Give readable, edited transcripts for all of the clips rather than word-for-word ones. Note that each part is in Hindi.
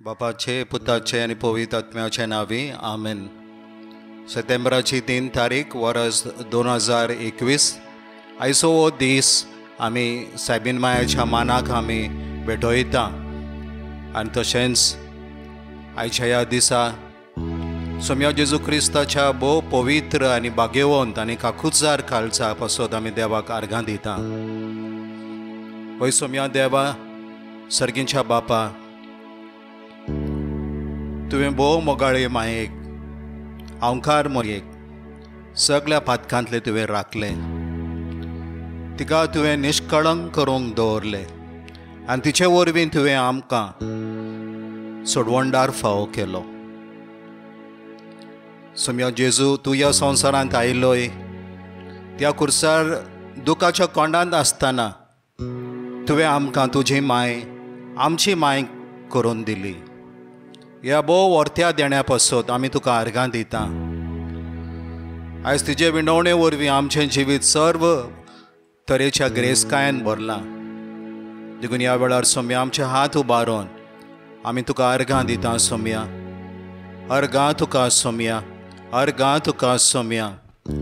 बापाचे पुताचे आणि पवित्र आत्म्याचे नावी आमेन। सप्टेंबराची 3 तारीख वर्स 2021 आयचो हो दीस आमी सायबीन मायाच्या मानाक आमी भेटयता आनी तशेंच आयच्या ह्या दिसा सोम्या जेजू क्रिस्ताच्या भोव पवित्र आनी भाग्यवंत आनी काकुजार काळजा पासत आमी देवाक आर्गां दिता। वय सोम्या देवा सर्गींच्या बापा, तुवें भोव मोगाळे मायेक अवकार मोगेक सगळ्या पातकांतले तुवें राखले, तिका तुवें निश्कळंक करूंक दवरले आनी तिचे वरवीं तुवें आमकां सोडवणदार फावो केलो। सोम्या जेजू, तूं ह्या संवसारांत आयलोय त्या खुर्सार दुखाच्या कोंडांत आसतना तुवें आमकां तुजी माय आमची माय करून दिली। ह्या भोव वर्त्या देण्या पासत आमी तुका आर्गां दिता। आयज तुजे विणवणे वरवीं आमचें जिवीत सर्व तरेच्या ग्रेसकायेन भरलां। देखून ह्या वेळार सोम्या आमचे हात उबारून आमी तुका आर्गां दिता। सोम्या अर्गां तुका, सोम्या अर्गां तुका, सोम्या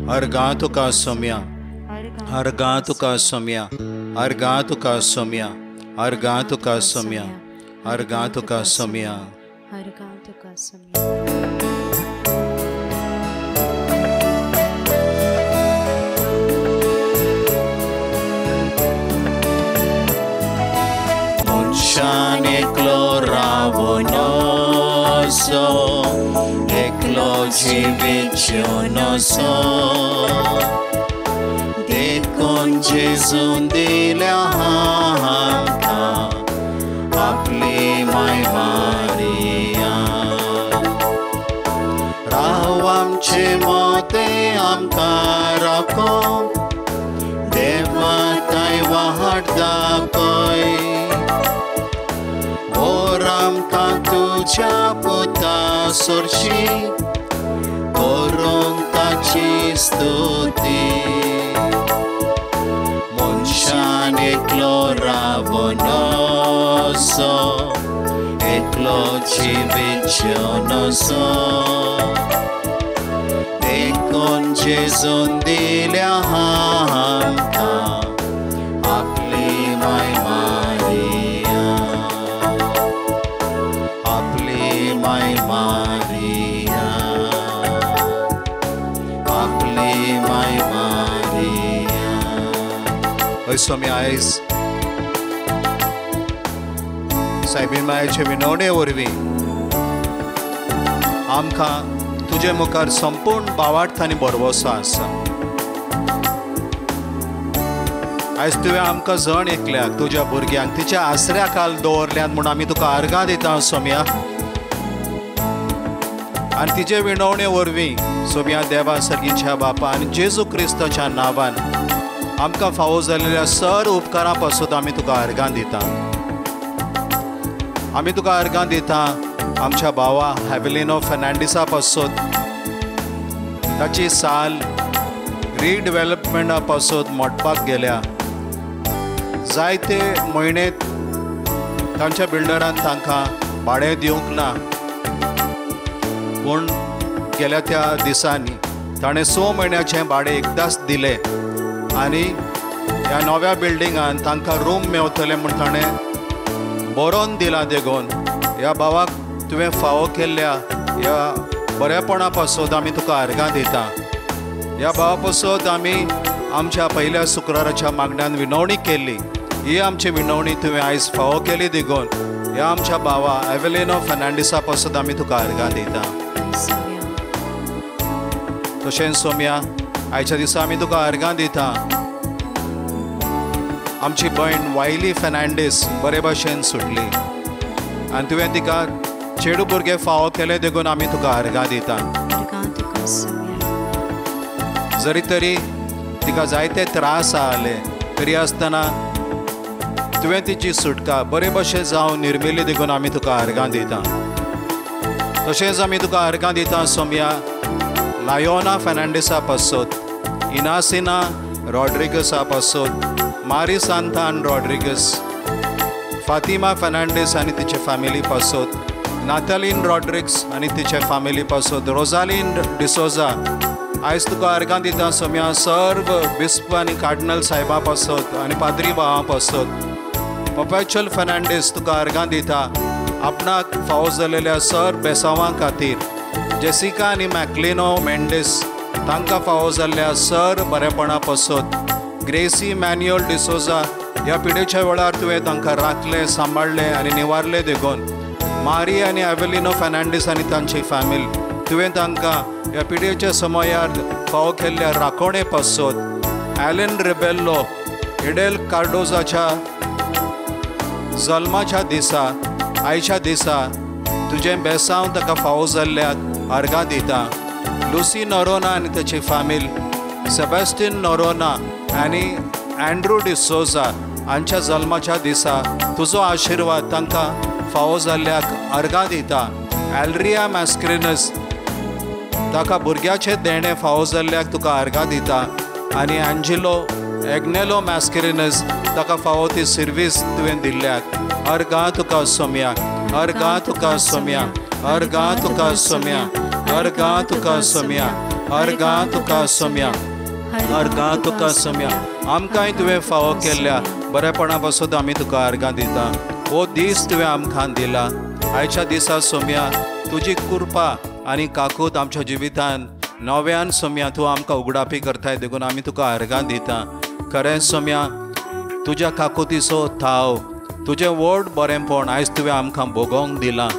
अर्गां तुका, सोम्या अर्गां तुका, सोम्या अर्गां तुका, सोम्या अर्गां तुका, सोम्या अर्गां तुका, सोम्या अर्गां तुका, सोम्या। मनशान एकलो रावनोसो एकलो जिवीत जिवनोसो देखून जेजून दिल्या आमकां आपली माय मारिया। राव आमचे मोते आमकां राखो, देवा ताय वाट दाखय, ओर आमकां तुज्या पुता सोरशी करूंक ताची स्तुती। मनशान एकलो रावनोसो एकलो जिवीत जिवनोसो देखून जेजून दिल्या आमकां आपली माय मारिया, आपली माय मारिया, आपली माय मारिया। हय सोम्या, आयज सायबीन मायेचे विणवणे वरवीं आमकां तुजे मुखार संपूर्ण भावार्थ आनी बरवसो आसा। आयज तुवें आमकां जण एकल्याक तुज्या भुरग्यांक तिच्या आसऱ्या खाल दवरल्यात म्हूण आमी तुका आर्गां दिता। सोम्या आनी तिचे विणवणे वरवीं सोम्या देवा सर्गीच्या बापा आनी जेजू क्रिस्ताच्या नांवान आमकां फावो जाल्ल्या सर उपकारां पासत आमी तुका आर्गां दिता। आमी तुका आर्गां दिता आमच्या भावा हॅवेलिनो फर्नांडिसा पासत ताची साल रिडेव्हलपमेंटा पासत मोडपाक गेल्या। जायते म्हयने तांच्या बिल्डरान तांकां भाडें दिवंक ना, पूण गेल्या त्या दिसांनी ताणें 6 म्हयन्याचें भाडें एकदांच दिलें आनी ह्या नव्या बिल्डिंगान तांकां रूम मेवतले म्हूण ताणें बरोवन दिला। देखून ह्या भावाक तुवें फावो केल्ल्या ह्या बरेपणा पासत आमी तुका आर्गां दिता। ह्या भावा पासत आमी आमच्या पयल्या शुक्राराच्या मागण्यान विणवणी केल्ली, ही आमची विणवणी तुवें आयज फावो केली। देखून ह्या आमच्या भावा हॅवेलिनो फर्नांडिसा पासत आमी तुका आर्गां दिता। तशेंच सोम्या, आयच्या दिसा आमी तुका आर्गां दिता आमची भयण वायली फर्नांडीस बरे भाशेन सुटली आनी तुवें तिका चेडू भुरगे फावो केले। देखून आमी तुका आर्गां दिता। जरी तरी तिका जायते त्रास आले तरी आसतना तुवें तिची सुटका बरे भाशेन जावन निर्मिली। देखून आमी तुका आर्गां दिता। तशेंच आमी तुका आर्गां दिता सोम्या लायोना फर्नांडिसा पासत, इनासिना रॉड्रिगसा पासत, मारी सांतान रॉड्रिगस, फातिमा फर्नांडीस आनी तिचे फॅमिली पासत नातालीन रॉड्रिक्स आनी तिचे फॅमिली पासत रोजालीन डिसोजा आयज तुका अर्गां दिता सोम्या सर्व बिस्प आनी कार्डिनल साहेबा पासत आनी पाद्री बाबा पासत परपेच्युअल फर्नांडीस तुका अर्गां दिता आपणाक फावो जालेल्या सर बेसांवां खातीर जेसिका आनी मॅक्लिनो मेंडिस तांकां फावो जाल्ल्या सर बरेपणा पासत ग्रेसी मॅन्युअल डिसोजा ह्या पिडेच्या वेळार तुवें तांकां राखले सांबाळले आनी निवारले देखून मारी आनी एवेलिनो फर्नांडीस आनी तांची फॅमिली तुवें तांकां ह्या पिडेच्या समयार फावो केल्ल्या राखोणे पासत ॲलन रिबेल्लो इडेल कार्डोजाच्या जल्माच्या दिसा आयच्या दिसा तुजें बेसांव ताका फावो जाल्ल्याक अर्गां दिता लुसी नोरोना आनी ताची फॅमिली सेबॅस्टिन नोरोना आनी अँड्रू डिसोजा हांच्या जल्माच्या दिसा तुजो आशिर्वाद तांकां फावो जाल्ल्याक अर्गां दिता एल्रिया मॅस्क्रिनस ताका भुरग्याचे देणे फावो जाल्ल्याक तुका अर्गां दिता आनी एंजिलो एग्नेलो मॅस्क्रिनस ताका फावो ती सर्वीस तुवें दिल्ल्याक अर्गां तुका सोम्या अर्गां तुका सोम्या अर्गां तुका सोम्या अर्गां तुका सोम्या अर्गां तुका सोम्या अर्गां तुका सोम्या आमकांय तुवें फावो केल्ल्या बरेपणा पासत आमी तुका अर्गां दिता हो दीस तुवें आमकां दिला आयच्या दिसा सोम्या तुजी कृपा आनी काकूत आमच्या जिवितान नव्यान सोम्या तूं आमकां उगडापी करताय देखून आमी तुका अर्गां दिता खरें सोम्या तुज्या काकुतीचो थाव तुजें व्हड बरेंपण आयज तुवें आमकां भोगोंक दिलां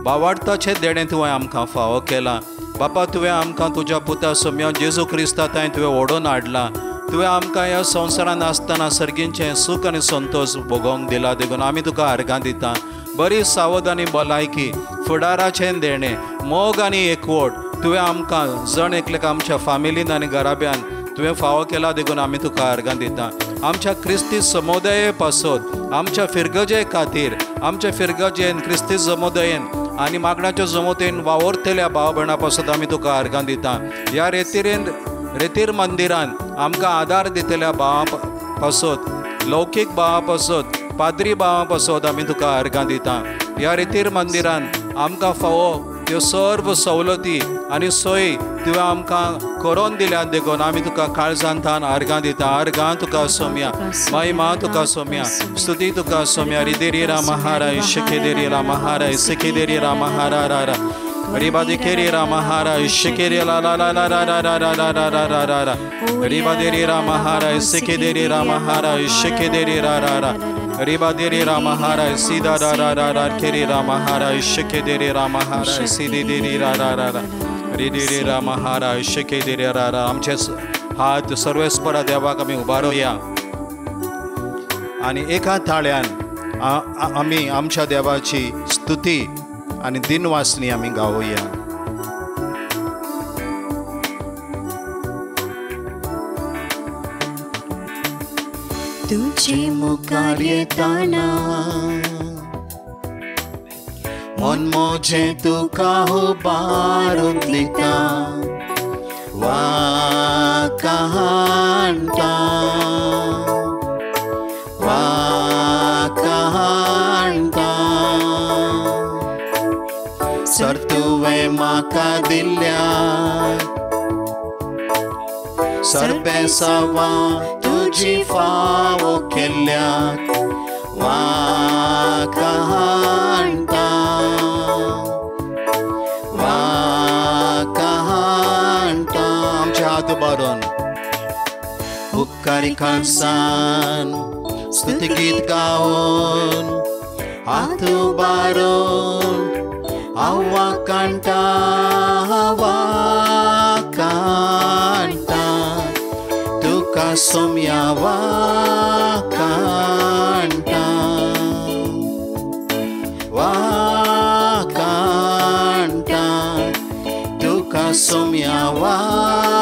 बावार्थाचें देणें तुवें आमकां फावो केलां बापा तुवें आमकां तुज्या पुता सोम्या जेजू क्रिस्ताताय तुवें ओडून हाडलां तुवें आमकां ह्या संवसारांत आसतना सर्गींचें सूख आनी संतोश भोगोंक दिला देखून आमी तुका अर्गां दिता बरी सावध आनी भलायकी फुडाराचें देणें मोग आनी एकवट तुवें आमकां जण एकल्याक आमच्या फॅमिलीन आनी घराब्यान तुवें फावो केला देखून आमी तुका अर्गां दिता आमच्या क्रिस्ती समुदाये पासत आमच्या फिरगजे खातीर आमच्या फिरगजेन क्रिस्ती समुदायेन आनी मागणाच्या जमोतेन वावरतल्या भाव भयणां पासत आमी तुका अर्गां दिता ह्या रेतीर मंदिरान आमकां आदार दितल्या भावां पासत लौकीक भावां पासत पाद्री भावां पासत आमी तुका अर्गां दिता ह्या रेतीर मंदिरान आमकां फावो त्यो सर्व सवलती आनी सोयी तुवें आमकां करून दिल्यात देखून आमी तुका काळजांतान अर्गां दिता अर्गां तुका सोम्या महिमा तुका सोम्या स्तुती तुका सोम्या रिदेरी रा महारा इश्केदेरी रा महारा इस्केदेरी रा महारा रा रा रिबादिकेरी रा महारा इश्केरी ला ला ला ला रा रा रा रा रा रा रा रा रा रा रिबादेरी रा महारा इस्केदेरी रा महारा इश्केदेरी रा रा रा रिबादेरी रा महारा सीधा रा रा रा रा केरी रा महारा इश्केदेरी रा महारा सीधी देरी रा रा रा रा रिदेरी रा महारा इश्केदेरी रा रा आमचे हात सर्वेस्परा देवाक आमी उबारुया आनी एका थाळ्यान आमी आमच्या देवाची स्तुती आनी दिनवासनी आमी गावुया तुझे मुखार येताना मन मोजे तुका उबारून दिता वाका हांटा सर तुवें म्हाका दिल्ल्या सरबेसांवां तुजी फावो केल्ल्याक वाका हांटा आमचे हात उबारून उपकारी खालसान स्तुती गीत गावन हात उबारून आवा कांटा तुका सोम्या वाकांटा तुका सोम्या वाकांटा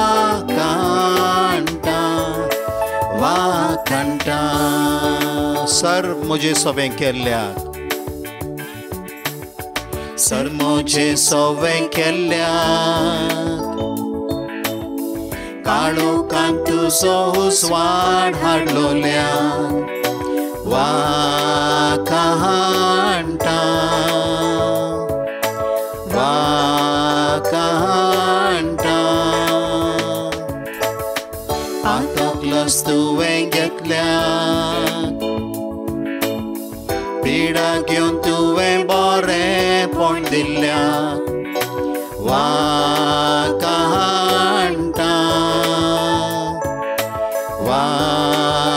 सर मुझे सवें केल्ल्याक सर मुझे सवें केल्ल्याक काळोखांत तुजो उजवाड हाडलोल्या वाका हांटा वाकांटा आतकलस तुवें घेतल्या पिडा घेवन तुवें बरेंपण दिल्ल्या वाकांटा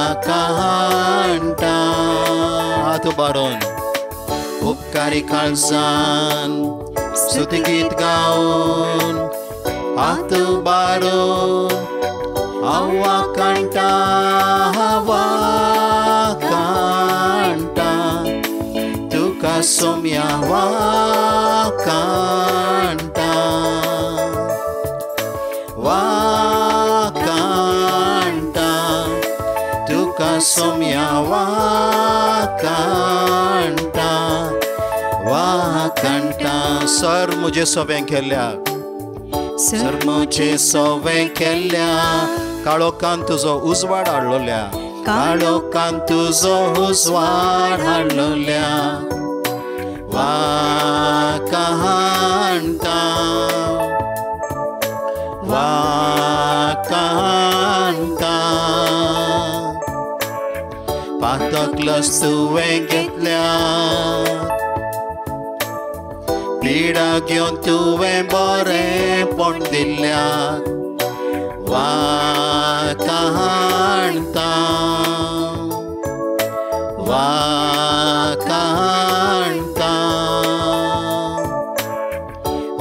वाकांटा हात उबारून उपकारी काळजान स्तुती गीत गाऊन हात उबारून वाकांटा वाकांटा तुका सोम्या वाकांटा वाकांटा तुका सोम्या वाकांटा वाकांटा सर मुझे सवें केल्या सर मुझे सवें केल्या काळोखान तुजो उजवाड हाडलोल्या काळोखान तुजो उजवाड हाडलोल्या वाकांटा वाकांटा पातकलस तुवें घेतल्या पिडा घेवन तुवें बरेंपण दिल्ल्या वाकांटा वाकांटा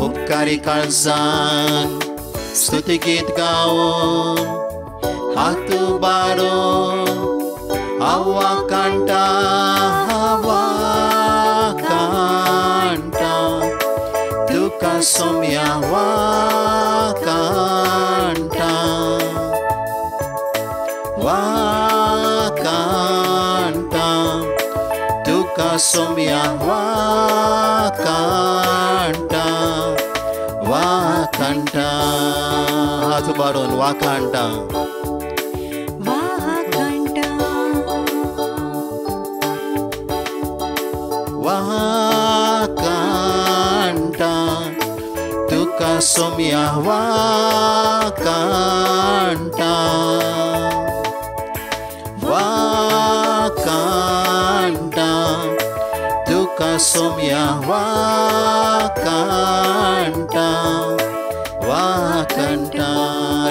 उपकारी काळजान स्तुती गीत गाऊन हात उबारून वाकांटा वाकांटा तुका सोम्या वाकांटा वाकांटा तुका सोम्या वाकांटा वाकांटा हात उबारून वाकांटा वाकांटा तुका सोम्या वाकांटा वाकांटा तुका सोम्या वाकांटा वाकांटा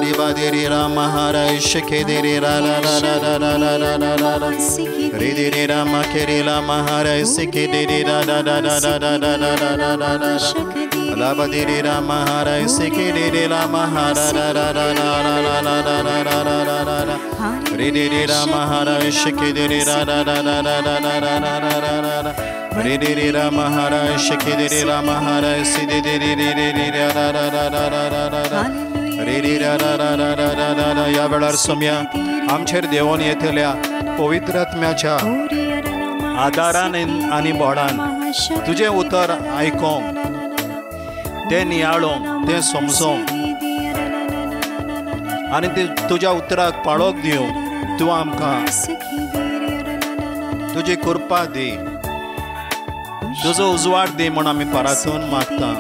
रिबा देरी रा महाराज शिखे देरी रा ला ला ला ला ला ला ला ला ला ला रे देरी रा मखेरी ला महाराज शिखे देरी रा ला ला ला ला ला ला ला ला ला ला ला ला देरी रा महाराज शिखे देरी ला महाराज ला ला ला ला ला ला ला ला ला ला ला ला रे देरी रा महाराज शिखे देरी रा ला ला ला ला ला ला ला ला ला ला ला रे देरी रा महाराज शिखे देरी रा महाराज सिदे देरी रे रे रे रा ला ला ला ला ला ला ला रे रे रा रा रा रा रा रा रा रा या वेळार सोम्या आमचेर देवून येतल्या पवित्र आत्म्याच्या आदारान आनी बोडान तुझे उतर आयकोंक तें नियाळोंक तें समजोंक आनी तुज्या उतराक पाळोक दिवंक तूं आमकां तुजी कृपा दी तुजो उजवाड दी म्हूण आमी परतून मागता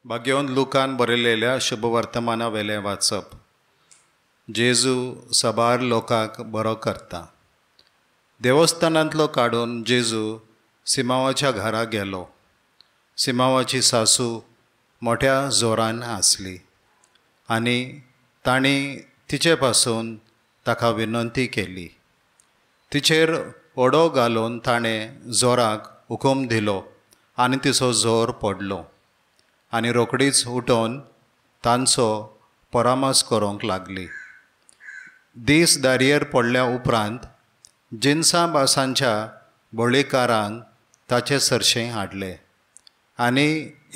भाग्यवंत लुकान बरयलेल्या शुभ वर्तमाना वेले वाचप जेजू सबार लोकांक बरो करता देवस्थानांतलो काडून जेजू सिमावाच्या घरा गेलो सिमावाची सासू मोठ्या जोरान हांसली आनी ताणी तिचे पासून ताका विनंती केली तिचेर ओडो घालून ताणें जोराक हुकूम दिलो आनी तिचो जोर पडलो आनी रोकडीच उठोवन तांचो परामस करूंक लागली दीस दारयेर पडल्या उपरांत जिन्सां बासांच्या बोळीकारांक ताचे सरशें हाडलें आनी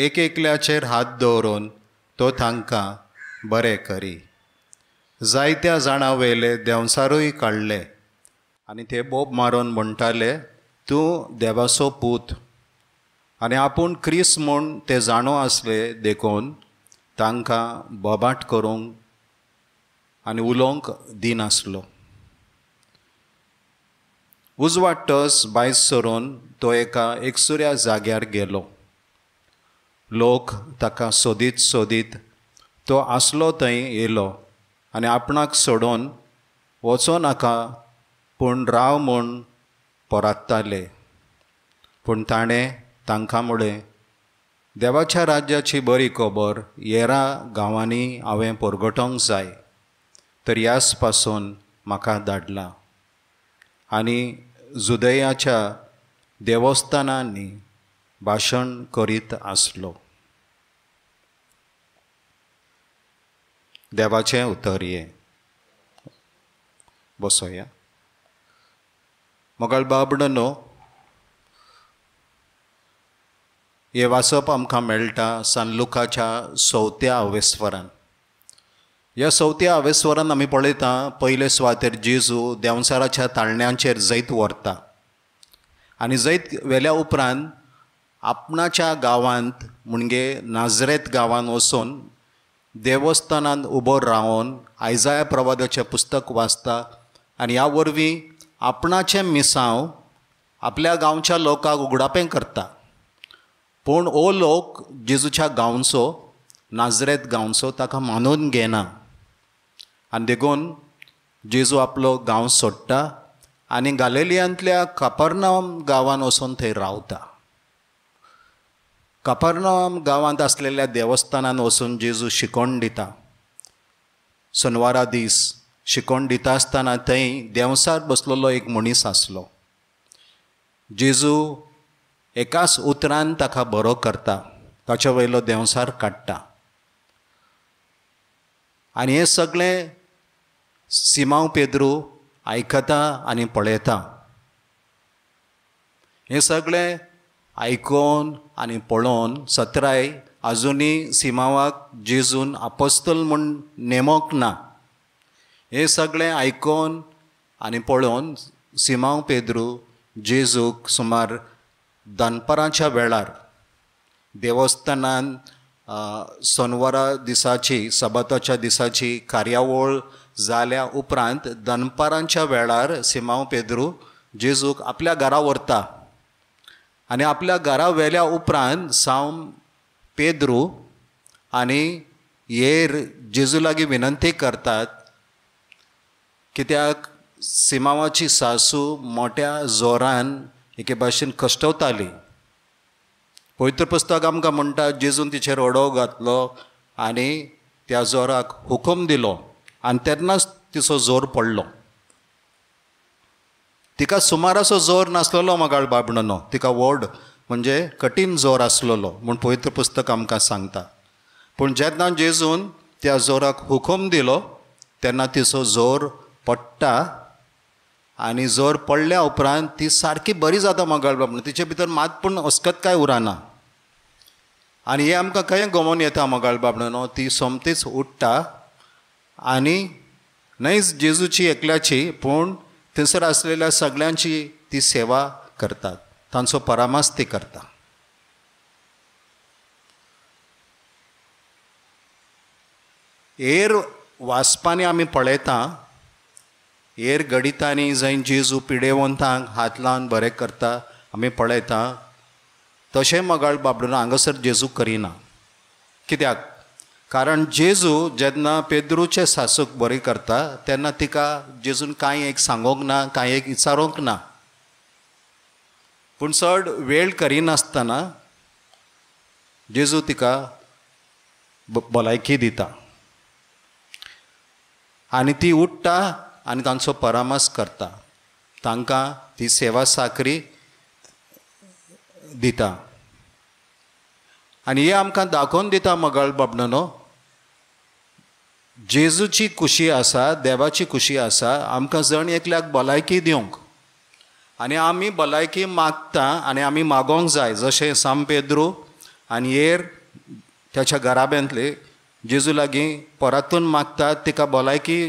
एक एकल्याचेर हात दवरून तो तांकां बरें करी. जायत्या जाणां वयले देंवसारूय काडले आनी ते बोब मारून म्हणटाले, तूं देवाचो पूत. आनी आपूण क्रिस्त म्हूण ते जाणो आसले देखून तांकां बोबाट करूंक आनी उलोवंक दिनासलो. उजवाडटच भायर सरून तो एका एकसुऱ्या जाग्यार गेलो. लोक ताका सोदीत सोदीत तो आसलो थंय येयलो आनी आपणाक सोडून वचो नाका पूण राव म्हूण पोरात्ताले. पूण ताणें तांकां म्हणलें, देवाच्या राज्याची बरी खबर हेरां गांवांनी हांवें परगटोवंक जाय, तर ह्याच पासून म्हाका धाडलां. आनी जुदयाच्या देवस्थानांनी भाशण करीत आसलो. देवाचें उतर हें. बसोया. मोगाळ बाबडनो, हे वाचप आमकां मेळटा सान लुकाच्या 4थ्या आवेस्वरान. ह्या 4थ्या आवेस्वरान आमी पळयता पयले सुवातेर जेजू देंवसाराच्या ताळण्यांचेर जैत व्हरता आनी जैत व्हेल्या उपरांत आपणाच्या गांवांत म्हणजे नाजरेत गांवांत वचून देवस्थानांत उबो रावन आयजाया प्रवादाचें पुस्तक वाचता आनी ह्या वरवीं आपणाचें मिसांव आपल्या गांवच्या लोकांक उगडापें करता. पूण हो लोक जेजूच्या गांवचो, नाजरेत गांवचो ताका मानून घेना आनी देखून जेजू आपलो गांव सोडटा आनी गालिलियांतल्या कफरनाहूम गांवांत वचून थंय रावता. कफरनाहूम गांवांत आसलेल्या देवस्थानांत वचून जेजू शिकोण दिता. शेनवारा दीस शिकोण दिता आसतना थंय देंवसार बसलेलो एक मनीस आसलो. जेजू एकाच उतरान ताका बरो करता, ताचे वयलो देंवसार काडटा. आनी हें सगळें सिमांव पेद्रू आयकता आनी पळयता. हें सगळें आयकून आनी पळोवन सत्राय आजुनी सिमांवाक जेजून आपोस्तल म्हूण नेमोंक ना. हें सगळें आयकून आनी पळोवन सिमांव पेद्रू जेजूक सुमार दनपाराच्या वेळार देवस्थानान सोनवारा दिसाची सबाताच्या दिसाची कार्यावळ जाल्या उपरांत दनपारांच्या वेळार सिमांव पेद्रू जेजूक आपल्या घरा व्हरता. आनी आपल्या घरा व्हेल्या उपरांत सावन पेद्रू आनी हेर जेजू लागीं विनंती करतात, कित्याक सिमांवाची सासू मोठ्या जोरान एके भाशेन कश्टवताली. पवित्र पुस्तक आमकां म्हणटा जेजून तिचेर ओडो घातलो आनी त्या जोराक हुकूम दिलो आनी तेन्नाच तिचो जोर पडलो. तिका सुमार असो जोर नासलेलो मोगाळ बाबडनो, तिका व्हड म्हणजे कठीण जोर आसलेलो म्हूण पवित्र पुस्तक आमकां सांगता. पूण जेन्ना जेजून त्या जोराक हुकूम दिलो तेन्ना तिचो जोर पडटा आनी जोर पडल्या उपरांत ती सारकी बरी जाता मोगाळ बाबडो. तिचे भितर मात पूण अस्कत काय उरना. आनी हें आमकां खंय गमोवन येता मोगाळ बाबडनो, ती सोमतीच उठ्ठा आनी न्हयच जेजूची एकल्याची पूण थंयसर आसलेल्या सगळ्यांची ती सेवा करतात, तांचो परामर्श ती करता. हेर वाचपांनी आमी पळयता, हेर गडितांनी जंय जेजू पिडेवंतांक हात लावन बरें करता आमी पळयता, तशें मोगाळ बाबडोन हांगासर जेजू करिना. कित्याक? कारण जेजू जेन्ना पेद्रूचे सासूक बरी करता तेन्ना तिका जेजून कांय एक सांगोंक ना, कांय एक विचारूंक ना. पूण चड वेळ करिनासतना जेजू तिका भलायकी दिता आनी ती उठ्ठा आनी तांचो परामर्श करता, तांकां ती सेवा साकरी दिता. आनी हे आमकां दाखोवन दिता मोगाळ बाबडनो, जेजूची खुशी आसा, देवाची खुशी आसा आमकां जण एकल्याक भलायकी दिवंक. आनी आमी भलायकी मागता आनी आमी मागोंक जाय, जशें सांत पेद्रू आनी हेर त्याच्या घराब्यांतले जेजू लागीं परातून मागतात तिका भलायकी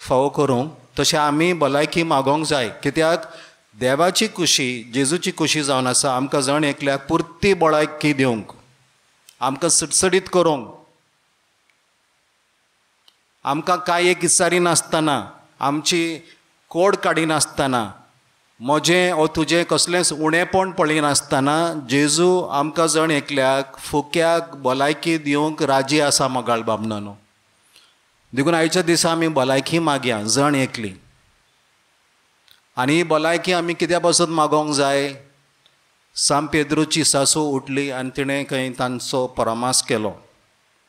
फावो करूंक, तशें आमी भलायकी मागोंक जाय. कित्याक देवाची खुशी, जेजूची खुशी जावन आसा आमकां जण एकल्याक पुर्ती भलायकी दिवंक, आमकां सडसडीत करूंक, आमकां कांय एक इचारी नासतना, आमची कोड काडी नासतना, म्हजें ओ तुजें कसलेंच उणेंपण पळय नासतना जेजू आमकां जण एकल्याक फुक्याक भलायकी दिवंक राजी आसा मोगाळ बाबनोनो. देखून आयच्या दिसा आमी भलायकी मागया जण एकली. आनी ही भलायकी आमी कित्या पासून मागोंक जाय? सांत पेद्रूची सासू उठली आनी तिणें खंय तांचो परमास केलो.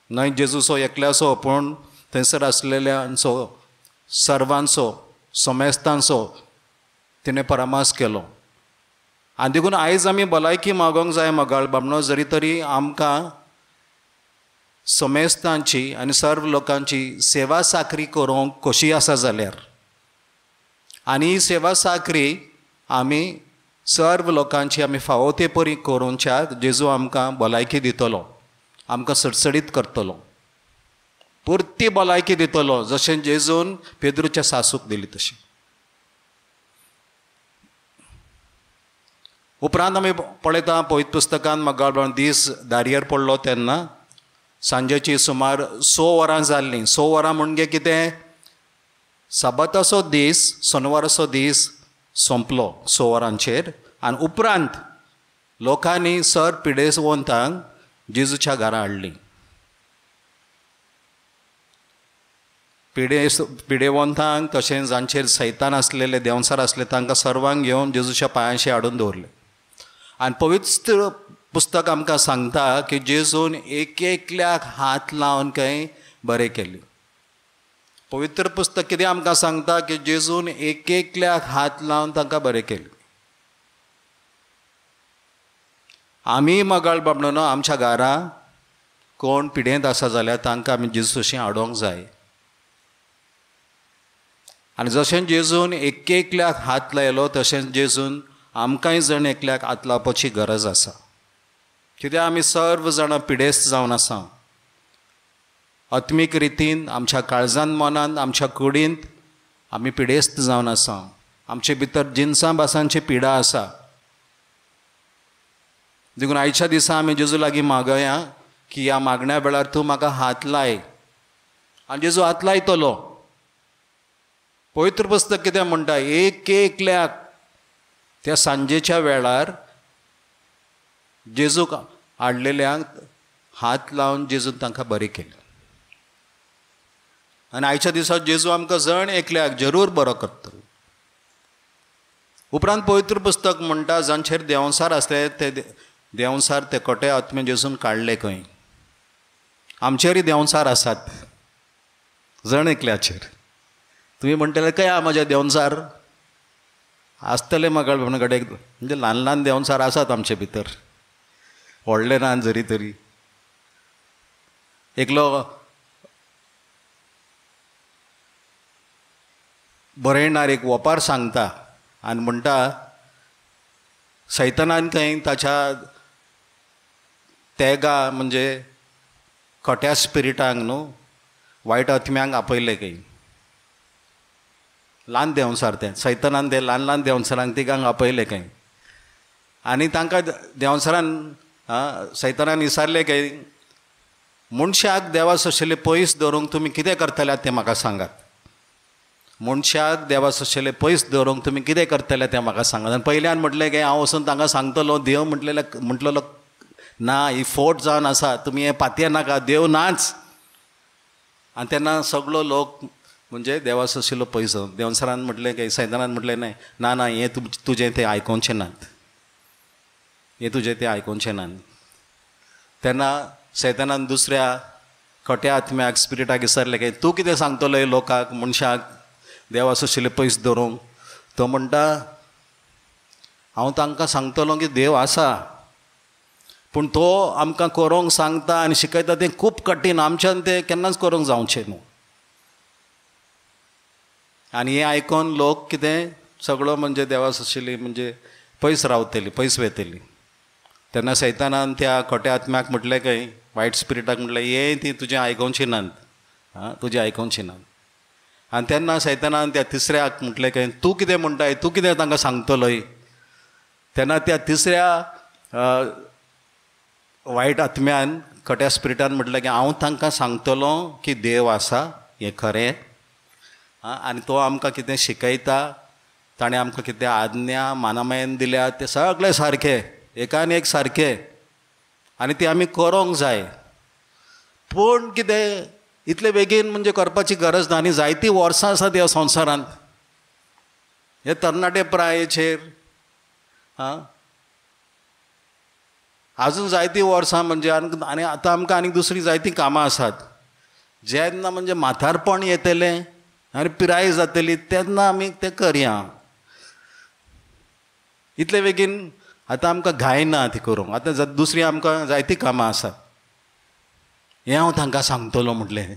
न्हय जेजूचो एकल्याचो पूण थंयसर आसलेल्यांचो सर्वांचो सोमेस्तांचो तिणें परमास केलो. आनी देखून आयज आमी भलायकी मागोंक जाय मोगाळ बाबनो. जरी तरी आमकां सोमेस्तांची आनी सर्व लोकांची सेवा साकरी करूंक कशी आसा जाल्यार, आनी ही सेवा साकरी आमी सर्व लोकांची आमी फावो ते परी करूंच्या जेजू आमकां भलायकी दितलो, आमकां सडसडीत करतलो, पुर्ती भलायकी दितलो, जशें जेजून पेद्रूच्या सासूक दिली तशी. उपरांत आमी पळयता पवित्र पुस्तकांत मोगाळ दीस दारयेर पडलो तेन्ना सांजेची सुमार 6 वरां जाल्लीं. 6 वरां म्हणजे कितें? साबाताचो दीस, सोनवाराचो दीस सोंपलो 6 वरांचेर. आनी उपरांत लोकांनी सर पिडेवंतांक जेजूच्या घरा हाडलीं. पिडेवंतांक तशेंच जांचेर सैतान आसलेले, देंवसार आसले तांकां सर्वांक घेवन जेजूच्या पांयाशी हाडून दवरले. आनी पवित्र पुस्तक आमकां सांगता की जेजून एक एकल्याक हात लावन खंय बरें केली. पवित्र पुस्तक कितें आमकां सांगता की जेजून एक एकल्याक हात लावन तांकां बरें केलें. आमी मोगाळ बाबणो आमच्या घरा कोण पिडेंत आसा जाल्यार तांकां आमी जेजूशी हाडोंक जाय. आनी जशें जेजून एक एकल्याक हात लायलो तशेंच जेजून आमकांय जण एकल्याक हात लावपाची गरज आसा. कित्याक आमी सर्व जाणां पिडेस्त जावन आसा. आत्मीक रितीन आमच्या काळजांत मनांत आमच्या कुडींत आमी पिडेस्त जावन आसा. आमचे भितर जिन्सां बासांची पिडा आसा. देखून आयच्या दिसा आमी जेजू लागीं मागया की ह्या मागण्या वेळार तूं म्हाका हात लाय. आनी जेजू हात लायतलो. पवित्र पुस्तक कितें म्हणटा? एक एकल्याक त्या सांजेच्या वेळार जेजूक हाडलेल्यांक हात लावन जेजून तांकां बरें केलें. आनी आयच्या दिसा जेजू आमकां जण एकल्याक जरूर बरो करतलो. उपरांत पवित्र पुस्तक म्हणटा जांचेर देंवसार आसले ते देंवसार ते कोटे आत्मे जेजून काडले खंय. आमचेरय देंवसार आसात जण एकल्याचेर. तुमी म्हणटले काय म्हजे देंवसार आसतले म्हाका कडेन, म्हणजे ल्हान ल्हान देंवसार आसात आमचे भितर, व्हडले ना जरी तरी. एकलो बरयणार एक वोपार सांगता आनी म्हणटा सैतानान खंय ताच्या तेगा म्हणजे खोट्या स्पिरिटांक न्हू वायट आत्म्यांक आपयले खंय. ल्हान देंवसार ते सैतानान ते ल्हान ल्हान देंवसारांक तिगांक आपयले खंय. आनी तांकां देंवसारान सैतानान विचारले खंय मनशाक देवा सशेले पयस दवरूंक तुमी कितें करतले तें म्हाका सांगात. मनशाक देवा सशेले पयस दवरूंक तुमी कितें करतले तें म्हाका सांगात. आनी पयल्यान म्हटलें की हांव वचून तांकां सांगतलो. देव म्हटलेलो ना, ही फोट जावन आसा, तुमी हें पातये नाका, देव नाच. आनी तेन्ना सगळो लोक म्हणजे देवा सशिल्लो पयस देंवसारान म्हटलें की सैतानान म्हटलें न्हय ना ना हें तुजें तें आयकोवचें नात, हें तुजें तें आयकोवचें नात. तेन्ना सैतानान दुसऱ्या खोट्या आत्म्याक स्पिरिटाक विचारलें की तूं कितें सांगतलो हे लोकांक मनशाक देवा सशिल्ले पयस दवरूंक. तो म्हणटा हांव तांकां सांगतलो की देव आसा, पूण तो आमकां करूंक सांगता आनी शिकयता तें खूब कठीण, आमच्यान तें केन्नाच करूंक जावचें न्हू. आनी हें आयकोन लोक कितें सगळो म्हणजे देवा सशिल्ली म्हणजे पयस रावतली, पयस वेतली. तेन्ना सैतानान त्या खोट्या आत्म्याक म्हटलें की वायट स्पिरिटाक म्हटलें ये ती तुजें आयकोवची नात, तुजें आयकोवची नात. आनी तेन्ना सैतानान त्या तिसऱ्याक म्हटलें काय तूं कितें म्हणटाय, तूं कितें तांकां सांगतलोय. तेन्ना त्या तिसऱ्या वायट आत्म्यान खट्या स्पिरिटान म्हटलें की हांव तांकां सांगतलो की देव आसा, हें खरें. आनी तो आमकां कितें शिकयता, ताणें आमकां कितें आज्ञा मानामयन दिल्या ते सगळे सारके, एकान एक सारके, आनी ती आमी करूंक जाय. पूण कितें इतले बेगीन म्हणजे करपाची गरज ना. आनी जायतीं वर्सां आसात ह्या संवसारांत, हे तरणाटे प्रायेचेर आजून जायतीं वर्सां म्हणजे आनी आतां आमकां आनीक दुसरीं जायतीं कामां आसात. जेन्ना म्हणजे म्हातारपण येतलें आनी पिराय जातली तेन्ना आमी तें करया. इतले बेगीन आतां आमकां घाय ना ती करूंक. आतां दुसरीं आमकां जायतीं कामां आसात. हें हांव तांकां सांगतलो म्हटलें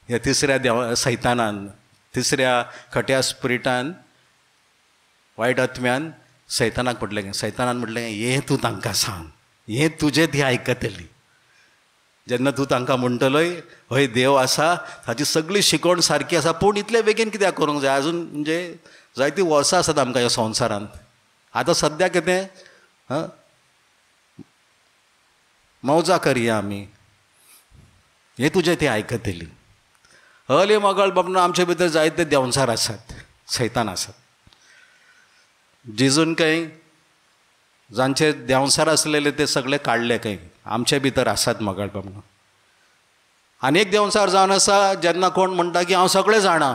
ह्या तिसऱ्या सैतानान, तिसऱ्या खट्या स्पिरिटान, वायट आत्म्यान सैतानाक म्हटलें. सैतानान म्हटलें हें तूं तांकां सांग, हें तुजें ती आयकतली. जेन्ना तूं तांकां म्हणटलोय हय देव आसा, ताची सगळी शिकवण सारकी आसा, पूण इतले बेगीन कित्याक करूंक जाय, आजून म्हणजे जायतीं वर्सां आसात आमकां ह्या संवसारांत. आतां सद्या कितें मौजा करया आमी, हें तुजें ती आयकतली. हली मोगळ बाबा आमचे भितर जायते देंवचार आसात, सैतान आसात. जेजून खंय जांचे देंवचार आसलेले ते सगळे काडले खंय आमचे भितर आसात मोगळ बाबा. आनी एक देंवचार जावन आसा जेन्ना कोण म्हणटा की हांव सगळें जाणा,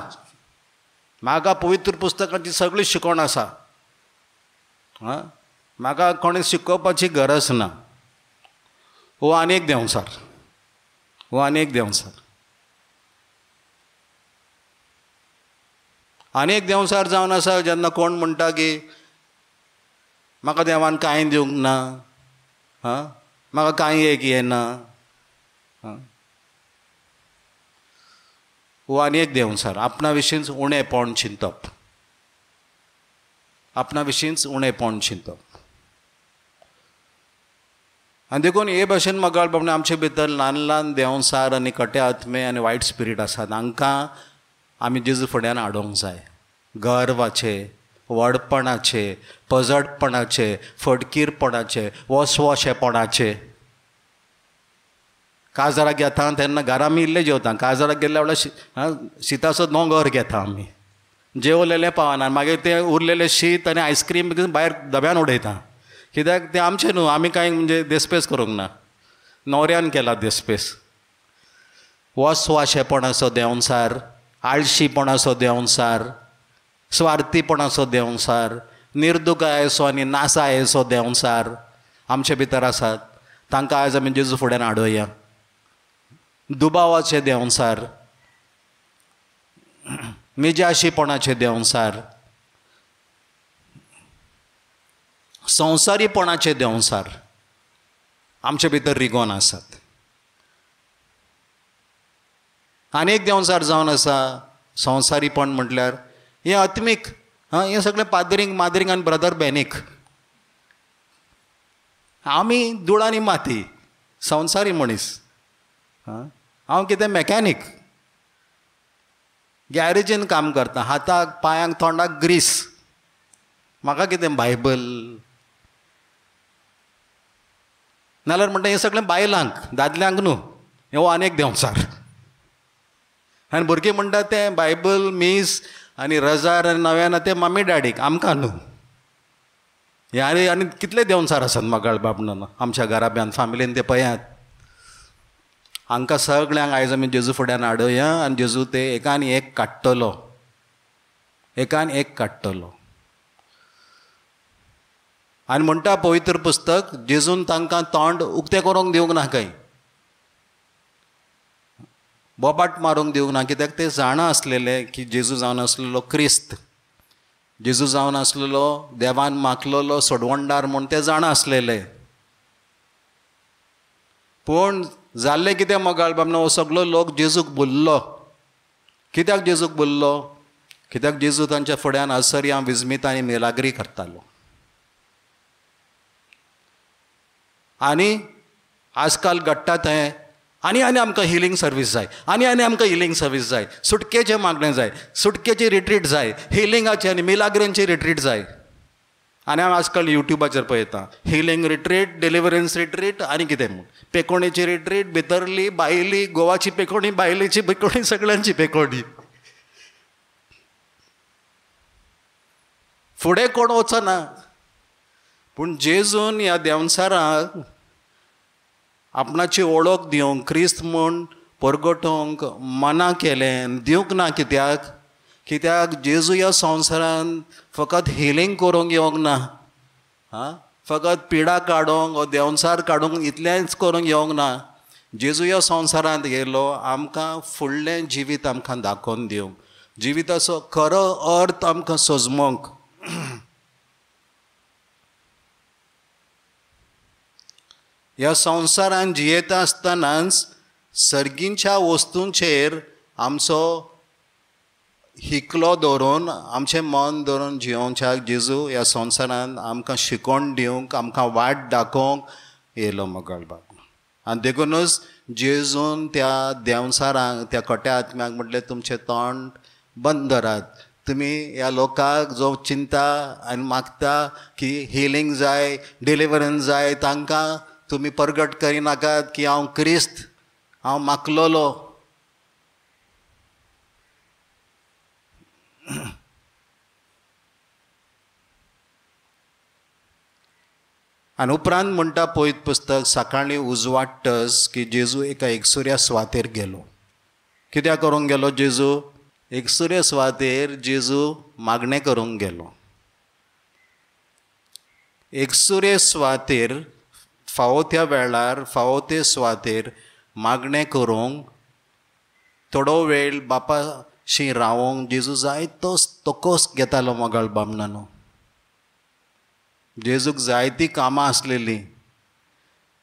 म्हाका पवित्र पुस्तकांची सगळी शिकवण आसा, म्हाका कोणें शिकोवपाची गरज ना. हो आनी एक देंवचार, हो आनी एक देंवचार. आनी एक देंवचार जावन आसा जेन्ना कोण म्हणटा की म्हाका देवान कांय दिवंक ना, म्हाका कांय एक येना. हो आनी एक देंवचार. आपणा विशींच उणेपण चिंतप, आपणा विशींच उणेपण चिंतप. आनी देखून हे भाशेन म्हाका बाबा आमचे भितर ल्हान ल्हान देंवचार आनी खटे आत्मे आनी वायट स्पिरीट आसात. हांकां आमी जेजू फुड्यान हाडूंक जाय. गर्वाचे, व्हडपणाचे, पजडपणाचे, फटकीरपणाचे, वसवशेपणाचे. काजाराक घेता तेन्ना घरा आमी इल्ले जेवता. काजाराक गेल्या वेळार शिताचो दोंगर घेता आमी, जेवलेलें पावना, मागीर तें उरलेलें शीत आनी आयस्क्रीम भायर डब्यान उडयता. कित्याक तें आमचें न्हू, आमी कांय म्हणजे देस्पेस करूंक ना, न्हवऱ्यान केला देस्पेस. वसवाशेपणाचो देंवचार, आळशीपणाचो देंवचार, स्वार्थीपणाचो देंवचार, निर्दुकायेचो आनी नासायेचो देंवचार आमचे भितर आसात. तांकां आयज आमी जेजू फुड्यान हाडुया. दुबावाचे देंवचार, मिजाशीपणाचे देंवचार, संवसारीपणाचे देंवचार आमचे भितर रिगोवन आसात. आनीक देंवचार जावन आसा संवसारीपण म्हटल्यार हें आत्मीक, हें सगळें पाद्रींक माद्रींक आनी ब्रदर बेनीक. आमी धूळ आनी माती, संवसारी मनीस. हांव कितें मॅकॅनीक, गॅरेजीन काम करता, हाताक पांयांक तोंडाक ग्रीस. म्हाका कितें बायबल, नाल्यार म्हणटा हें सगळें बायलांक, दादल्यांक न्हू. हो आनीक देंवचार. आनी भुरगीं म्हणटा तें बायबल मीस आनी रजार आनी नव्यान तें मम्मी डॅडीक, आमकां न्हू. हे आनी कितले देंवचार आसात म्हाका बाब न्हू आमच्या घराब्यान फॅमिलीन. ते पळयात. हांकां सगळ्यांक आयज आमी जेजू फुड्यान हाडुया आनी जेजू ते एकान एक काडटलो, एकान एक काडटलो. आनी म्हणटा पवित्र पुस्तक जेजून तांकां तोंड उक्तें करूंक दिवंक ना खंय, बोबाट मारूंक दिवंक ना. कित्याक ते जाणा आसलेले की जेजू जावन आसलेलो क्रिस्त, जेजू जावन आसलेलो देवान मागलेलो सोडवणदार म्हूण ते जाणा आसलेले. पूण जाल्लें कितें मोगाळ बाबा, हो सगळो लोक जेजूक भुल्लो. कित्याक जेजूक भुल्लो? कित्याक जेजू तांच्या फुड्यान आसर्यां विजमितां आनी मिलाग्री करतालो. आनी आजकाल घडटा तें आनी आमकां हिलींग सर्वीस जाय, आनी आमकां हिलींग सर्वीस जाय, सुटकेचें मागणें जाय, सुटकेची रिट्रीट जाय, हिलिंगाची आनी मिलाग्रेंची रिट्रीट जाय. आनी हांव आजकाल युट्यूबाचेर पळयतां हिलींग रिट्रीट, डिलिव्हरन्स रिट्रीट आनी कितें म्हूण, पेकोणेची रिट्रीट, भितरली भायली, गोवाची पेकोणी, भायलीची पेकोणी, सगळ्यांची पेकोणी. फुडें कोण वचना. पूण जेजून ह्या देंवसाराक आपणाची ओळख दिवंक, क्रिस्त म्हूण परगटोवंक मना केलें, दिवंक ना. कित्याक जेजू ह्या संवसारान फकत हिलींग करूंक येवंक ना, फकत पिडा काडोंक वो देंवसार काडूंक इतलेंच करूंक येवंक ना. जेजू ह्या संवसारांत येयलो आमकां फुडलें जिवीत आमकां दाखोवन दिवंक, जिविताचो खरो अर्थ आमकां सजमोवंक. ह्या संवसारान जियेता आसतनाच सर्गींच्या वस्तूंचेर आमचो हिकलो दवरून, आमचें मन दवरून जियोवच्याक जेजू ह्या संवसारान आमकां शिकोण दिवंक, आमकां वाट दाखोवंक येयलो मोगळ बाब. आनी देखूनच जेजून त्या देंवसारांक, त्या खोट्या आत्म्याक म्हटलें, तुमचें तोंड बंद धरात. तुमी ह्या लोकांक जो चिंता आनी मागता की हिलींग जाय, डिलिव्हरन्स जाय, तांकां तुमी परगट करिनाकात की हांव क्रिस्त, हांव मागलोलो. आनी उपरांत म्हणटा पळयत पुस्तक सकाळीं उजवाडटच की जेजू एका एकसुऱ्या सुवातेर गेलो. कित्याक करूंक गेलो जेजू? एकसुऱ्या सुवातेर जेजू मागणें करूंक गेलो. एकसुऱ्या सुवातेर फावो त्या वेळार, फावो ते सुवातेर मागणें करूंक, थोडो वेळ बापाशी रावोंक जेजू जाय तोकोस घेतालो मोगाळ बामणानो. जेजूक जायतीं कामां आसलेलीं.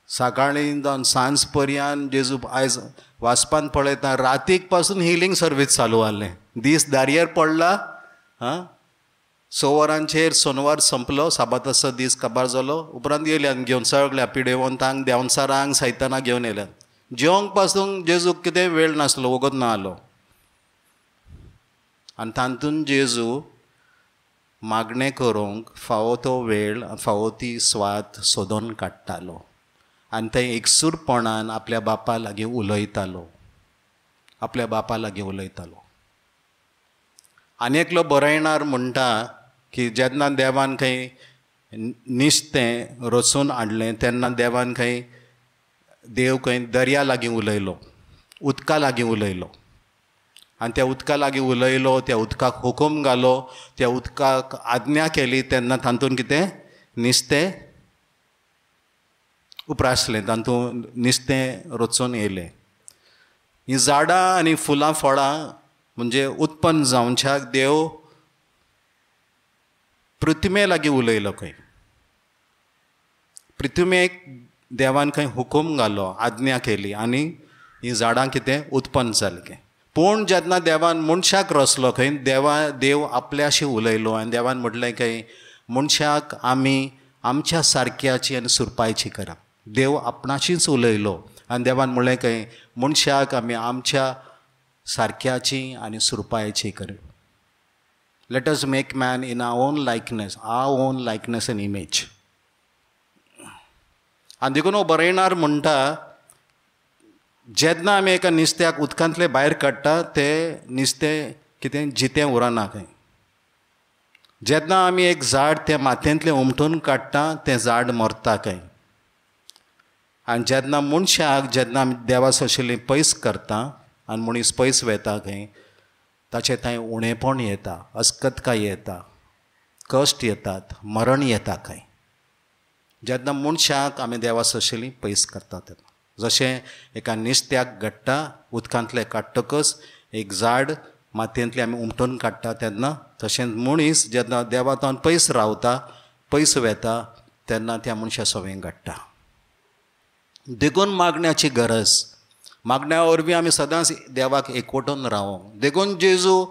सकाळीं जावन सांज पर्यंत जेजू आयज वाचपान पळयता रातीक पासून हिलींग सर्वीस चालू आहलें. दीस दारयेर पडला, 6 वरांचेर सोनवार संपलो, साबाताचो दीस काबार जालो. उपरांत येयल्यान घेवन सगळ्या पिडेवंतांक, देंवसारांक, सैतानाक घेवन येयल्यान. जेवंक पासून जेजूक कितें वेळ नासलो, वगत ना आलो. आनी तातूंत जेजू मागणें करूंक फावो तो वेळ, फावो ती स्वात सोदून काडटालो. आनी थंय एकसूरपणान आपल्या बापा लागीं उलयतालो, आपल्या बापा लागीं उलयतालो. आनी एकलो बरयणार म्हणटा की जेन्ना देवान खंय निस्तें रचून हाडलें तेन्ना देवान देव खंय दर्या लागीं उलयलो, उदका लागीं उलयलो. आनी त्या उदका लागीं उलयलो, त्या उदकाक हुकूम घालो, त्या उदकाक आज्ञा केली, तेन्ना तातूंत कितें निस्तें उप्रासलें, तातूंत निस्तें रचून येयलें. हीं झाडां आनी फुलां फळां म्हणजे उत्पन्न जावच्याक देव पृथ्वे लागीं उलयलो. खंय पृथ्वेक देवान खंय हुकूम घालो, आज्ञा केली आनी हीं झाडां कितें उत्पन्न जालें. पूण जेन्ना देवान मनशाक रचलो खंय देव आपल्याशी उलयलो आनी देवान म्हटलें खंय मनशाक आमी आमच्या सारक्याची आनी सुरपायची करा. देव आपणाशीच उलयलो आनी देवान म्हणलें खंय मनशाक आमी आमच्या सारक्याची आनी सुरपायची कर. Let us make man in our own likeness, our own likeness and image. आनी देखून हो बरयणार म्हणटा जेन्ना आमी एका निस्त्याक उदकांतले भायर काडटा तें निस्तें कितें जितें उरना खंय. जेन्ना आमी एक झाड त्या मातयेंतलें उमटून काडटा तें झाड मरता खंय. आनी जेन्ना मनशाक जेन्ना आमी देवा सयशीं पयस करता आनी मनीस पयस वेता खंय ताचें थंय उणेपण येता, अस्कतकाय येता, कश्ट येतात, मरण येता खंय. जेन्ना मनशाक आमी देवा सयशीं पयस करता तेन्ना जशें एका निस्त्याक घडटा उदकांतलें काडटकच एक झाड मातयेंतलें आमी उमटून काडटा तेन्ना तशेंच मनीस जेन्ना देवातान पयस रावता, पयस वेता तेन्ना त्या मनशा सवें घडटा. देखून मागण्याची गरज. मागण्या वरवीं आमी सदांच देवाक एकवटून रावूं. देखून जेजू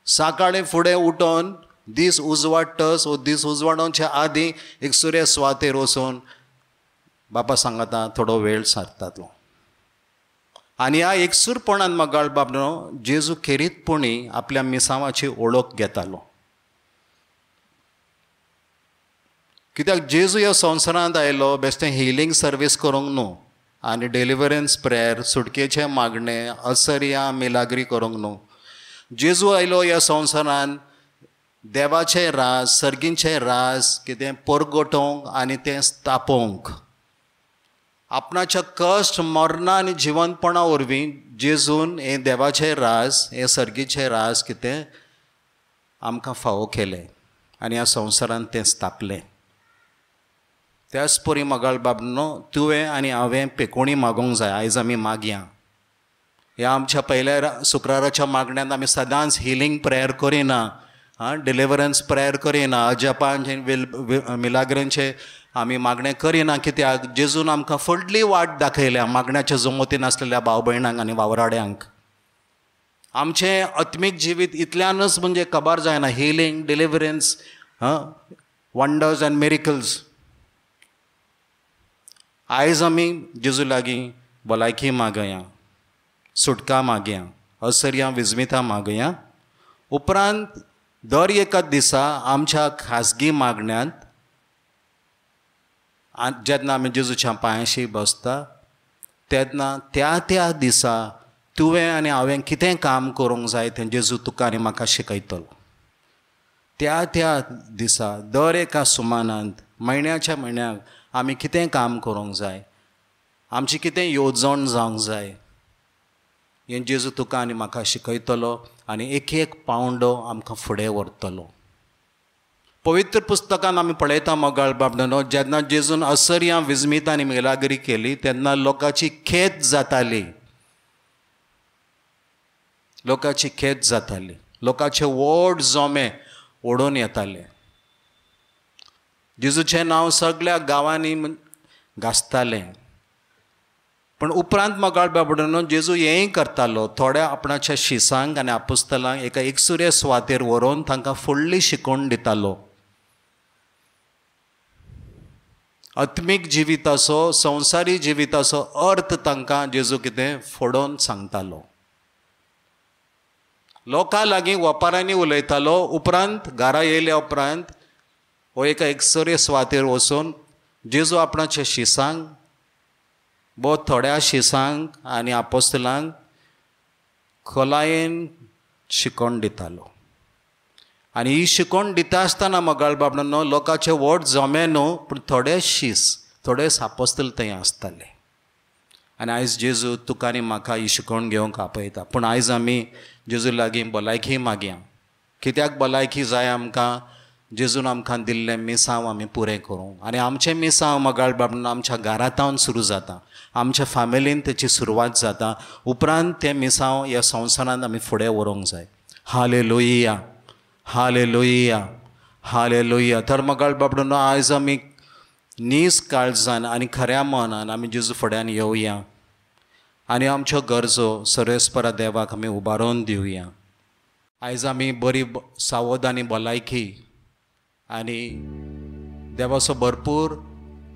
सकाळीं फुडें उठोन दीस उजवाडटच वो दीस उजवाडोवच्या आदीं एक सुर्य सुवातेर वचून बापा सांगाता थोडो वेळ सारतालो. आनी ह्या एकसूरपणान मगाळ बाबनो जेजू खेरीतपणी आपल्या मिसांवाची ओळख घेतालो. कित्याक जेजू ह्या संवसारांत आयलो बेश्टें हिलींग सर्वीस करूंक न्हू आनी डिलिव्हरन्स प्रेयर, सुटकेचे मागणे, असर्या मिलाग्री करूंक न्हू. जेजू आयलो ह्या संवसारांत देवाचे राज, सर्गींचे राज कितें परगटोवंक आनी तें स्थापोवंक. आपणाच्या कश्ट, मरणा आनी जिवंतपणा वरवीं जेजून हें देवाचें राज, हें सर्गीचें राज कितें आमकां फावो केलें आनी ह्या संवसारांत तें स्थापलें. त्याच परी मगाळ बाबनो तुवें आनी हांवें पेकोणी मागोंक जाय. आयज आमी मागया. ह्या आमच्या पयल्या शुक्राराच्या मागण्यांत आमी सदांच हिलींग प्रेयर करिना, डिलिव्हरन्स प्रेयर करिना, अजपांचे मिलाग्रांचे आमी मागणें करिना. कित्याक जेजून आमकां फुडली वाट दाखयल्या मागण्याच्या जमतीन आसलेल्या भाव भयणांक आनी वावराड्यांक. आमचें आत्मीक जिवीत इतल्यानच म्हणजे काबार जायना. Healing, deliverance, wonders and miracles. आयज आमी जेजू लागीं भलायकी मागया, सुटका मागया, असर्या विजमिता मागया. उपरांत दर एका दिसा आमच्या खाजगी मागण्यांत जेन्ना आमी जेजूच्या पांयाशी बसता तेन्ना त्या त्या दिसा तुवें आनी हांवें कितें काम करूंक जाय तें जेजू तुका आनी म्हाका शिकयतलो. त्या त्या दिसा दर एका सुमानांत म्हयन्याच्या म्हयन्याक आमी कितें काम करूंक जाय, आमची कितें येवजण जावंक जाय हें जेजू तुका आनी म्हाका शिकयतलो आनी एक एक पावंडो आमकां फुडें व्हरतलो. पवित्र पुस्तकान आमी पळयता मगाळ बाबडनो जेन्ना जेजून असर्या, विजमिता आनी मिलाग्री केली तेन्ना लोकांची खेद जाताली. लोकांची खेद जाताली. लोकांचे व्हड जोमे ओडून येताले. जेजूचें नांव सगळ्या गांवांनी गाजतालें. पण उपरांत मगाळ बाबडनो जेजू हेंय करतालो. थोड्या आपणाच्या शिसांक आनी आपोस्तलांक एका एकसुऱ्या सुवातेर व्हरोन तांकां फुडली शिकवण दितालो. आत्मीक जिविताचो, संवसारी जिविताचो अर्थ तांकां जेजू कितें फोडोवन सांगतालो. लोकां लागीं ओपारांनी उलयतालो. उपरांत घरा येयल्या उपरांत हो एका एकसुऱ्या सुवातेर वचून जेजू आपणाच्या शिसांक, बहुत थोड्या शिसांक आनी आपोस्तलांक खोलायेन शिकवण दितालो. आनी ही शिकवण दिता आसतना मगाळ बाबडनो लोकांचे व्हड जमे न्हू पूण थोडे शीस, थोडे आपोस्तल थंय आसताले. आनी आयज जेजू तुका आनी म्हाका ही शिकवण घेवंक आपयता. पूण आयज आमी जेजू लागीं भलायकी मागया. कित्याक भलायकी जाय आमकां? जेजून आमकां दिल्लें मिसांव आमी पुरें करूं. आनी आमचें मिसांव मगाळ बाबडनो आमच्या घरांतावन सुरू जाता, आमच्या फॅमिलीन तेची सुरवात जाता. उपरांत तें मिसांव ह्या संवसारांत आमी फुडें व्हरोंक जाय. Hallelujah, hallelujah, hallelujah. तर मगाळ बाबडनो आयज आमी नीज काळजान आनी खऱ्या मनान आमी जेजू फुड्यान येवया आनी आमच्यो गरजो सर्वेस्परा देवाक आमी उबारोवन दिवया. आयज आमी बरी सावध आनी भलायकी आनी देवाचो भरपूर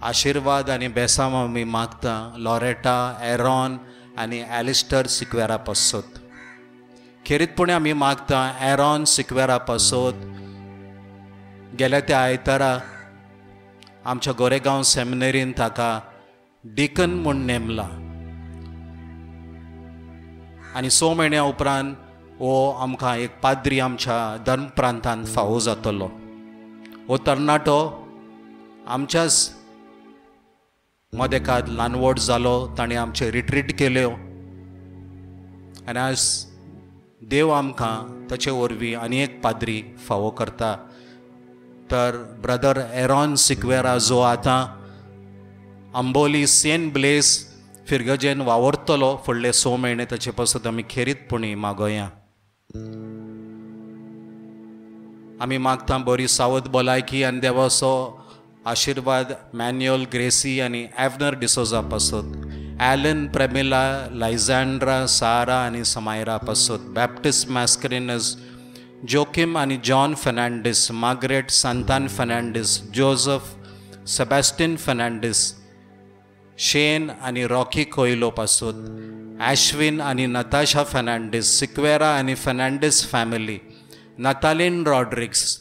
आशिर्वाद आनी बेसांव आमी मागता लॉरेटा, एरॉन आनी एलिस्टर सिक्वेरा पासत. खेरीतपणी आमी मागता एरॉन सिक्वेरा पासत गेल्या त्या आयतारा आमच्या गोरेगांव सेमिनरीन ताका डिकन म्हूण नेमला. आनी 6 म्हयन्या उपरांत हो आमकां एक पाद्री आमच्या धर्म प्रांतांत फावो जातलो. हो तरणाटो आमच्याच मदेकात ल्हानवड जालो. ताणें आमचे रिट्रीट केल्यो आनी आयज देव आमकां ताचे वरवीं आनी एक पाद्री फावो करता. तर ब्रदर एरॉन सिक्वेरा जो आतां आंबोली सेंट ब्लेस फिरगजेन वावरतलो फुडले 6 म्हयने, ताचे पासून आमी खेरीतपणी मागोया. आमी मागता बरी सावध भलायकी आनी देवाचो आशिर्वाद मॅन्युअल ग्रेसी आनी एवनर डिसोजा पासत, ॲलन, प्रेमिला, लायझांड्रा, सारा आनी समायरा पासत, बॅप्टिस्ट मॅस्करिनस, जोकिम आनी जॉन फेर्नांडीस, मार्गरेट सांतान फेर्नांडीस, जोझफ, सेबॅस्टिन फेर्नांडीस, शेन आनी रॉकी कोयलो पासून ॲश्विन आनी नताशा फेर्नांडीस, सिक्वेरा आनी फेर्नांडीस फॅमिली, नातालीन रॉड्रिग्स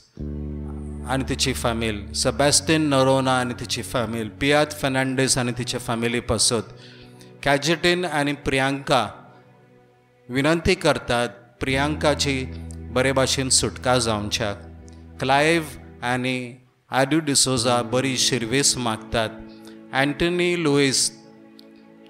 आनी तिची फॅमिली, सेबॅस्टिन नरोना आनी तिची फॅमिली, पियात फेर्नांडीस आनी तिचे फॅमिली पासून कॅजेटिन आनी प्रियांका विनंती करतात प्रियांकाची बरे भाशेन सुटका जावच्याक. क्लायव्ह आनी आडू डिसोजा बरी शिर्वीस मागतात. एंटनी लुईस,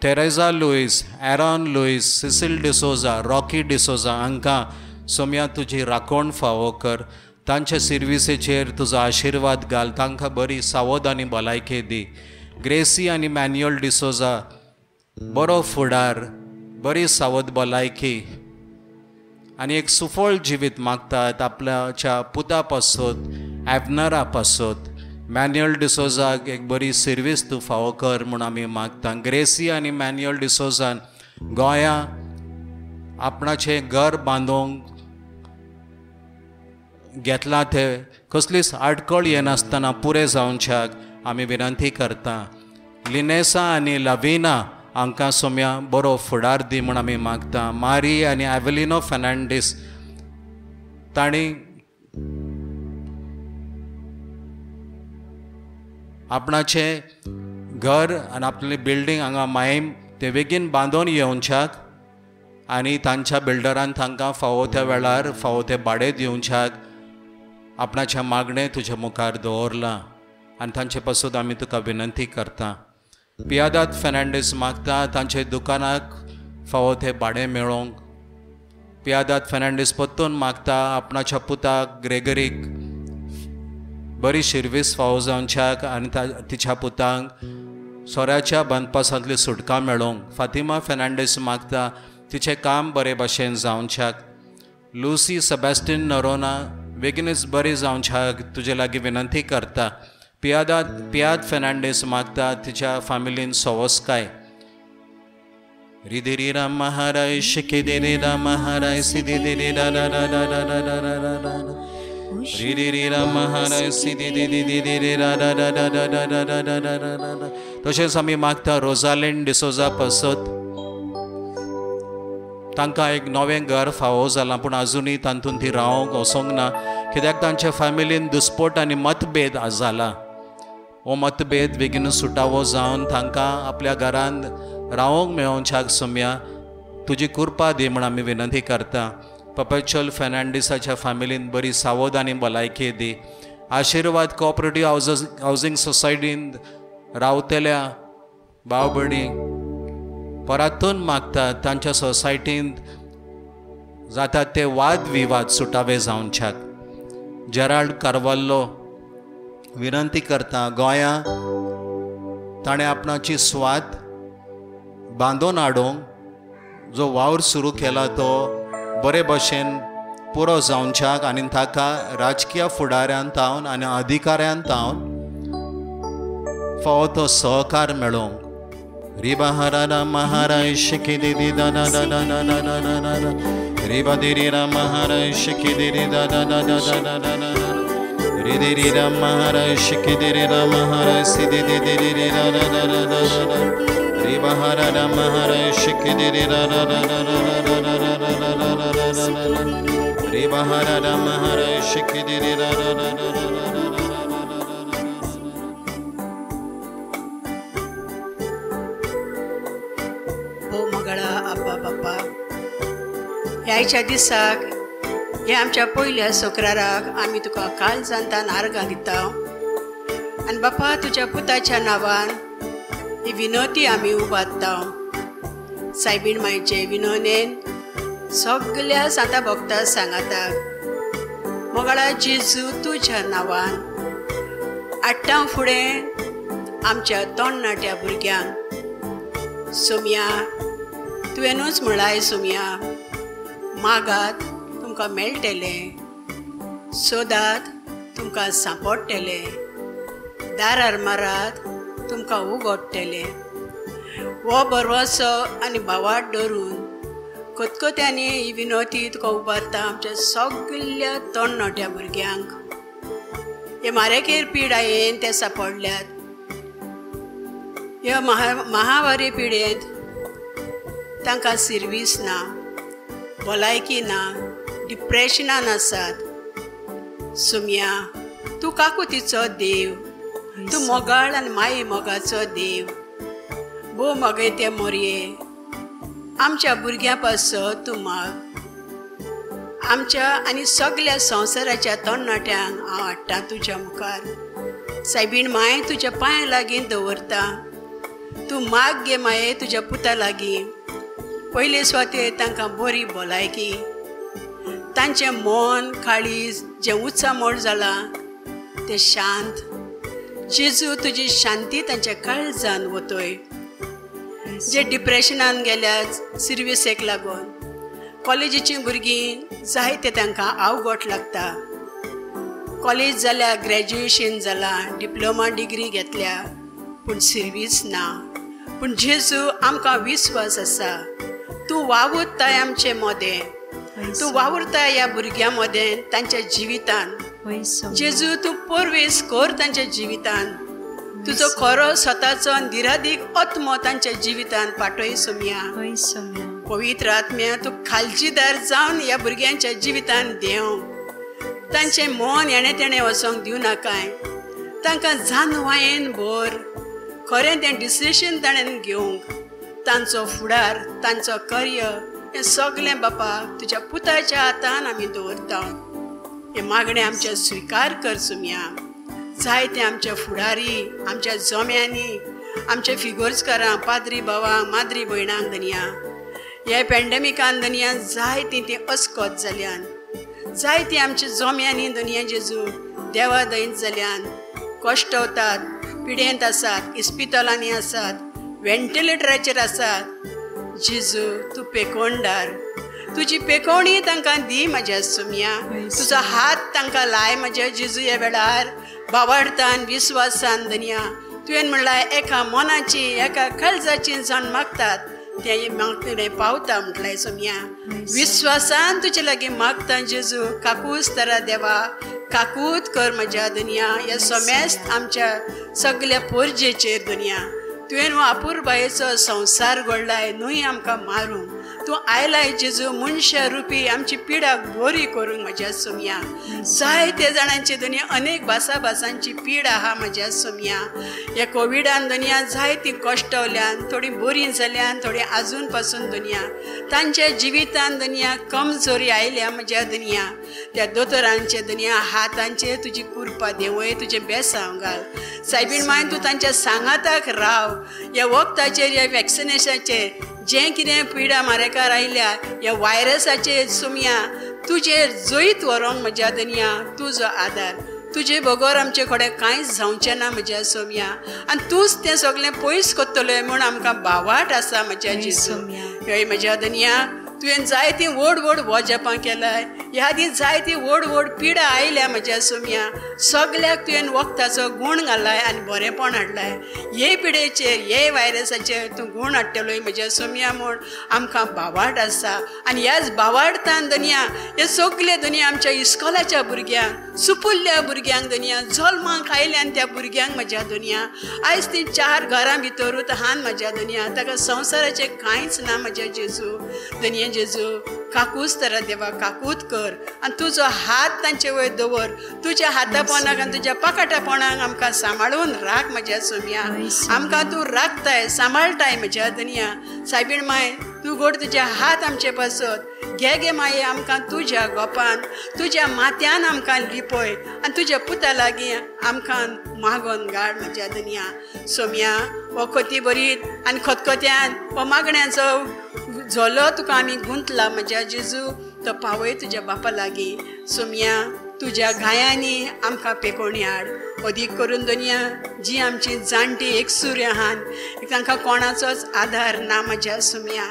तेरेजा लुईस, एरॉन लुईस, सिसिल डिसोजा, रॉकी डिसोजा हांकां सोम्या तुजी राखण फावो कर. तांच्या सिर्विसेचेर तुजो आशिर्वाद घाल. तांकां बरी सावध आनी भलायकी दी. ग्रेसी आनी मॅन्युअल डिसोजा बरो फुडार, बरी सावध भलायकी आनी एक सुफळ जिवीत मागतात आपल्याच्या पुता पासून, एबनरा पासून. मॅन्युअल डिसोजाक एक बरी सर्वीस तूं फावो कर म्हूण आमी मागता. ग्रेसी आनी मॅन्युअल डिसोजान गोंयां आपणाचें घर बांदूंक घेतलां तें कसलीच आडखळ येनासतना पुरे जावच्याक आमी विनंती करता. लिनेसा आनी लविना हांकां सोम्या बरो फुडार दी म्हूण आमी मागता. मारी आनी एवेलिनो फेर्नांडीस तांणी आपणाचें घर आनी आपली बिल्डींग हांगा मायम ते बेगीन बांदून येवच्याक आनी तांच्या बिल्डरान तांकां फावो त्या वेळार फावो ते भाडें दिवच्याक आपणाचें मागणें तुज्या मुखार दवरलां आनी तांचे पासून आमी तुका विनंती करता. पियादात फेर्नांडीस मागता तांचे दुकानाक फावो ते भाडें मेळोवंक. पियादात फेर्नांडीस परतून मागता आपणाच्या पुताक ग्रेगरीक बरी शिर्वीस फावो जावच्याक आनी तिच्या पुतांक सोऱ्याच्या बंदपासांतली सुटका मेळोवंक. फातिमा फेर्नांडीस मागता तिचें काम बरे भाशेन जावच्याक. लुसी सेबॅस्टिन नरोना बेगीनच बरी जावच्याक तुजे लागीं विनंती करता. पियाद फेर्नांडीस मागता तिच्या फॅमिलीन सवस्काय. रिदिरी राम महाराज शिकिदिरी राम महाराज सिदिदिरी रा रा रा रा रा रा रा रा रा रिदिरी राम महाराज सिदिदिदिदिरी रा रा रा रा रा रा रा रा रा रा रा रा. तशेंच आमी मागता रोजालिंड डिसोजा पासत. तांकां एक नवें घर फावो जालां पूण आजुनूय तातूंत ती रावंक वचोंक ना कित्याक तांच्या फॅमिलीन दुस्पोट आनी मतभेद जाला. हो मतभेद बेगीन सुटावो जावन तांकां आपल्या घरांत रावंक मेळोवच्याक सोम्या तुजी कृपा दी म्हूण आमी विनंती करता. पर्पेच्युअल फेर्नांडीसाच्या फॅमिलीन बरी सावध आनी भलायकी दी. आशिर्वाद कोऑपरेटीव हावजींग सोसायटीन रावतल्या भाव भयणी परतून मागतात तांच्या सोसायटींत जातात ते वाद विवाद सुटावे जावच्याक. जेराल्ड कार्वाल्लो विनंती करता गोंयां ताणें आपणाची स्वात बांदून हाडूंक जो वावर सुरू केला तो बरे भशेन पुरो जावच्याक आनी ताका राजकीय फुडाऱ्यान तावन आनी अधिकाऱ्यान तावन फावो तो सहकार मेळोवंक. रिबा हरा महाराज शिकिदिरी दा दा दा दा दा दा दा दा दा रिबा दिरी रा महाराज शिकिदिरी दा दा दा दा दा दा दा दा रिदिरी रा महाराज शिकिदिरी रा महाराज सिदिदिरी रा रा रा रा रा रा रिबा हरा महाराज शिकिदिरी रा रा रा रा रा रा रा रा रा रा रा रा रा रा रिबा हरा महाराज शिकिदिरी रा रा रा रा रा रा रा रा. आब्बा बाप्पा ह्याच्या दिसाक हे आमच्या पयल्या सोकराराक आमी तुका काल जाणता नारगां दिता आनी बाप्पा तुज्या पुताच्या नांवान ही विनोती आमी उबारता. सायबीण मायचे विनोनेन सगळ्या सांता भक्तां सांगाताक मोगळा जेजू तुज्या नांवान आट्टां फुडें आमच्या तोंडनाट्या भुरग्यांक सोम्या तुवेंनूच म्हळाय सोम्या मागात तुमकां मेळटलें, सोदात तुमकां सांपडटलें, दारार मारात तुमकां उगडटलें. हो बरवसो आनी भावाट धरून कोतकोत्यांनी ही विनोती तुका उबारता आमच्या सगळ्या तोंडनाट्या भुरग्यांक. हे म्हारेखेर पिडायेन ते सांपडल्यात ह्या महावारी पिडेंत तांकां सर्वीस ना, भलायकी ना, डिप्रेशनान आसात. सुम्या तूं काकुतीचो देव, तूं मोगाळ आनी माये मोगाचो देव. भो मोगे ते मोरये आमच्या भुरग्यां पासत तूं माग. आमच्या आनी सगळ्या संवसाराच्या तरणाट्यांक हांव हाडटा तुज्या मुखार. सायबीण माये तुज्या पांया लागीं दवरता. तूं माग गे माये तुज्या पुता लागीं. पयले स्वाते तांकां बरी भलायकी, तांचें मन काळीज जें उचामोड जालां तें शांत. जेजू तुजी शांती तांच्या काळजान वतोय. जे डिप्रेशनान गेल्यात सर्विसेक लागून, कॉलेजीचीं भुरगीं जायते तांकां आवगोट लागता. कॉलेज जाल्या, ग्रॅज्युएशन जालां, डिप्लोमा डिग्री घेतल्या, पूण सर्वीस ना. पूण जेजू आमकां विस्वास आसा. तूं वावुरताय आमचे मदें, तूं वावुरताय ह्या भुरग्यां मदें तांच्या जिवितान. जेजू तूं परवेस कर तांच्या जिवितान. तुजो खरो स्वताचो निरादीक आत्मो तांच्या जिवितान पाठय. सुम्या पवित्र आत्म्या तूं खालचीदार जावन ह्या भुरग्यांच्या जिवितान देव. तांचें मन हेणे तेणें वचोंक दिवं नाकाय. तांकां जानवायेन भर. खरें तें डिसिशन ताणें घेवंक. तांचो फुडार, तांचो करियर हें सगळें बापा तुज्या पुताच्या हातान आमी दवरता. हें मागणें आमचें स्विकार कर. सुम्या जायते आमचे फुडारी, आमच्या जोम्यांनी, आमचे फिगोर्सकारां, पाद्री भावांक, माद्री भयणांक धनिया ह्या पॅन्डेमिकान धनिया जायतीं तीं अस्कोत जाल्यान. जायतीं आमच्या जोम्यांनी धनिया जेजू देवा दयेंत जाल्यान कश्टवतात, पिडेंत आसात, इस्पितलांनी आसात, व्हेंटिलेटराचेर आसात. जेजू तूं पेकोवणदार. तुजी पेकोवणी तांकां दी म्हाज्या सुम्या. तुजो हात तांकां लाय म्हाज्या जेजू. ह्या वेळार भावार्थान, विस्वासान धनिया तुवें म्हणलां एका मनाची, एका काळजाची जण मागतात तें मागणें पावता म्हटलें. सुम्या विस्वासान तुजे लागीं मागता जेजू. काकूच तरा देवा, काकूत कर म्हाज्या दुनिया. ह्या सोमेस्त आमच्या सगळ्या पोरजेचेर दुनिया तुवें अपुरबायेचो संवसार घडलाय न्हय आमकां मारूंक. तूं आयलाय जेजू मनशा रुपी आमची पिडा बरी करूंक म्हाज्या सुम्या. जायते जाणांची दुनिया अनेक भासांची पीड आहा म्हाज्या सुम्या. ह्या कोविडान दुनिया जायतीं कश्टवल्यान, थोडीं बरीं जाल्यान, थोडीं आजून पासून दुनिया तांच्या जिवितान दुनिया कमजोरी आयल्या म्हाज्या दुनिया. त्या दोतोरांचे दुनिया हातांचेर तुजी कुरपा देवय, तुजें बेसांव घाल. सायबीण माय तूं तांच्या सांगाताक राव. ह्या वखदाचेर, ह्या वॅक्सिनेशनाचेर जें कितें पिडा मारेकार आयल्या ह्या वायरसाचेर सुम्या तुजेर जैत व्हरोंक म्हज्या दुनिया तुजो आदार. तुजे बगोर आमचे कडेन कांयच जावचें ना म्हज्या सोम्या. आनी तूंच तें सगळें पयस कोत्तलें म्हूण आमकां भावाट आसा म्हज्या जेजू. हे म्हज्या दुनिया तुवें जायतीं व्हड व्हड वजेपां केलाय. ह्या आदीं जायतीं व्हड व्हड पिडा आयल्या म्हज्या सोम्या. सगळ्याक तुवें वखदाचो गूण घालाय आनी बरेंपण हाडलाय. हे पिडेचेर, हे वायरसाचेर तूं गूण हाडटलोय म्हज्या सोम्या म्हूण आमकां भावाट आसा. आनी ह्याच भावार्थान दुनिया हे सगळे दुनिया आमच्या इस्कॉलाच्या भुरग्यांक, सुपुल्ल्या भुरग्यांक दुनिया जल्माक आयल्यान त्या भुरग्यांक म्हज्या दुनिया आयज ती 4 घरां भितरूच हान म्हज्या दुनिया. ताका संवसाराचें कांयच ना म्हज्या जेजू. दुनिया जेजू काकूच तरा देवा, काकूत कर आनी तुजो हात तांचे वयर दवर. तुज्या हातापोनाक आनी तुज्या पाकाटापोणाक आमकां सांबाळून राख म्हज्या सोम्या. आमकां तूं राखताय, सांबाळटाय म्हज्या दुनिया. सायबीण माय तूं गोड तुजे हात आमचे पासत घे गे माये. आमकां तुज्या गोपान, तुज्या माथ्यान आमकां लिपय आनी तुज्या पुता लागीं आमकां मागोन घाड म्हज्या दुनिया. सोम्या हो खोती बरीत आनी खतखत्यान हो मागण्याचो झोलो तुका आमी गुंतला म्हज्या जेजू. तो पावय तुज्या बापा लागीं. सोम्या तुज्या गायांनी आमकां पेकोवणी हाड. अदीक करून दुनिया जी आमची जाणटी एकसूर आहात तांकां कोणाचोच आधार ना म्हज्या सोम्या.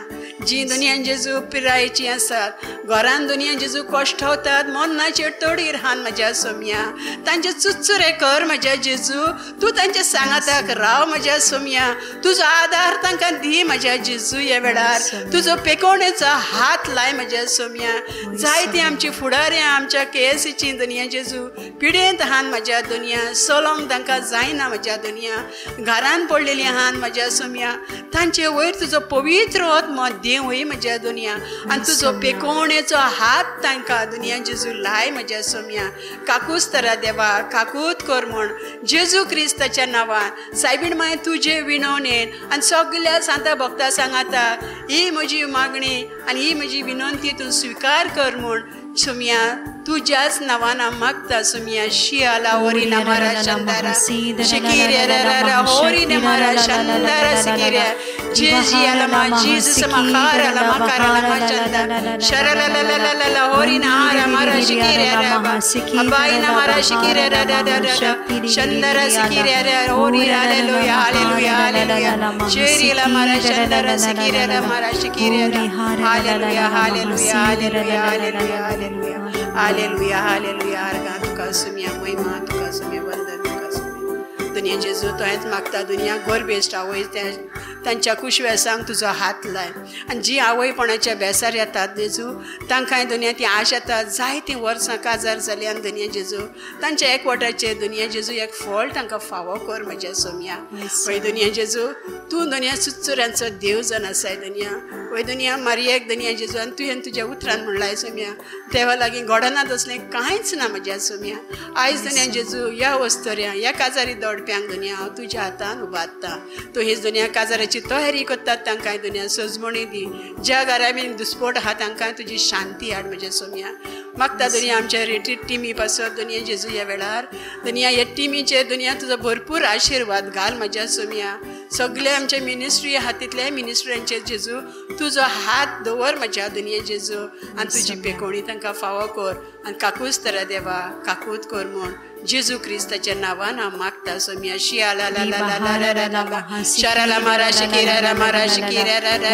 जी दुनियान जेजू पिरायेची आसात घरान दुनियान जेजू कोश्टवतात मरणाचेर तडीर हान म्हज्या सोम्या तांचे चुचुरे कर म्हज्या जेजू तूं तांच्या सांगाताक राव म्हज्या सोम्या तुजो आदार तांकां दी म्हज्या जेजू ह्या वेळार तुजो पेकोवणेचो हात लाय म्हज्या सोम्या जायती आमची फुडारी आमच्या केएसीची दुनिया जेजू पिडेंत हान म्हज्या दुनिया सोलोंक तांकां जायना म्हज्या दुनिया घरान पडलेली हान म्हज्या सोम्या तांचे वयर तुजो पवित्र आत्मा देवय म्हज्या दुनिया आनी तुजो पेकोवणेचो हात तांकां दुनिया जेजू लाय म्हज्या सोम्या काकूच तरा देवा काकूत कर म्हण जेजू क्रिस्ताच्या नांवान सायबीण माय तुजे विनवणेन आनी सगळ्या सांता भक्तां सांगाता ही म्हजी मागणी आनी ही म्हजी विनंती तूं स्वीकार कर म्हण सोम्या तुझ्याच नावान मागता सोम्या शियाला ओरी नमारा शंदारा शिकिरे रा होरी नमारा शंदारा शिकिरे जेजियाला मा जीसस मखारा ला मकारा ला चंदा शरला ला ला ला ला होरी नहारा मारा शिकिरे रा अबाई नमारा शिकिरे रा रा रा शंदारा शिकिरे रा होरी हालेलुया हालेलुया हालेलुया जेरिला मारा शंदारा शिकिरे रा मारा शिकिरे रा hallelujah hallelujah hallelujah hallelujah hallelujah hallelujah आर्गा तुका सुम्या महिमा तुका सुम्या वंदन तुका सुम्या दुनिया जेजू तोच मागता दुनिया गोर बेस्ट आवय तांच्या कुशवेसांक तुजो हात लाय आनी जी आवयपणाच्या बेसार येतात जेजू तांकां दुनिया ती आश येता जायतीं वर्सां काजार जाली आनी दुनिया जेजू तांच्या एकवटाचे दुनिया जेजू एक फळ तांकां फावो कर म्हज्या सोम्या वय दुनिया जेजू तूं दुनिया सुचुऱ्यांचो देव जावन आसाय दुनिया वय दुनिया मारयेक दुनिया जेजू आनी तुवें तुज्या उतरान म्हणलाय सोम्या देवा लागीं घडनात असलें कांयच ना म्हज्या सोम्या आयज दुनिया जेजू ह्या वस्तोऱ्या ह्या काजारी दौडप्यांक दुनिया हांव तुज्या हातान उबारता तूं हीच दुनिया काजाराची तयारी करतात तांकां दुनिया सजमणी दी ज्या घरा बीन दुस्पोट आहा तांकां तुजी शांती हाड म्हज्या सोम्या मागता दुनिया आमच्या रिट्रीट टिमी पासत दुनिया जेजू ह्या वेळार दुनिया ह्या टिमीचे दुनिया तुजो भरपूर आशिर्वाद घाल म्हज्या सोम्या सगळे आमच्या मिनिस्ट्री आहा तितल्या मिनिस्ट्र्यांचेर जेजू तुजो हात दवर म्हज्या दुनिया जेजू आनी तुजी पेकोवणी तांकां फावो कर आनी काकूच तरा देवा काकूत कर म्हूण जेजू क्रिस्ताच्या नांवान हांव मागता सोम्या शियाला ला ला ला ला ला ला ला शराला मारा शिकिरा रा मारा शिकिरा रा रा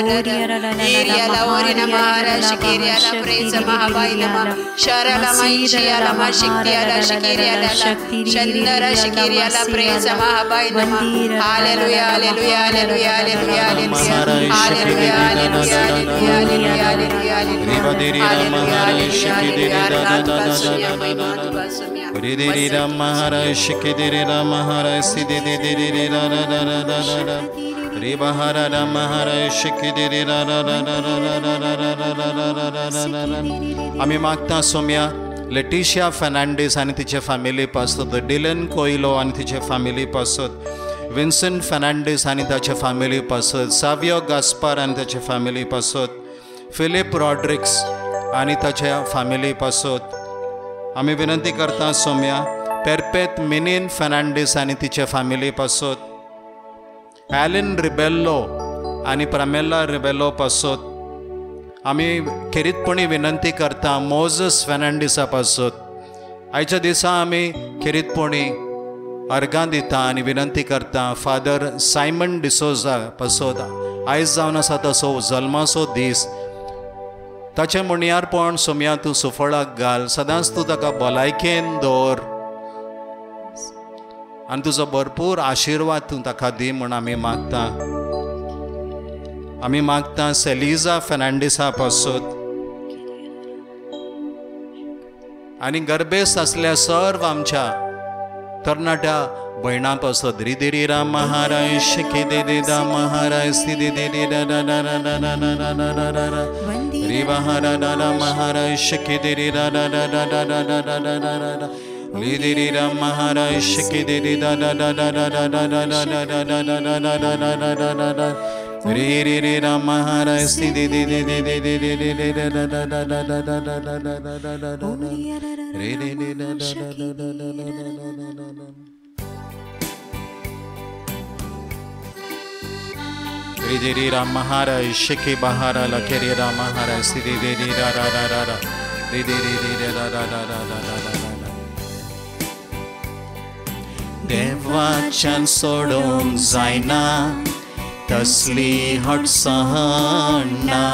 रा एरियाला ओरिना मारा शिकिरा ला प्रेज महाबाई नमा शराला माई शियाला मा शिकिरा शिकिरा ला शंदरा शिकिरा ला प्रेज महाबाई नमा hallelujah hallelujah hallelujah hallelujah hallelujah hallelujah hallelujah hallelujah hallelujah Ram Maharaj Shikidiri Ram Maharaj Siddhidiri Ra Ra Ra Ra Ra Ra Ra Ribahara Ram Maharaj Shikidiri Ra Ra Ra Ra Ra Ra Ra Ra Ra Ra Ra Ra Ra Ra आम्ही मागता सोम्या लेटिशिया फर्नांडीस आणि तिचे फॅमिली पासत डिलन कोइलो आणि तिचे फॅमिली पासत विन्सेंट फर्नांडीस आणि त्याचे फॅमिली पासत सावियो गास्पार आणि त्याचे फॅमिली पासत फिलिप रॉड्रिक्स आणि त्याच्या फॅमिली पासत आम्ही विनंती करता सोम्या पेरपेत मिनीन फर्नांडीस आणि तिचे फॅमिली पासत ॲलन रिबेल्लो आणि प्रमेला रिबेल्लो पासत आम्ही खेरीतपणी विनंती करता मोजस फर्नांडिसा पासत आयच्या दिसा आम्ही खेरीतपणी अर्गां दिता आणि विनंती करता फादर सायमन डिसोजा पासत आयज जावन आसा तसो जल्माचो दीस ताचे मुणयारपण सोम्या तूं सुफळाक घाल सदांच तूं ताका भलायकेन दवर आनी तुजो भरपूर आशिर्वाद तूं ताका दी म्हूण आमी मागता सेलिजा फर्नांडिसा पासत आनी गर्भेस आसल्या सर्व आमच्या तरणाट्या भयणां पासत रिदिरी राम महाराज शिकिदिरी राम महाराज सिदिरी रा रा रा रा रा रा रा रा रा रा रिवाहरा रा रा महाराज शिकिदिरी रा रा रा रा रा रा रा रा रा रा रा रिदिरी राम महाराज शिकिदिरी रा रा रा रा रा रा रा रा रा रा रा रा रा रा रा रा रा रा रा रे रे रे राम महाराज सिदिरी रे रे रे रे रे रे रे रा रा रा रा रा रा रा रा रा रा रा रा रा रे रे रे रा रा रा रा रा रा रा रा Ridiri Ram Maharaj Shiki Bahara Lakeri Ram Maharaj Sidiri Ra Ra Ra Ra Ra Ridiri Ra Ra Ra Ra Ra Ra Ra Devachan Sodom Zaina तसली हडसण ना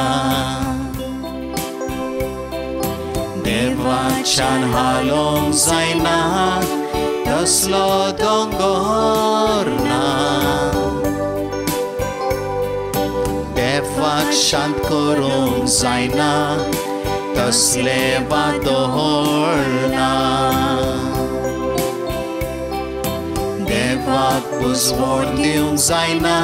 देवाच्यान हालोंक जायना तसलो दोंगर ना देवाक शांत करूंक जायना तसले वादळ ना देवाक बुजवण दिवंक जायना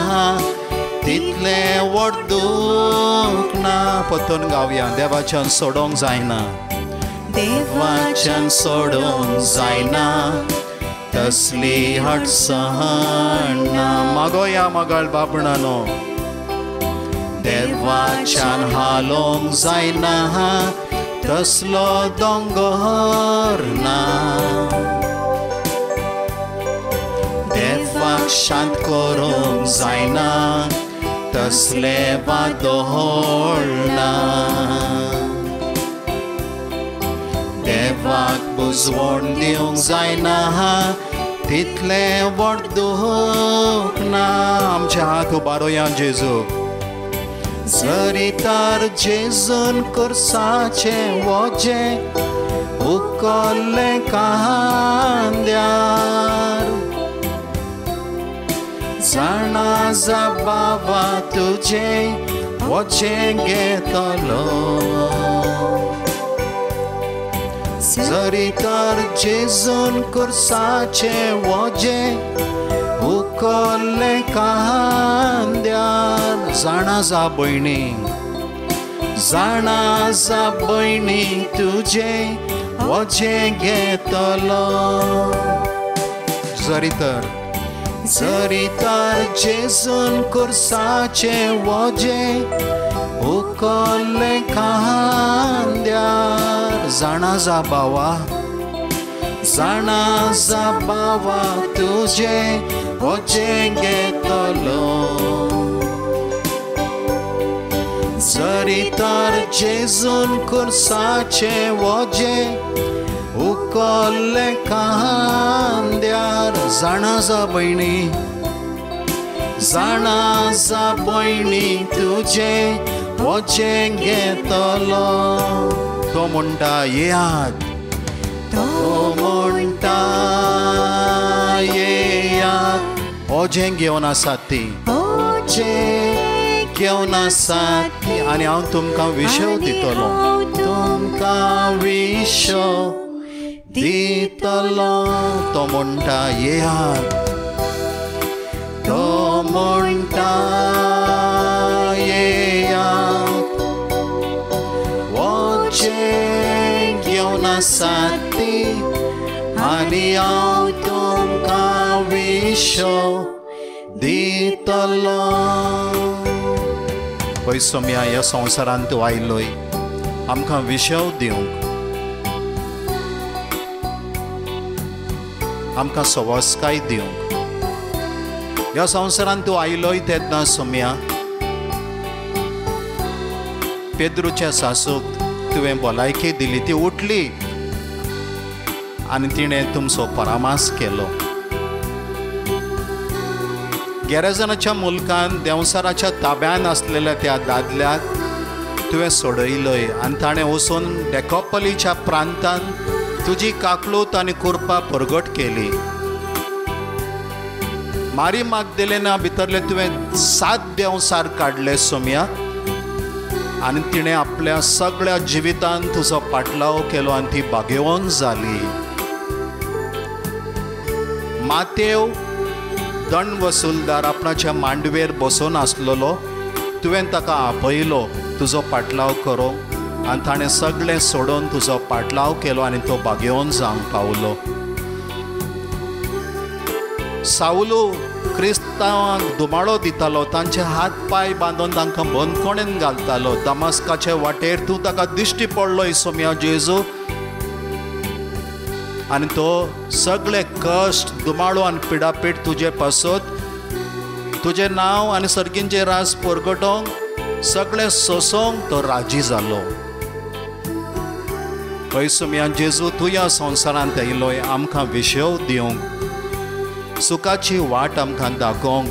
तितले व्हड दूख ना पतून गावया देवाच्यान सोडोंक जायना देवाच्यान सोडोंक जायना तसली हडसण ना मागोया मागाळ बाबणानो देवाच्यान हालोंक जायना तसलो दोंगर ना देवाक शांत करूंक जायना तसले वादळ ना देवाक बुजवण दिवंक जायना तितले व्हड दूख ना आमचे हात उबारोया जेजू जरी तर जेजून कुर्साचे वोजे उकोल्ले कांद्यार जाणा जा बाबा तुजे वोजे घेतलो जरी तर जेजून कुर्साचे वोजे उकोल्ले कांद्यार जाणा जा भयणी तुजे वोजे घेतलो जरी तर जेजून कुर्साचे वोजे उकोल्ले कांद्यार जाणा जा बावा तुजे वोजे घेतलो जरी तर जेजून कुर्साचे वोजे उकोल्ले कांद्यार जाणा जा भयणी तुजे वोजे घेतलो तो म्हणटा येयात ओझे घेवन आसात ती घेवन आसात ती आनी हांव तुमकां विशव दितलो तो म्हणटा येयात ओझे घेवन आसात ती आनी हांव तुमकां विशव दितलो पळय सोम्या ह्या संवसारांत तूं आयलोय आमकां विशव दिवंक आमकां सवस्काय दिवंक ह्या संवसारांत तूं आयलोय तेन्ना सोम्या पेद्रूच्या सासूक तुवें भलायकी दिली ती उठली आनी तिणें तुमचो परामास केलो गॅरेजनाच्या मुल्कान देंवसाराच्या ताब्यान आसलेल्या त्या दादल्याक तुवें सोडयलोय आनी ताणें वचून डेकोपलीच्या प्रांतान तुजी काकलूत आनी कुरपा परगट केली मारी मागदलेना भितरले तुवें 7 देंवसार काडले सोम्या आनी तिणें आपल्या सगळ्या जिवितान तुजो पाटलाव केलो आनी ती भाग्यवान जाली मातेव दंड वसूलदार आपणाच्या मांडवेर बसून आसलेलो तुवें ताका आपयलो तुजो पाटलाव करो आनी ताणें सगळें सोडून तुजो पाटलाव केलो आनी तो भाग्यवान जावंक पावलो सावलू क्रिस्तांवांक दुमाळो दितालो तांचे हात पाय बांदून तांकां बंदखणेन घालतालो दमास्काचे वाटेर तूं ताका दिश्टी पडलोय सोम्या जेजू आनी तो सगळे कश्ट दुमाळो आनी पिडापीड तुजे पासत तुजें नांव आनी सर्गींचें रास परगटोवंक सगळे सोसोवंक तो राजी जालो पळय सोम्या जेजू तूं ह्या संवसारांत आयलोय आमकां विशव दिवंक सुखाची वाट आमकां दाखोवंक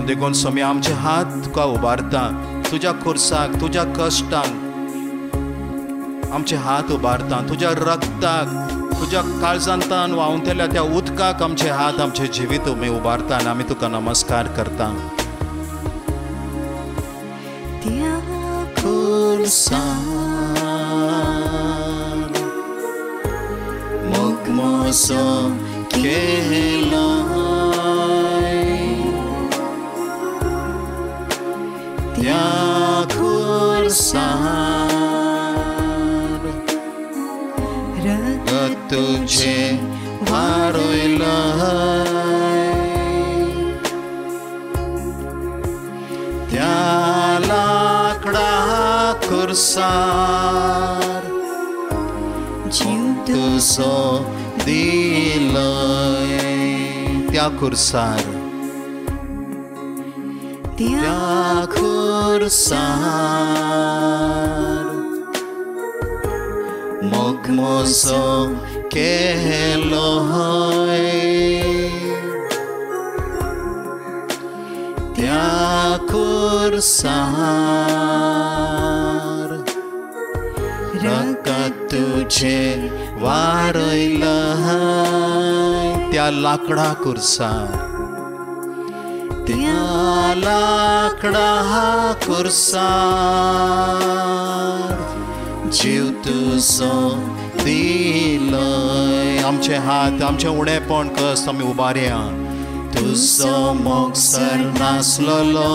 देखून सोमी आमचे हात तुका उबारता तुज्या खुर्साक तुज्या कश्टांक आमचे हात उबारता तुज्या रक्ताक तुज्या काळजांतान व्हांवतल्या त्या उदकाक आमचे हात आमचे जिवीत आमी उबारता आनी आमी तुका नमस्कार करता त्या खुर्सार मोगमोसो केलो त्या खुर्सार रगत तुझे वारोयलय त्या लाकडा खुर्सार जीव तुझो दिलय त्या खुर्सार त्या खुर्सार मोगमोसो केलोय त्या खुर्सार रगत तुझे वारोयलय त्या लाकडा खुर्सार त्या लाकडा खुर्सार जीव तुझो दिलय आमचे हात आमचे उणेपण कस आमी उबारया तुझो मोगसर नासलोलो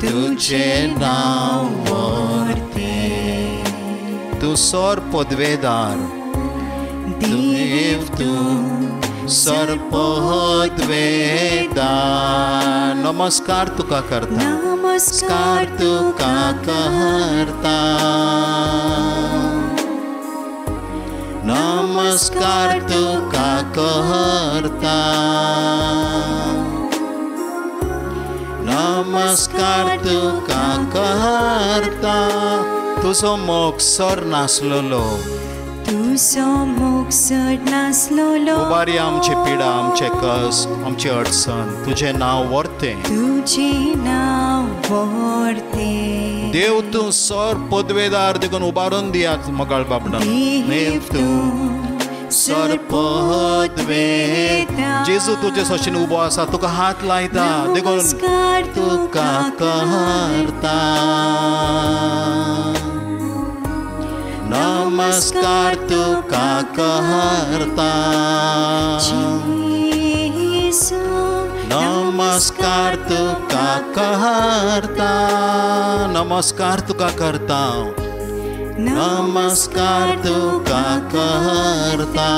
तुझे नाव व्हरते तू सोर पदवेदार देव तूं सरपदवेदार नमस्कार तुका करता नमस्कार तुका करता नमस्कार तुका करता नमस्कार तुका करता तुजो मोग सर नासलोलो तुझो मोगसर नासलोलो उबारी आमची पिडा आमचे कस आमची अडचण तुझे नाव व्हरते तुझे नाव व्हरते देव तूं सर पदवेदार देखून उबारून दियात मगाळ बाबडा देव तूं सर पदवेदार जेजू तुजे सशीन उबो आसा तुका हात लायता देखून नमस्कार तुका करता नमस्कार तुका करता नमस्कार तुका करता नमस्कार तुका करता नमस्कार तुका करता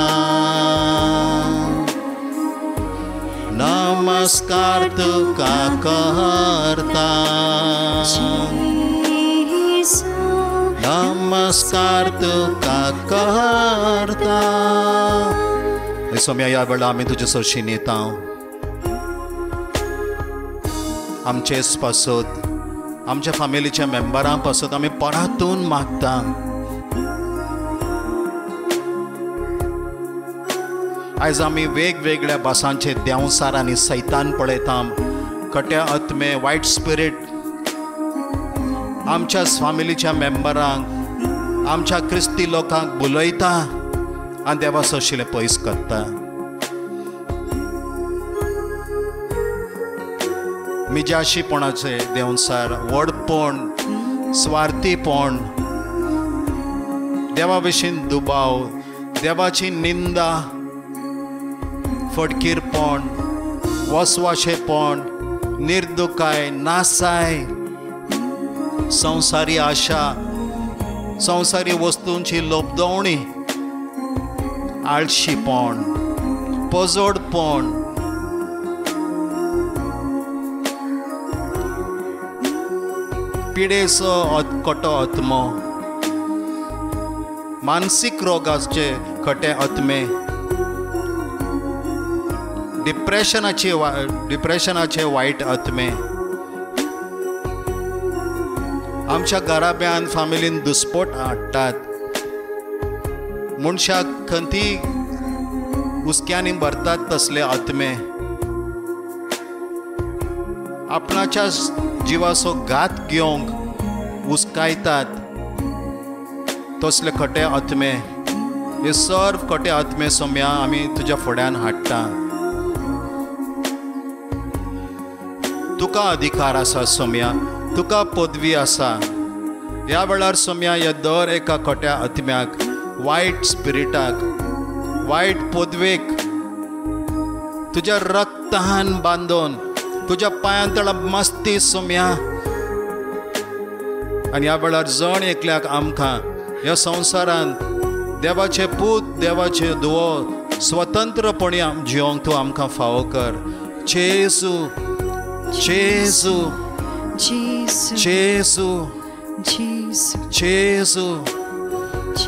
नमस्कार तुका करता नमस्कार तुका करता सोम्या या वेळा आमी तुजे सरशीन येता आमचेच पासत आमच्या फॅमिलीच्या मेंबरां पासत आमी परतून मागता आयज आमी वेगवेगळ्या भासांचे देंवसार आनी सैतान पळयता कटे आत्मे वायट स्पिरीट आमच्या फॅमिलीच्या मेंबरांक आमच्या क्रिस्ती लोकांक बुलयता आनी देवा सशिल्लें पयस करता मिजाशीपणाचे देंवसार वडपण स्वार्थीपण देवा विशीं दुबाव देवाची निंदा फटकीरपण वसवाशेपण निर्दुकाय नासाय संवसारी आशा संवसारी वस्तूंची लोभदवणी आळशीपण पोजोडपण पिडेचो खोटो आत्मो मानसीक रोगाचे खटे आत्मे डिप्रेशनाचे वायट आत्मे आमच्या घराब्यान फॅमिलीन दुस्पोट हाडटात मनशाक खंती हुस्क्यांनी भरतात तसले आत्मे, आपणाच्या जिवाचो घात घेवंक हुस्कायतात तसले खटे आत्मे, हे सर्व खटे आत्मे सोम्या आमी तुज्या फुड्यान हाडटा. तुका अधिकार आसा सोम्या, तुका पदवी आसा. ह्या वेळार सोम्या ह्या दर एका खोट्या आत्म्याक, वायट स्पिरिटाक, वायट पदवेक तुज्या रक्तान बांदून तुज्या पांयां तळा मस्ती सोम्या. आनी ह्या वेळार जण एकल्याक आमकां ह्या संवसारांत देवाचे पूत, देवाचे दुवो स्वतंत्रपणी जिवंक तूं आमकां फावो कर. जेजू जेजू जेजू जेजू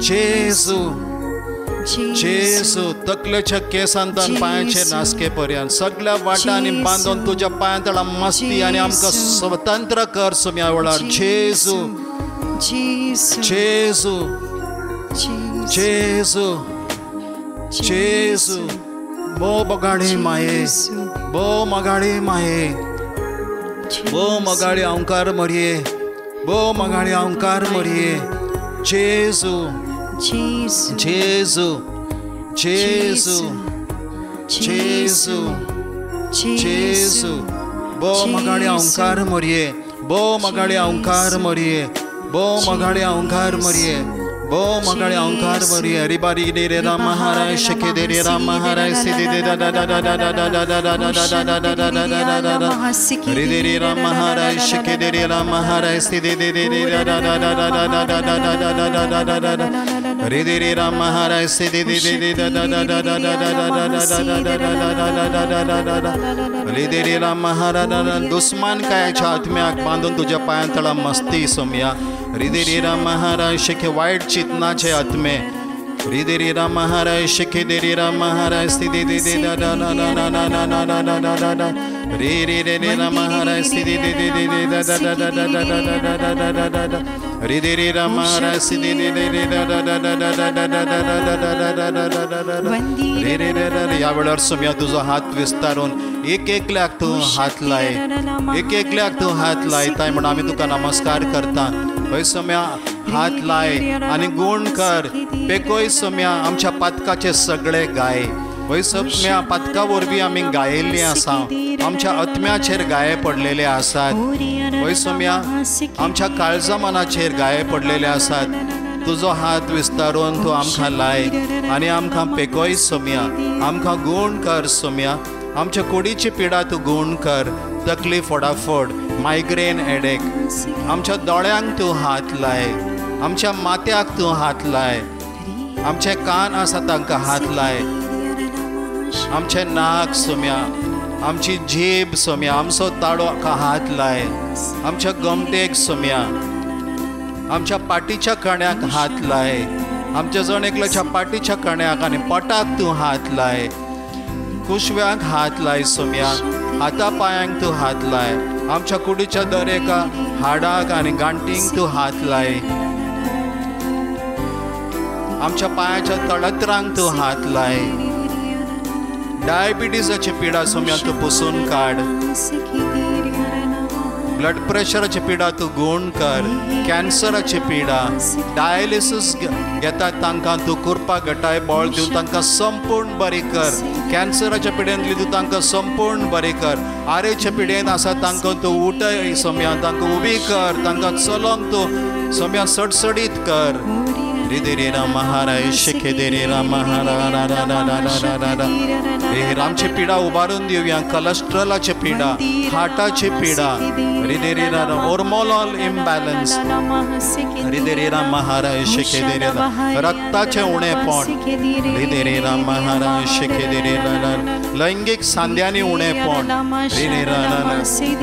जेजू जेजू. तकलेच्या केसांतल्यान पांयाचे नासके पर्यंत सगळ्या वाटांनी बांदून तुज्या पांयां तळा मस्ती आनी आमकां स्वतंत्र कर सोम्या वेळार. जेजू जेजू जेजू जेजू. बो बगाडी माये, बो मगाडी माये, बो मगाडी अवकार मरिये, बो मगाडी अवकार मरिये. जेजू जेजू जेजू जेजू जेजू. बो मगाडी अवकार मरिये, बो मगाडी अवकार मरिये, बो मगाडी अवकार मरिये, बो मगाडी अवकार मरिये. रिबारी दे रे राम महाराज शके दे रे राम महाराज सिद्धि दे दा दा दा दा दा दा दा दा दा दा दा दा दा दा दा दा. रे दे रे राम महाराज शके दे रे राम महाराज सिद्धि दे दे दे दा दा दा दा दा दा दा दा दा दा दा दा दा दा दा. रे दे रे राम महाराज सिद्धि दे दे दे दा दा दा दा दा दा दा दा दा दा दा दा दा दा दा दा दा. रे दे रे राम महाराज दुश्मन कायाच्या आत्म्याक बांधून तुझ्या पांयां तळा मस्ती सोम्या. हृदय रे राम महाराज शिखे वाईट चितनाचे आत्मे. हृदय रे राम महाराज शिखे दे रे राम महाराज स्थिति दे दे दा दा दा दा दा दा दा दा दा दा दा दा. रे रे रे रे राम महाराज स्थिति दे दे दे दे दा दा दा दा दा दा दा दा दा दा दा दा. हृदय रे राम महाराज स्थिति दे दे दे दा दा दा दा दा दा दा दा दा दा दा दा दा दा दा दा. रे रे रे रे या वेळार सोम्या तुजो हात विस्तारून एक एकल्याक तूं हात लाय, एक एकल्याक तूं हात लायताय म्हण आमी तुका नमस्कार करता. हय सोम्या हात लाय आनी गुण कर. पेकोय सोम्या आमच्या पातकाचे सगळे गाय. हय सोम्या पातका वरवीं आमी गायिल्लीं आसा, आमच्या आत्म्याचेर गाये पडलेले आसात. हय सोम्या आमच्या काळजा मनाचेर गाये पडलेले आसात. तुजो हात विस्तारून तूं आमकां लाय आनी आमकां पेकोय सोम्या. आमकां गुण कर सोम्या. आमच्या कुडीची पिडा तूं गुण कर. तकली फोडाफोड, मायग्रेन हेडेक. आमच्या दोळ्यांक तूं हात लाय, आमच्या माथ्याक तूं हात लाय, आमचे कान आसा तांकां हात लाय, आमचे नाक सोम्या, आमची जीब सोम्या, आमचो ताळो हात लाय, आमच्या गमटेक सोम्या, आमच्या पाटीच्या कण्याक हात लाय, आमच्या जण एकल्याच्या पाटीच्या कण्याक आनी पोटाक तूं हात लाय. कुशव्यांक हात लाय सोम्या. हाता पांयांक तूं हात लाय. आमच्या कुडीच्या दर एका हाडाक आनी गांठींक तूं हात लाय. आमच्या पांयाच्या तळतरांक तूं हात लाय. डायबिटीजाची पिडा सोम्या तूं पुसून काड. ब्लड प्रेशराची पिडा तूं गुण कर. कॅन्सराची पिडा, डायलिसीस घेतात तांकां तूं कृपा घटाय बळ दिवन तांकां संपूर्ण बरी कर. कॅन्सराच्या पिड्यांतली तूं तांकां संपूर्ण बरी कर. आरेच्या पिड्येंत आसा तांकां तूं उठय सोम्या, तांकां उबी कर, तांकां चलोंक तूं सोम्या सडसडीत कर. हृदय रे राम महाराज शिखे दे रे राम महाराज. रामची पिडा उबारून दिवया. कोलेस्ट्रॉलाची पिडा, हार्टाची पिडा, हृदय रे राम हॉर्मोनल इम्बॅलन्स. हृदय रे राम महाराज शिखे दे रे राम रक्ताचे उणेपण. हृदय रे राम महाराज शिखे दे रे राम लैंगिक सांध्यांनी उणेपण. हृदय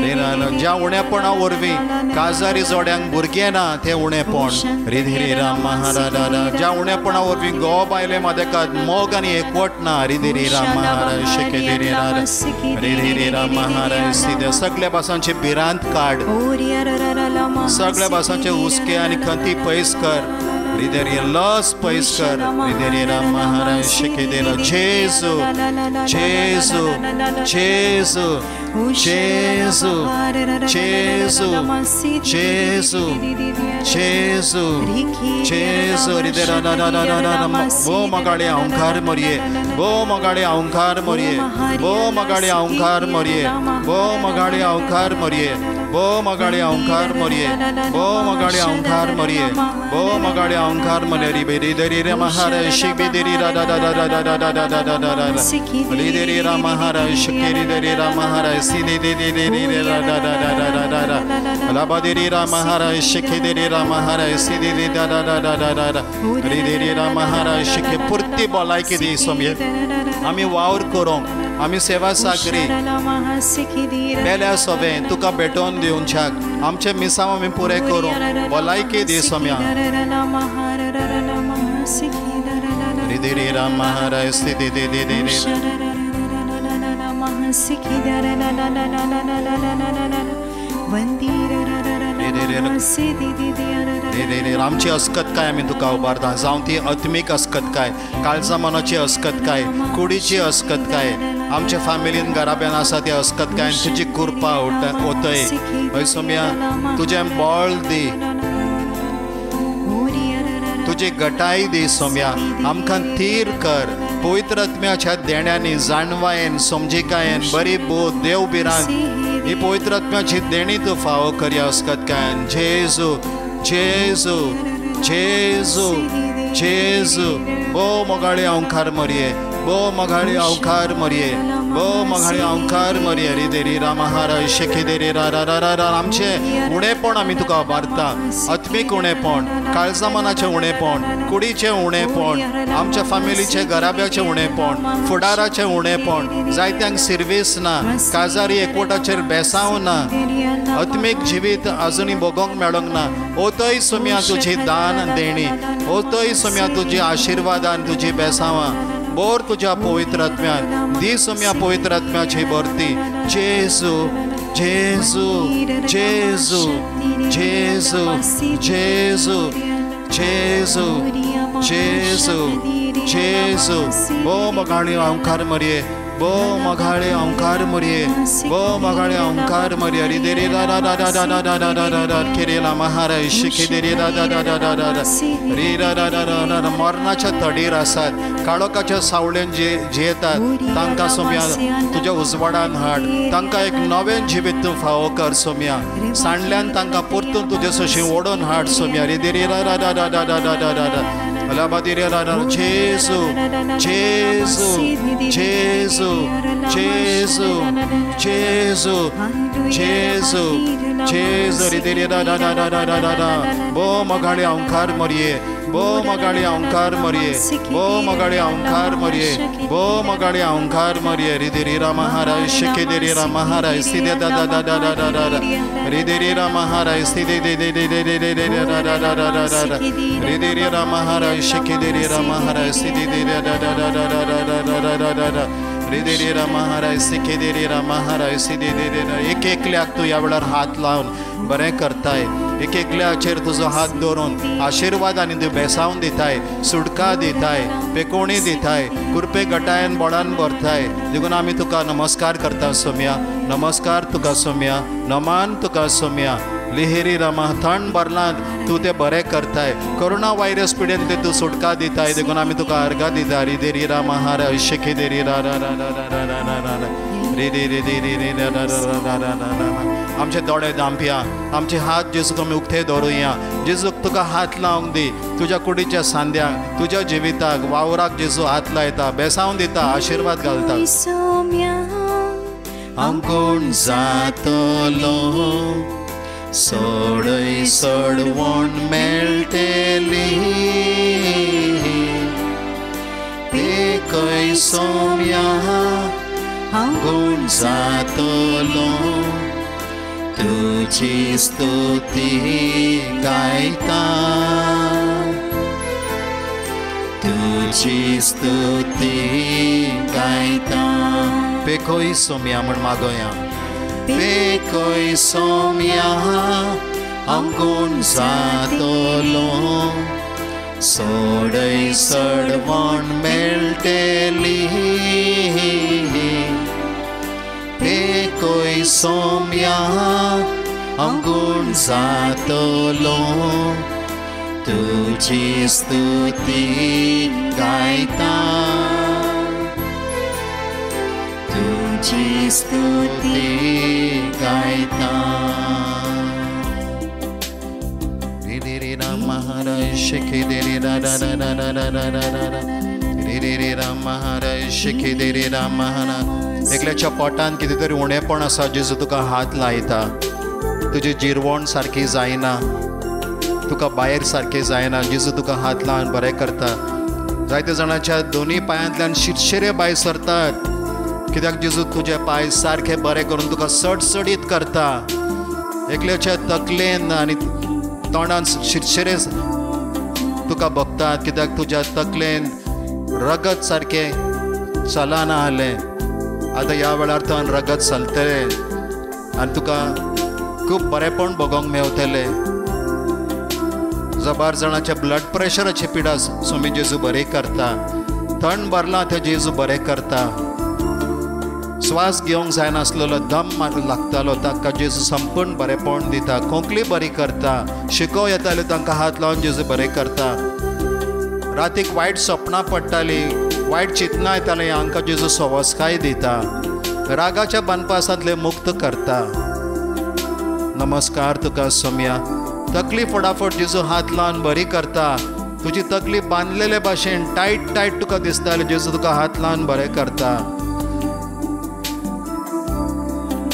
रे राम ज्या उणेपणा वरवीं काजारी जोड्यांक भुरगें ना तें उणेपण. हृदय रे राम महाराज ज्या उणेपणा वरवीं घोव बायले मदेकात मोग आनी एकवट ना. हृदय रे राम महाराज शिखे दे रे राम. हृदय रे राम महाराज सिद्ध सगळ्या भासांचे भिरांत काड. सगळ्या भासांचे हुस्के आनी खंती पयस कर. Rideri los paiskar rideri ramahara shikidera Jesu Jesu Jesu Jesu Jesu Jesu Jesu Jesu ridera na na na na na bo magale aungar moriye bo magale aungar moriye bo magale aungar moriye bo magale aungar moriye bo magale aungar moriye bo magale aungar moriye bo magale aungar moriye rideri ramahara shikideri da da da da da da da da da da da rideri ramahara shikideri ramahara sidididididi da da da da da da da labadiri ramahara shikideri ramahara sididi da da da da da da rideri ramahara shike purti bolaiki di somye आमी वावर करूं आमी सेवा साकरी बेल्या सोबें तुका भेटोवन दिवच्याक आमचे मिसांव आमी पुरे करूं भलायकी दी सोम्या rideri ramahara sididididi आमची अस्कतकाय आमी तुका उबारता जावं ती आत्मीक अस्कतकाय काळजा मनाची अस्कतकाय कुडीची अस्कतकाय आमच्या फॅमिलीन घराब्यान आसा त्या अस्कतकाय तुजी कृपा ओतय हय सोम्या तुजें बळ दी तुजी घटाय दी सोम्या आमकां थीर कर पवित्र आत्म्याच्या देण्यांनी जाणवायेन समजिकायेन बरी बोध देव बिरान ही पवित्र आत्म्याची देणी तूं फावो करया अस्कतकायन जेजू जेजू जेजू जेजू बो मोगाळे अवकार मरिये बो मोगाळे अवकार मरिये बो मोगाळे अवकार मरिये रिदेरी रामहारा शेखेदेरी रा रा रा रा आमचे उणेपण आमी तुका वारता आत्मीक उणेपण काळजा मनाचें उणेपण कुडीचें उणेपण आमच्या फॅमिलीचें घराब्याचें उणेपण फुडाराचें उणेपण जायत्यांक सर्वीस ना काजारी एकवटाचेर बेसांव ना आत्मीक जिवीत आजुनी भोगोंक मेळोंक ना ओतय सोम्या तुजी दान देणी ओतय सोम्या तुजी आशिर्वादान तुजी बेसांवां बोर तुझ्या पवित्र आत्म्यान दी सोम्या पवित्र आत्म्याची भरती जेजू जेजू जेजू जेजू जेजू जेजू जेजू जेजू बो मोगाळी अवकार मरिये बो मोगाळे अवकार मरिये बो मोगाळे अवकार मरिये रिदेरी रा रा रा रा रा रा रा रा रा रा केरेला महाराज शिखेदेरी रा रा रा रा रा रा रा री रा रा रा रा रा मरणाच्या तडीर आसात काळोखाच्या सावळेन जियेतात तांकां सोम्या तुज्या उजवाडान हाड तांकां एक नवें जिवीत तूं फावो कर सोम्या सांडल्यान तांकां परतून तुजे सशी ओडून हाड सोम्या रिदेरी रा रा रा रा रा रा रा रा रा जेजू जेजू जेजू जेजू जेजू जेजू जेजू रिदेरी रा रा रा रा रा रा रा बो मोगाळे अवकार मरिये बो मोगाळे अवकार मरिये बो मोगाळे अवकार मरिये बो मोगाळे अवकार मरिये रिदेरी रा महाराज शेखेदेरी रा महाराज सीधे दा दा दा दा दा दा दा रिदेरी रा महाराज सीधे दे दे दे दे दे दे दे रा रा रा रा रा रा रिदेरी रा महाराज शेखेदेरी रा महाराज सीधे दे दे दा दा दा दा दा दा दा दा दा दा रिदेरी रा महाराज शेखेदेरी रा महाराज सीधे दे दे एक एकल्याक तूं ह्या वेळार हात लावन बरें करताय एक एकल्याचेर तुजो हात दवरून आशिर्वाद आनी तूं बेसांव दिताय सुटका दिताय पेकोवणी दिताय कुरपे गटायन बोडान भरताय देखून आमी तुका नमस्कार करता सोम्या नमस्कार तुका सोम्या नमान तुका सोम्या लिहेरी रमा थंड भरलां तूं तें बरें करताय कोरोना व्हायरस पिडेन ते तूं सुटका दिताय देखून आमी तुका अर्घा दिता रिदेरी रा महारा शेखेदेरी रा रा रा रा रा रा रा रा रा रिदे रिदे रिदे रा रा रा रा रा रा रा आमचे दोळे दांपया आमचे हात जेजूक आमी उक्ते दवरुया जेजूक तुका हात लावंक दी तुज्या कुडीच्या सांद्यांक तुज्या जिविताक वावराक जेजू हात लायता बेसांव दिता आशिर्वाद घालता हांव कोण जातलो सोडय सोडवण मेळटली एकय सोम्या हांव कोण जातलो तुजी स्तुती गायता तुजी स्तुती गायता पेखोय सोम्या म्हण मागोया पेखोय सोम्या हांव कोण जातलो सोडय सडवण मेळटली पेकोय सोम्या अंगूण जातलो तुझी स्तुती गायता तुझी स्तुती गायता रे राम महाराज शिखे दे रे रा रा रा रा रा रा रा रा रा रे राम महाराज शिखे दे रे राम महाराज एकल्याच्या पोटान कितें तरी उणेपण आसा जेजू तुका हात लायता तुजी जिरवण सारकी जायना तुका भायर सारकें जायना जेजू तुका हात लावन बरें करता जायत्या जाणांच्या दोनी पांयांतल्यान शिरशिरे भायर सरतात कित्याक जेजू तुजे पांय सारके बरें करून तुका सडसडीत करता एकल्याच्या तकलेन आनी तोंडान शिरशिरे तुका भोगतात कित्याक तुज्या तकलेन रगत सारकें चलना आहलें आतां ह्या वेळार थंय रगत चलतलें आनी तुका खूब बरेंपण भोगोंक मेवतलें जबार जाणांच्या ब्लड प्रेशराची पिडा सुमी जेजू बरें करता थंड भरला थंय जेजू बरें करता श्वास घेवंक जायनासलेलो दम मारूंक लागतालो ताका जेजू संपूर्ण बरेंपण दिता खोंकली बरी करता शिको येताल्यो तांकां हात लावन जेजू बरें करता रातीक वायट सपनां पडटालीं वायट चिंतना येतालीं हांकां जेजू सवस्काय दिता रागाच्या बंदपासांतले मुक्त करता नमस्कार तुका सोम्या तकली फटाफट जेजू हात लावन बरी करता तुजी तकली बांदलेले भाशेन टायट टायट तुका दिसताले जेजू तुका हात लावन बरें करता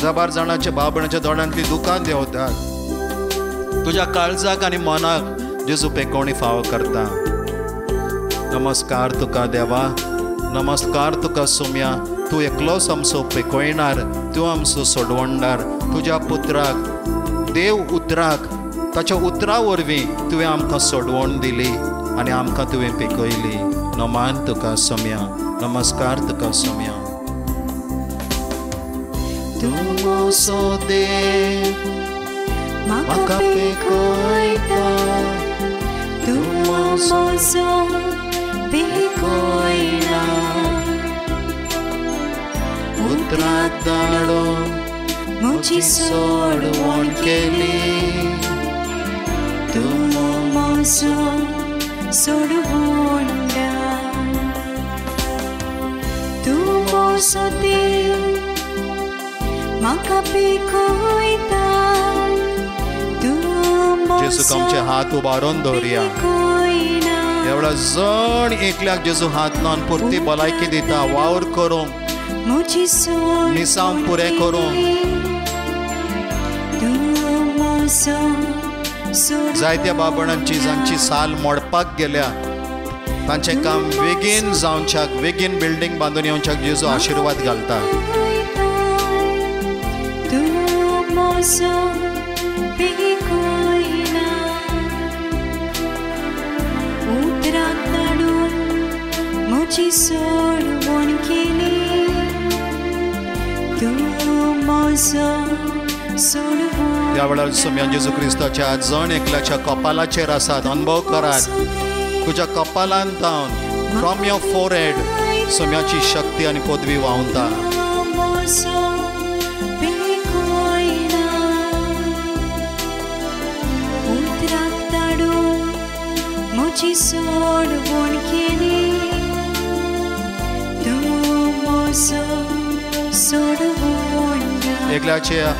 जबार जाणांच्या बाबणाच्या दोळ्यांतली दुकान देंवतात तुज्या काळजाक आनी मनाक जेजू पेकोवणी फाव करता नमस्कार तुका देवा नमस्कार तुका सोम्या तूं एकलोच आमचो पेकोयणार तूं आमचो सोडवणदार तुज्या पुत्राक देव उतराक ताच्या उतरा वरवीं तुवें आमकां सोडवण दिली आनी आमकां तुवें पेकयली नमान तुका सोम्या नमस्कार तुका सोम्या तूं मोसो देव म्हाका पेकयता तूं मोसो पेकयना उतराक धाडून म्हजी सोडवण केली तूं मोसो सोडवणदार तूं मोसो देव म्हाका पेकयता जेजूक आमचे हात उबारून दवरया एवढा जण एकल्याक जेजू हात लावन पुर्ती भलायकी दिता वावर करूंक निसांव पुरे करूंक जायत्या बाबणांची जांची साल मोडपाक गेल्या तांचें काम बेगीन जावच्याक बेगीन बिल्डींग बांदून येवच्याक जेजू आशिर्वाद घालता म्हजी सोडवण केली तूं म्हजो सोडवण त्या वेळार सोम्या जेजू क्रिस्ताच्या जण एकल्याच्या कपालाचेर आसात अनुभव करात तुज्या कपालांत जावन फ्रॉम युअर फोरहेड सोम्याची शक्ती आनी पदवी व्हांवता म्हजी सोडवण केली एकल्याच्या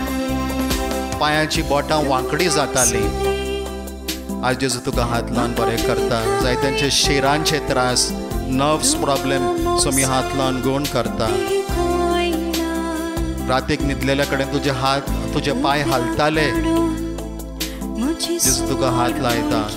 पांयाची बोटां वांकडी जातालीं आज जेजू तुका हात लावन बरें करता जायत्यांचे शिरांचे त्रास नर्व्स प्रॉब्लेम सोमी हात लावन गुण करता रातीक न्हिदलेल्या कडेन तुजे हात तुजे पांय हालताले जेजू तुका हात लायता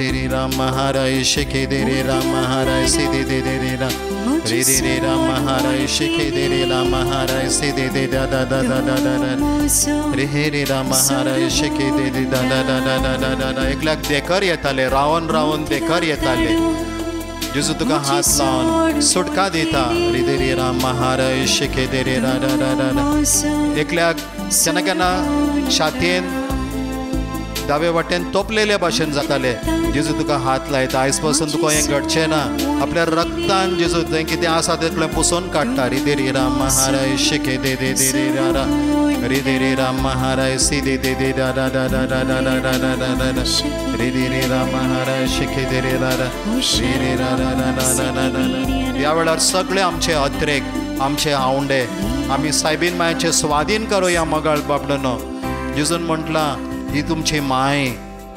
रे राम महाराज शिखे दे रे राम महाराज सीधे दे दे रे राम रे राम महाराज शिखे दे रे राम महाराज सीधे दे दा दा दा दा दा दा रे राम महाराज शिखे दे दे दा दा दा दा दा दा दा एकल्याक देकर येताले रावन रावन देकर येताले जेजू तुका हात लावन सुटका दिता रिदेरी राम महाराज शिके देरे रा रा रा रा रा एकल्याक केन्ना केन्ना छातयेन दावे वाटेन तोपलेले भाशेन जाताले जेजू तुका हात लायता आयज पासून तुका हें घडचें ना आपल्या रक्तान जेजू थंय कितें आसा तेतलें पुसून काडटा रिदेरी राम महाराज शिके दे दे दे दे रा रा रिदेरी राम महाराज सी दे दे दे रा रा रा रा रा रा रा रा रा रा रा रिदेरी राम महाराज शिके दे रे रा रा रे रा रा रा रा रा रा रा ह्या वेळार सगळे आमचे अत्रेक आमचे आवंडे आमी सायबीन मायेचे स्वाधीन करूया मगाळ बाबडनो जेजून म्हटलां ही तुमची माय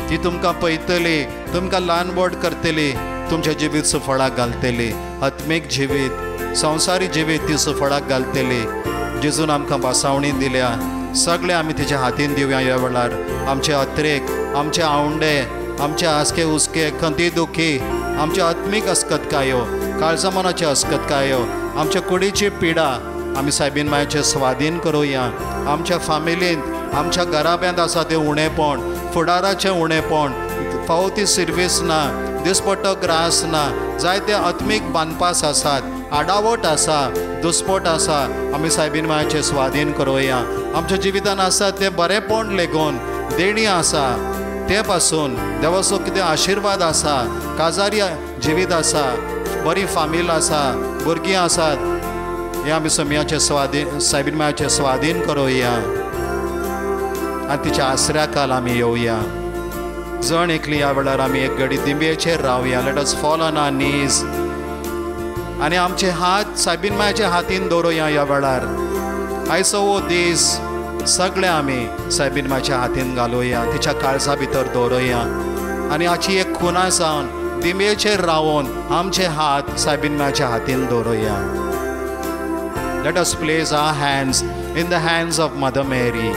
ती तुमकां पळयतली तुमकां ल्हान व्हड करतली तुमच्या जिवीत सुफळाक घालतली आत्मीक जिवीत संवसारी जिवीत ती सुफळाक घालतली जेजून आमकां बासावणी दिल्या सगळे आमी तिच्या हातीन दिवया ह्या वेळार आमचे अत्रेक आमचे आवंडे आमचे आसके उस्के खंती दुखी आमचे आत्मीक अस्कतकायो काळजा मनाचे अस्कतकायो आमच्या कुडीची पिडा आमी सायबीन मायेचे स्वाधीन करूया आमच्या फामिलींत आमच्या घराब्यांत आसा तें उणेपण फुडाराचें उणेपण फावो सर्वीस ना दिसपट्टो ग्रास ना जायते आत्मीक बांदपास आसात आडावट आसा दुस्पट आसा आमी सायबीन मायेचे स्वाधीन करूया आमच्या जिवितान आसा ते बरेपण लेगून देणी आसा ते पासून देवाचो कितें आशिर्वाद आसा काजारी जिवीत आसा बरी फामील आसा भुरगीं आसात हे आमी समियाचे स्वाधीन सायबीन मायेचे स्वाधीन करूया आनी तिच्या आसऱ्या काल आमी येवया जण एकली ह्या वेळार आमी एक घडी दिंबयेचेर रावया let us fall on our knees आनी आमचे हात सायबीन मायेच्या हातीन दवरुया ह्या वेळार आयचो हो दीस सगळे आमी सायबीन मायेच्या हातीन घालुया तिच्या काळजा भितर दवरुया आनी हाची एक खुना जावन दिंबयेचेर रावून आमचे हात सायबीन मायेच्या हातीन दवरुया Let us place our hands in the hands of Mother Mary.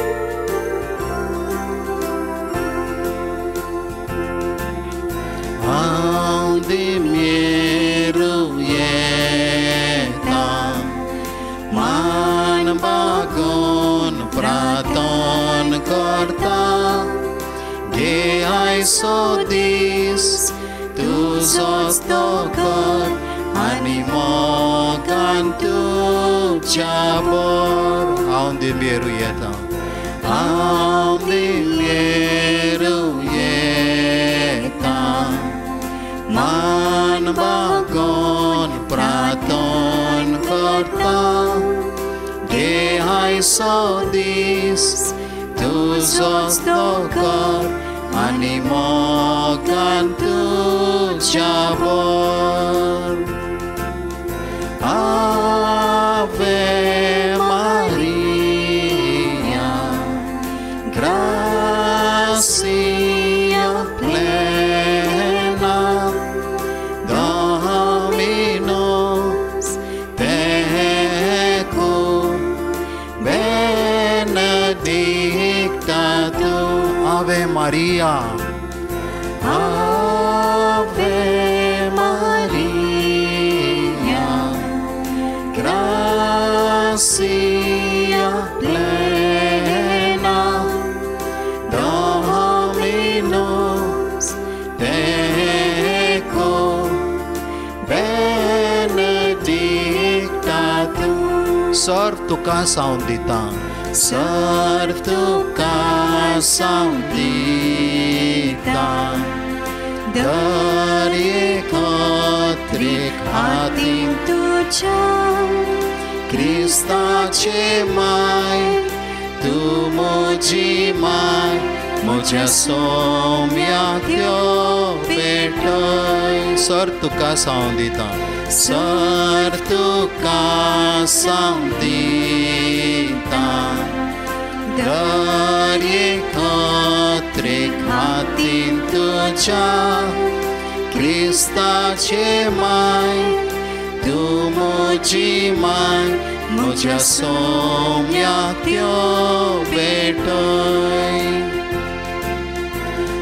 Man bagon praton korta ge aiso dis tu zostokor ani mogan tu Jabor Aunde Meru Yeta Aunde Meru Yeta Man Bagon Praton Korta Ge I saw this Tu Zostokor Animogan tu Jabor Ave Maria, gracia plena, Dominus tecum, benedicta tu, Ave Maria, Ave Maria, gracia plena, Dominus tecum, benedicta tu. Serve tuka saundita, serve tuka saundita, dari kotrik hatim tuja. Cristace mai, tu moji mai, moja somya tyo betoi. Sar tuka saundita, sar tuka saundita, darye kotrik hatin tuja. Cristace mai, tu moji mai, moja somya tyo betoi.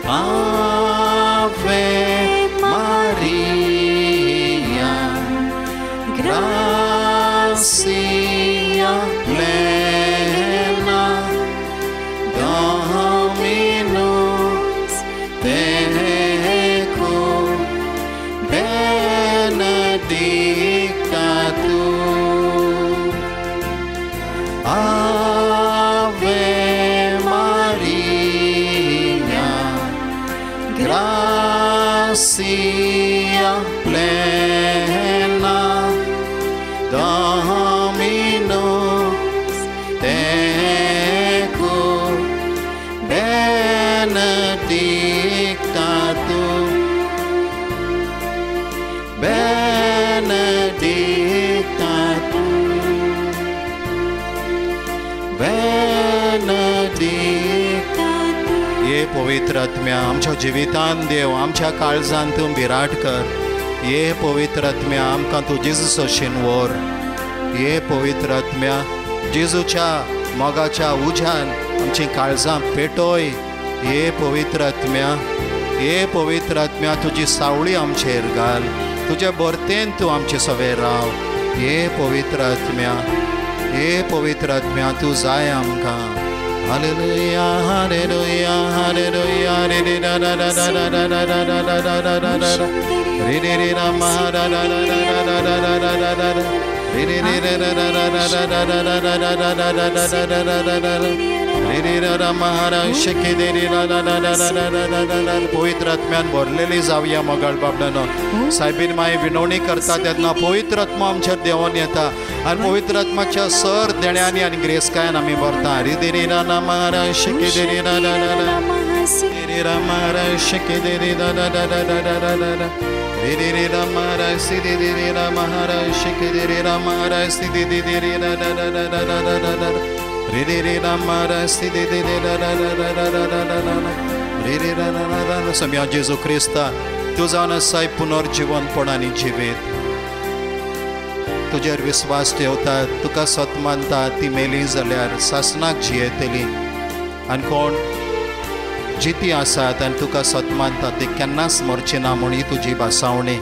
Ave Maria, gracia plena, Dominus tecum, benedicta via plena Dominus tecum benedicta tu benedicta tu benedicta ये पवित्र आत्म्या आमच्या जिवितान देव आमच्या काळजान तूं विराट कर ये पवित्र आत्म्या आमकां तूं जेजूस अशें व्हर ये पवित्र आत्म्या जेजूच्या मोगाच्या उज्यान आमची काळजां पेटोय ये पवित्र आत्म्या तुजी सावळी आमचेर घाल तुजे बरतेन तूं आमचे सवे राव ये पवित्र आत्म्या तूं जाय आमकां हालेलुया हालेलुया हालेलुया रे रे रा रा रा रा रा रा रा रा रा रा रा रा रा रा रे रे रे रा मा रा रा रा रा रा रा रा रा रा रा रा रे रे रे रा रा रा रा रा रा रा रा रा रा रा रा रा रा रा रा रा रा रे रे रा रा मा रा शके दे रे रा रा रा रा रा रा रा रा रा पवित्र आत्म्यान भरलेली जावया मोगाळ बाबडानो सायबीन माय विनवणी करता तेन्ना पवित्र आत्मा आमचेर देंवोन येता आनी पवित्र आत्माच्या सर देण्यांनी आनी ग्रेस्कायान आमी भरता रे दे रे रा ना मा रा शके दे रे रा रा रा रा रे रा मा रा शके दे रे रा रा रा रा रा रा रा रा रे रे रे रा मा रा सी दे रे रा मा रा शके दे रे रा मा रा सी दे रे रा रा रा रा रा रा रा रा रे रे रे रा मा रा सी दे रा रा रा रा रा रा रा रा रा रे रे रा रा रा रा सम्या जेजू क्रिस्ता तूं जावन आसाय पुनर्जीवनपणांनी जिवीत तुजेर विस्वास ठेवता तुका सत मानता ती मेली जाल्यार सासनाक जियेतली आनी कोण जिती आसात आनी तुका सत मानता ती केन्नाच मरची ना म्हूण ही तुजी भासावणी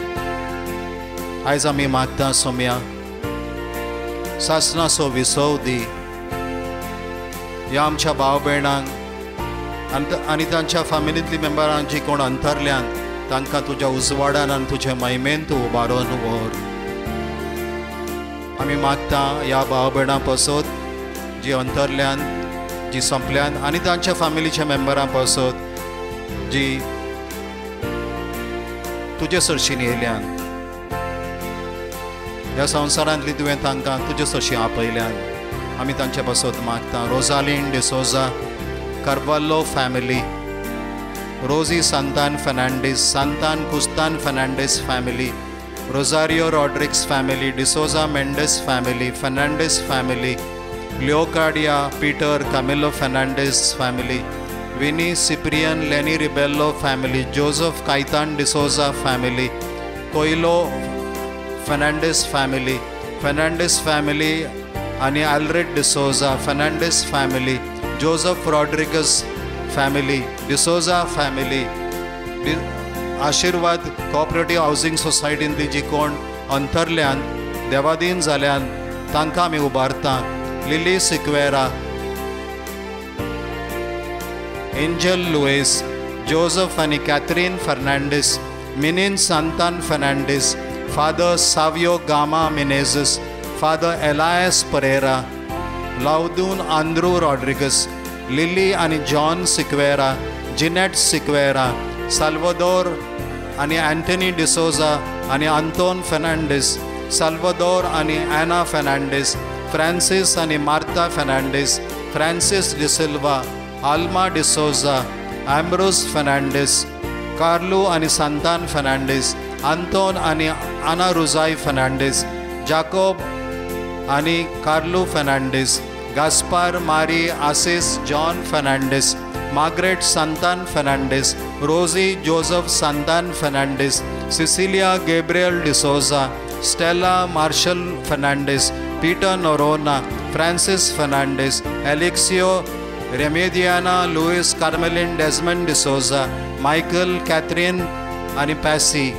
आयज आमी मागता सोम्या सासनाचो विसव दी ह्या आमच्या भाव भयणांक आनी तांच्या फॅमिलींतली मेंबरांक जी कोण अंतरल्यान तांकां तुज्या उजवाडान आनी तुजे महिमेन तूं उबारोन व्हर आमी मागता ह्या भाव भयणां पासत जी अंतरल्यान जी संपल्यान आनी तांच्या फॅमिलीच्या मेंबरां पासत जी तुजे सरशीन येयल्यान ह्या संवसारांतली तुवें तांकां तुजे सरशी आपयल्यान आमी तांचे पासत मागता Rosaline D'Souza Carvalho family Rosy Santan Fernandes Santan Kustan Fernandes family Rosario Rodrigues family D'Souza Mendes family Fernandes family Leocardia Peter Camilo Fernandes family Vinny Ciprian Lenny Rebello family Joseph Caitan D'Souza family कोइलो फेर्नांडीस फॅमिली आनी Alfred D'Souza Fernandes family Joseph Rodrigues family D'Souza family Ashirwad cooperative housing सोसायटींतली जी कोण अंतरल्यान देवादीन जाल्यान तांकां आमी उबारता लिली सिक्वेरा एंजल लुईस जोसेफ आनी कॅथरीन फेर्नांडीस मिनीन सांतान फेर्नांडीस फादर सावियो गामा मिनेझस फादर एलायस परेरा लाउदून आंद्रू रॉड्रिगस लिली आनी जॉन सिक्वेरा जिनेट सिक्वेरा साल्वादोर आनी एंटनी डिसोजा आनी आंतोन फेर्नांडीस साल्वादोर आनी एना फेर्नांडीस फ्रांसीस आनी मार्ता फेर्नांडीस फ्रांसीस डिसिल्वा आल्मा डिसोजा एम्ब्रोस फेर्नांडीस कार्लो आनी सांतान फेर्नांडीस आंतोन आनी आना रुजाई फेर्नांडीस जाकोब आनी कार्लो फेर्नांडीस गास्पार मारी आसिस जॉन फेर्नांडीस मार्गरेट सांतान फेर्नांडीस रोजी जोसेफ सांतान फेर्नांडीस सिसिलिया गैब्रियल डिसोजा स्टेला मार्शल फेर्नांडीस पीटर नोरोना फ्रांसिस फेर्नांडीस एलेक्सियो रेमेडियाना लुईस कार्मेलिन डेजमंड डिसोजा मायकल कॅथरीन आनी पॅसी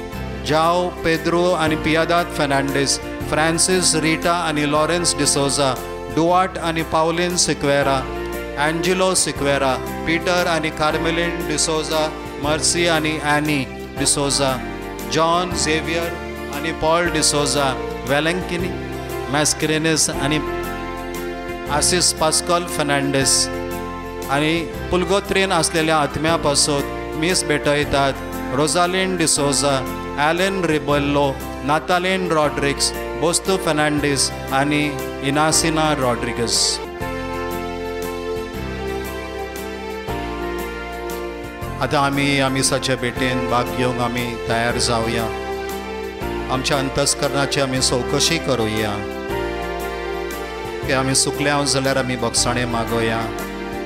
जाओ पेद्रो आनी पियादाद फेर्नांडीस फ्रांसिस रिटा आनी लॉरेन्स डिसोजा डुआर्ट आनी पावलिन सिक्वेरा एंजिलो सिक्वेरा पीटर आनी कार्मेलिन डिसोजा मर्सी आनी एनी डिसोजा जॉन झेवियर आनी पॉल डिसोजा वेलेंकिनी मॅस्क्रेनिस आनी आसिस पास्कॉल फेर्नांडीस आनी पुलगोत्रेन आसलेल्या आत्म्या पासत मीस भेटयतात रोजालिन डिसोजा, ॲलन रिबेल्लो, नातालिन रॉड्रिग्स, बोस्तो फेर्नांडीस आणि इनासिना रॉड्रिगस. आता आमी मिसाचे भेटेन भाग घेवंक आमी तयार जावया. आमच्या अंतस्करणाची आमी चवकशी करुया की आमी चुकल्या जाल्यार आमी बोगसाणें मागोया,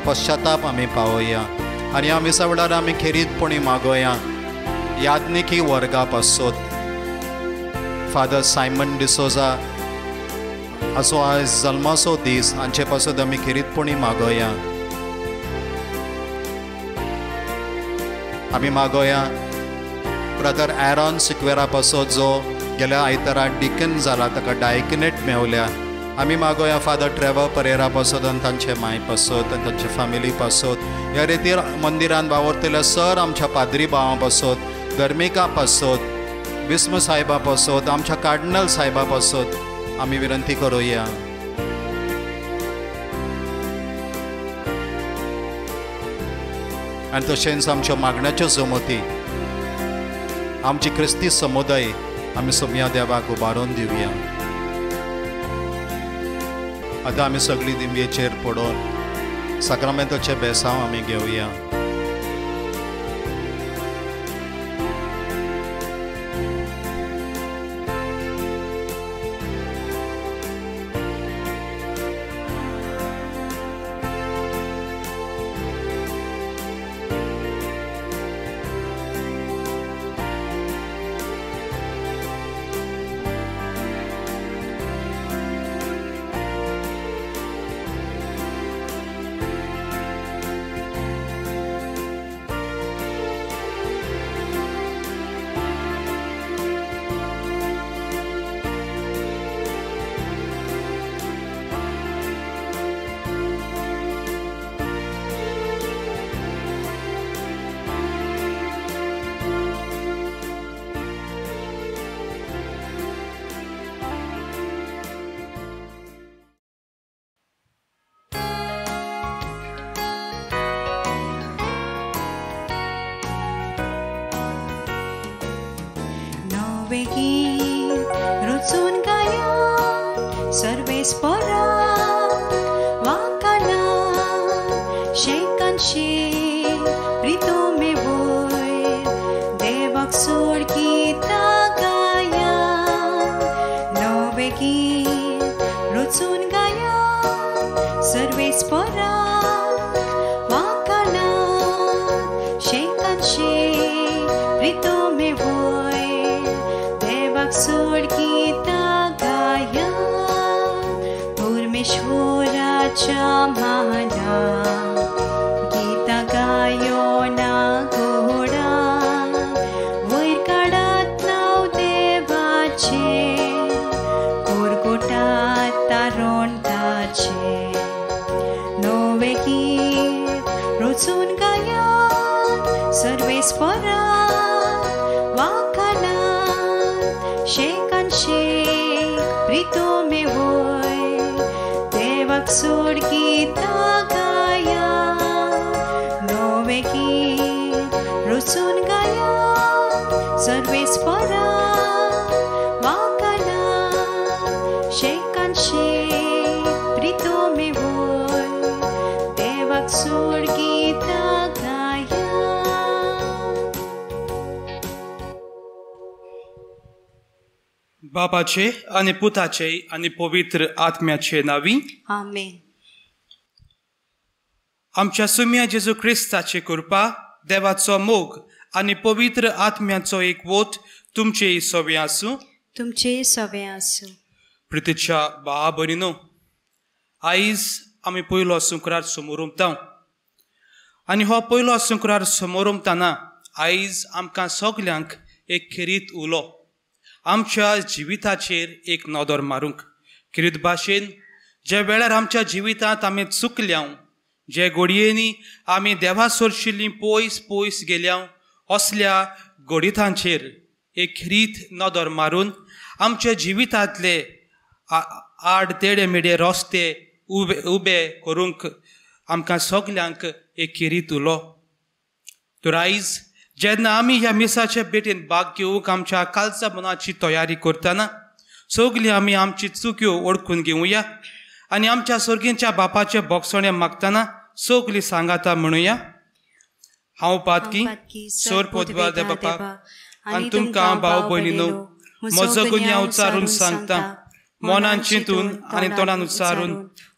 पश्चाताप आमी पावोया आनी ह्या मिसा वेळार आमी खेरीतपणी मागोया. यादनिकी वर्गा पासत फादर सायमन डिसोजा हाचो आयज जल्माचो दीस, हांचे पासत आमी खेरीतपणी मागोया. आमी मागोया ब्रदर एरॉन सिक्वेरा पासत जो गेल्या आयतारा डिकन जाला, ताका डायकनेट मेवल्या. आमी मागोया फादर ट्रेवर परेरा पासत आनी तांचे माय पासत आनी तांचे फॅमिली पासत. ह्या रितीर मंदिरान वावरतल्या सर आमच्या पाद्री भावां पासत, धर्मिका पासत, बिस्म साहेबा पासत, आमच्या कार्डिनल साहेबा पासत आमी विनंती करुया. आनी तशेंच आमच्यो मागण्याच्यो जमती आमची क्रिस्ती समुदाय आमी सोम्या देवाक उबारून दिवया. आतां आमी सगळीं दिमयेचेर पडोवन साक्रामेंताचे बेसांव आमी घेवया. Rutsun gaya सर्वेस परा वाकाला शेकन शे प्रीतो में वोय देवक सोड गीता गाया नवे गीत रुचून गाया सर्वेस परा वाकाला शेकन शे प्रीतो में वोय देवक सोड गीता गाया परमेश्वराच्या महाना गीता गायो ना घोडा वयर काढात नाव देवाचे कोरगोटात तारण ताचे नवे गीत रोचून गाया सर्वेस परा वाकाला शेकन शेक प्रीतो में वोय देवक सोड गीता गाया नवे गीत रोचून गाया सर्वेस परा वाकाला शेकन शेक प्रीतो में वोय देवक सोड गीता गाया. बापाचे आणि पुताचे आणि पवित्र आत्म्याचे नावी आमेन. आमच्या सुम्या जेजू ख्रिस्ताची कृपा देवाचो मोग आणि पवित्र आत्म्याचो एकवोत तुमचे सवे आसूं. तुमचे सवे आसूं. प्रितीच्या भावा भयणीनो, आयज आमी पयलो शुक्रार समोरुमता आनी हो पयलो शुक्रार समोरुमतना आयज आमकां सगल्यांक एक खेरीत उलो आमच्या जिविताचेर एक नदर मारूंक. खेरीत भाशेन जे वेळार आमच्या जिवितांत आमी चुकल्या, जे घडयेनी आमी देवा सोडशिल्लीं पयस पयस गेल्या, असल्या घडीतांचेर एक खेरीत नदर मारून आमच्या जिवितांतले आड तेडे मेडे रस्ते उबे करूंक आमकां सगल्यांक एक खेरीत उलो. तर आयज जेन्ना आमी ह्या मिसाच्या भेटेन भाग घेवंक आमच्या कालचा मनाची तयारी करतना सगळीं आमी आमची चुक्यो ओळखून घेवया आनी आमच्या सर्गेच्या बापाचे बोगसणे मागतना सगळीं सांगाता म्हणुया. हांव पातकी सोर पोदवा दे बापा आनी तुमकां भाव भयणीनो म्हजो गुन्यांव उच्चारून सांगता, मोनान चिंतून आनी तोंडान उच्चारून,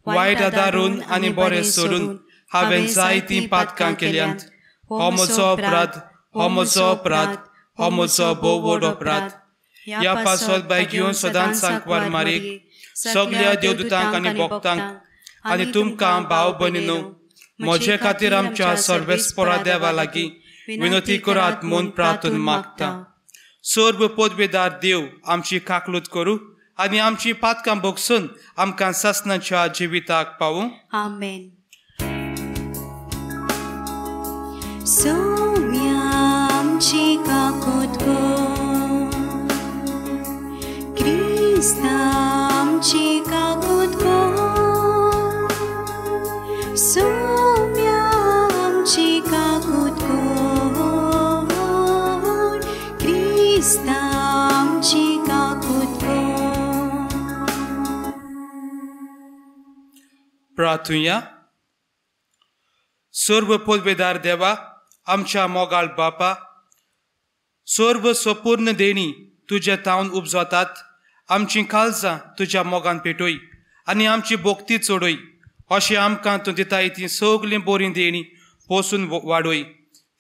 वायट आदारून आनी बरें सोडून हांवें जायतीं पातकां केल्यांत. हो म्हजो अपराध, हो म्हजो अपराध, हो म्हजो भोव व्हड अपराध. ह्या पासत बाय घेवन सदांच सांकवार मारीक सगळ्या देवदूतांक आनी भक्तांक आनी तुमकां भाव भयणीनो म्हजे खातीर आमच्या सर्वेस्परा देवा लागीं विनंती करात म्हूण प्रार्थना मागता. सर्व पदवेदार देव आमची काकलूत करूं आनी आमची पातकां भोगसून आमकां सासणाच्या जिविताक पावूं. आमेन. सौम्या आमची काकूत गो, क्रिस्ता आमची काकूत गो, सौम्या आमची काकूत गो, क्रिस्ता आमची काकूत गो. प्रार्थुया. सर्व पदवेदार देवा आमच्या मोगाळ बापा, सर्व संपूर्ण देणी तुज्या तावन उपजतात. आमची काळजां तुज्या मोगान पेटोय आनी आमची भोक्ती चोडय. अशें आमकां तूं दिताय ती सगळीं बरीं देणी पोसून वाडोय.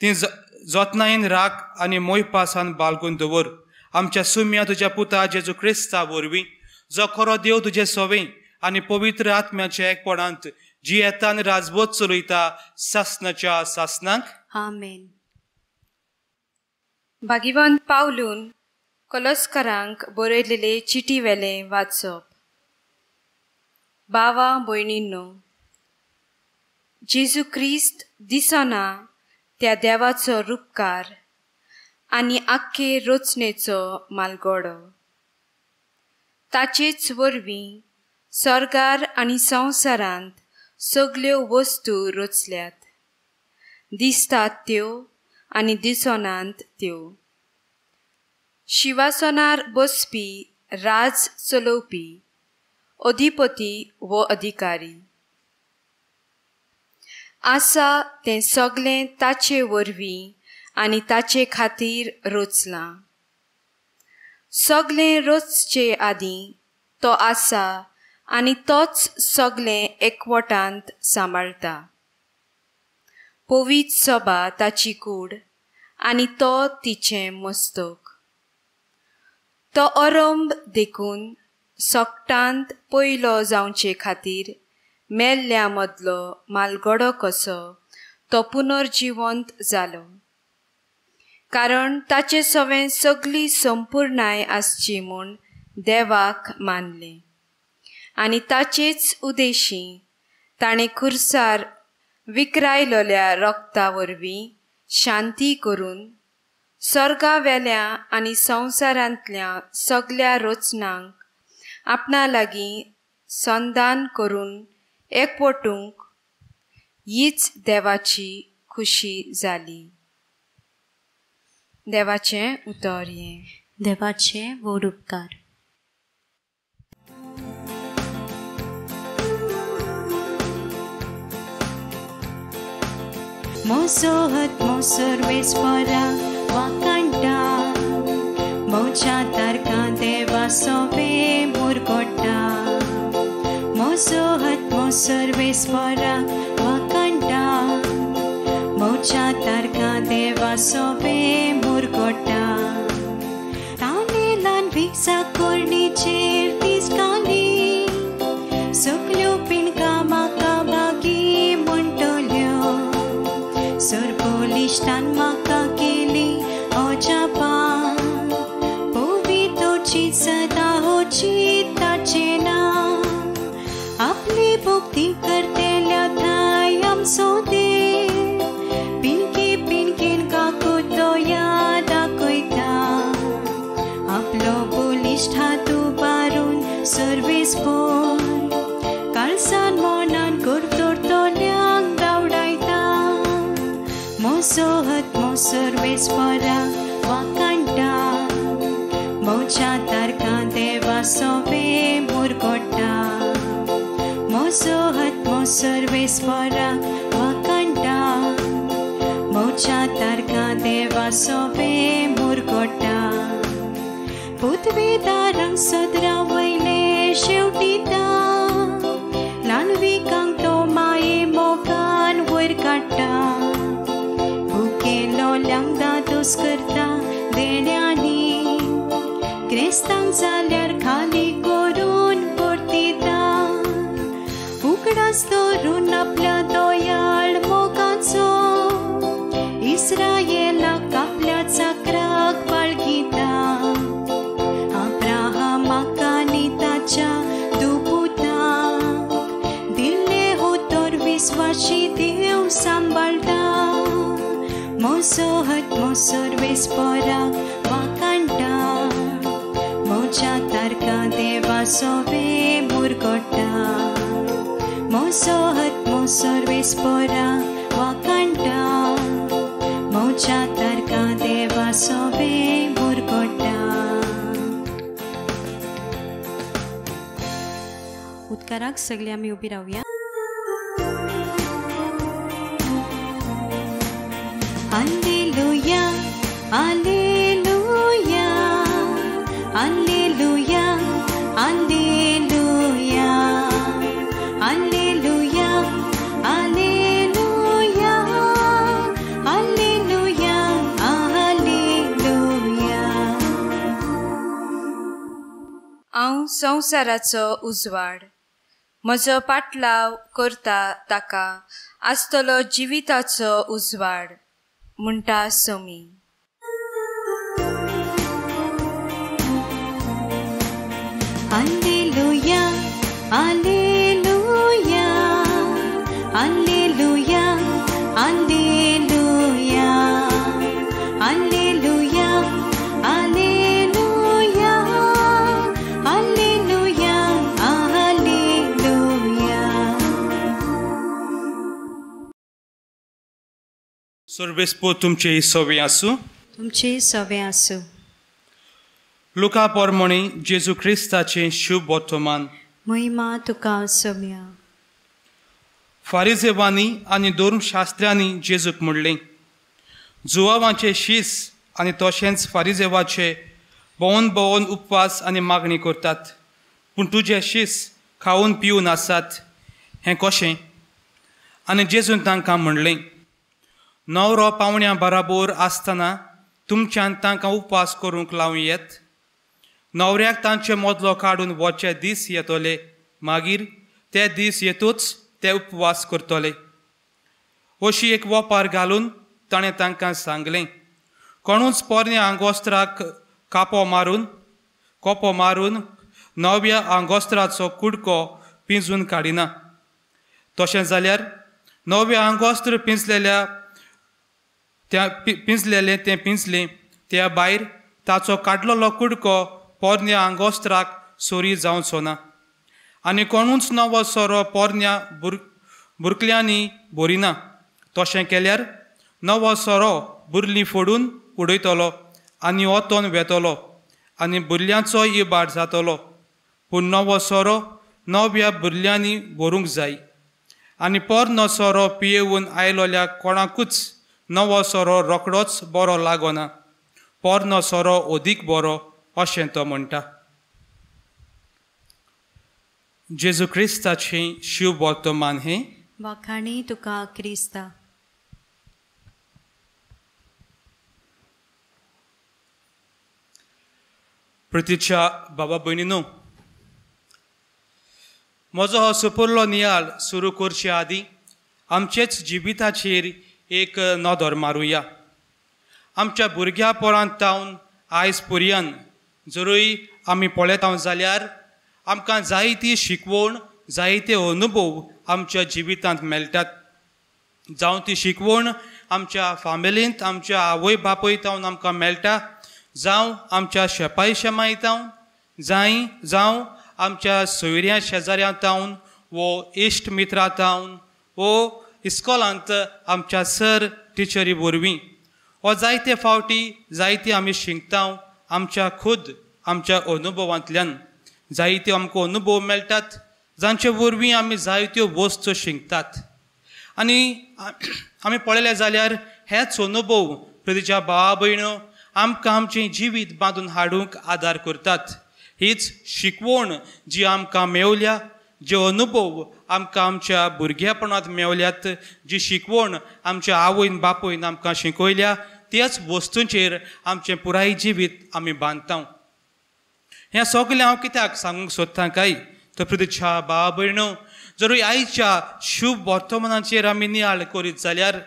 ती जतनायेन राख आनी मोयपासान बाळगून दवर. आमच्या सुम्या तुज्या पुता जेजू क्रिस्ता वरवीं, जो खरो देव तुजे सवें आनी पवित्र आत्म्याच्या एकपणांत जी येतान राजवत चलयता सासणाच्या सासणांक. आमेन. भागिवंत पावलून कॉलोस्करांक बरयलेले चिटी वेले वाचप. भावा भयणींनो, जेजू क्रिस्त दिसना त्या देवाचो रूपकार आनी आख्खे रचनेचो मालगडो. ताचेच वरवीं सर्गार आनी संवसारांत सगल्यो वस्तू रचल्यात, दिसतात त्यो आनी दिसनात त्यो. शिवासनार बसपी राज चलोवपी अधिपती वो अधिकारी आसा तें सगलें ताचे वरवीं आनी ताचे खातीर रचलां. सगलें रचचे आदीं तो आसा आनी तोच सगलें एकवटांत सांबाळटा. पवित्र सभा ताची कूड आनी तो तिचें मस्तक. तो अरंभ देखून सोगटांत पयलो जावचे खातीर मेल्ल्या मदलो मालगडो कसो तो पुनर्जिवंत जालो. कारण ताचे सवें सगली संपूर्णाय आसची म्हूण देवाक मानलें. आनी ताचेच उद्देशीं ताणें खुर्सार विकरायलोल्या रक्ता वरवीं शांती करून सर्गा वेल्या आनी संवसारांतल्या सगल्या रचनांक आपणा लागीं संधान करून एकवटूंक हीच देवाची खुशी जाली. देवाचें उतर हें. देवाचे व्हड उपकार. मोसोहत सर्वेस्परा वाकांटा, मोच्या तारका देवा सोवे मुरगोटा. मोसोहत सर्वेस्परा वाकांटा, मोच्या तारका देवा सोवे मुरगोटा. तानेलान विसा कोर्णीचेर तिस्काली, सगल्यो पिणका म्हाका बागी म्हणटल्यो. सर्पोलिश्टान म्हाका केली अजापां, पवित्रची सदा होची ताचे नांव. आपली भक्ती करतेल्या थाय आमचो देव, पिणकी पिणकीन काकूत तो याद दाखयता. आपलो बलिश्ट हात उबारून सर्वेस्पर, काळसान मोनान करतोल्यांक धांवडायता. मोसोहत सर्वे वेस्परा वाकांटा मोच्या तारका देवा सोबे मुरगोटा मोसोहत मोसर वेस्परा वाकांटा मोच्या तारका देवा सोबे मुरगोटा पुतवेदारंग सदरा वैले शेवटीता लानवी कांतो माये मोगान वयर काडटा भुकेलो ल्यांगदा दोस करता देण्यांनी क्रेस्तांक जाल्यार खाली करून परतीता उगडास धरून आपल्या दोयाळ मोगाचो इस्रायेलाक आपल्या चाकराक बाळगिता अब्राहमाक आनी ताच्या दुपुताक दिल्ले होतोर विस्वाशी देव सांबाळटा मोसोहत मोसोर वेस्पराक वाकांटा मोच्या तारका देवा सोबे मुरगोटा मोसोहत मोसोर वेस्पराक वाकांटा मोच्या तारका देवा सोबे मुरगोटा उद्काराक सगळे आमी उबी रावया Alleluia, Alleluia, Alleluia, Alleluia, Alleluia, Alleluia, Alleluia, Alleluia. हांव संवसाराचो उजवाड म्हजो पाटलाव करता ताका आसतलो जिविताचो उजवाड म्हणटा Somi Alleluia, Alleluia, Alleluia, Alleluia, Alleluia, Alleluia, Alleluia, Alleluia. सर्वेस्पो तुमचे सवे आसूं तुमचे सवे आसूं लुका पोरमोणी जेजू क्रिस्ताचें शुभ वर्तमान महिमा तुका सोम्या फारिजेवांनी आनी धर्मशास्त्रांनी जेजूक म्हणलें जुवावांचे शीस आनी तशेंच फारिजेवाचे भोंवन भोंवन उपवास आनी मागणी करतात पूण तुजे शीस खावन पिवन आसात हें कशें आनी जेजून तांकां म्हणलें नवरो पावण्या बराबर आसतना तुमच्यान तांकां उपवास करूंक लावं येत नवऱ्याक तांचे मदलो काडून वचे दीस येतले मागीर ते दीस येतूच ते उपवास करतले अशी एक वोपार घालून ताणें तांकां सांगलें कोणूच पोरण्या आंगोस्त्राक कोपो मारून नव्या आंगोस्त्राचो कुडको पिंजून काडिना तशें जाल्यार नव्या आंगोस्त्र पिंजलेलें तें पिंजलें त्या भायर ताचो काडलेलो कुडको पोरण्या आंगोस्त्राक सोरी जावचो ना आनी कोणूच नवो सोरो पोरण्या बुरक्ल्यांनी भरिना तशें केल्यार नवो सोरो बुरली फोडून उडयतलो आनी ओतोन वेतलो आनी बुरल्यांचो इबाड जातलो पूण नवो सोरो नव्या बुरल्यांनी भरूंक जाय आनी पोरनो सोरो पियेवून आयलोल्या कोणाकूच नवो सोरो रोखडोच बरो लागना पोरनो सोरो ओदीक बरो अशें तो म्हणटा जेजू क्रिस्ताचें शुभ वर्तमान हें वाखाणी तुका क्रिस्ता प्रितीच्या बाबा भयणीनो म्हजो हो सुपुर्लो नियाळ सुरू करचे आदीं आमचेच जिविताचेर एक नदर मारुया आमच्या भुरग्या पोरांत तावन आयज पर्यंत जरूय आमी पळयता जाल्यार आमकां जायती शिकवण जायते अनुभव आमच्या जिवितांत मेळटात जावं ती शिकवण आमच्या फामिलींत आमच्या आवय बापूय तावन आमकां मेळटा जावं आमच्या शेपाय शेमाय तावन जावं आमच्या सोयऱ्या शेजाऱ्यां तावन वो इश्ट मित्रां तावन वो इस्कॉलांत आमच्या सर टिचरी वरवीं हो जायते फावटी जायते आमी शिंकता आमच्या खुद आमच्या अनुभवांतल्यान जायत्यो आमकां अनुभव मेळटात जांचे वरवीं आमी जायत्यो वस्तू शिंकतात आनी आमी पळयलें जाल्यार हेच अनुभव प्रतीच्या भावा भयणो आमकां आमचें जिवीत बांदून हाडूंक आदार करतात हीच शिकवण जी आमकां मेवल्या जे अनुभव आमकां आमच्या भुरगेपणांत मेवल्यात जी शिकवण आमच्या आवयन बापूयन आमकां शिकयल्या त्याच वस्तूंचेर आमचें पुराय जिवीत आमी बांदता हें सगलें हांव कित्याक सांगूंक सोदतां काय तर प्रतीच्या भावा भयणो जरूय आयच्या शुभ वर्तमानाचेर आमी नियाळ करीत जाल्यार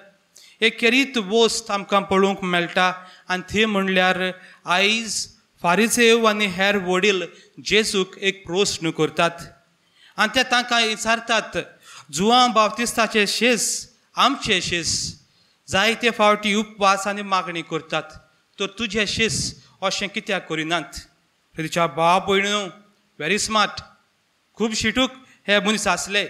एक केरीत वस्त आमकां पळोवंक मेळटा आनी ती म्हणल्यार आयज फारिसेव आनी हेर वडील जेजूक एक प्रस्न करतात आनी ते तांकां विचारतात जुआं बाप्तिस्ताचे शेस आमचे शेस जायते फावटी उपवास आनी मागणी करतात तर तुजे शेस अशें कित्याक करिनात तिच्या भावा भयणो वेरी स्मार्ट खूब शिटूक हे मनीस आसले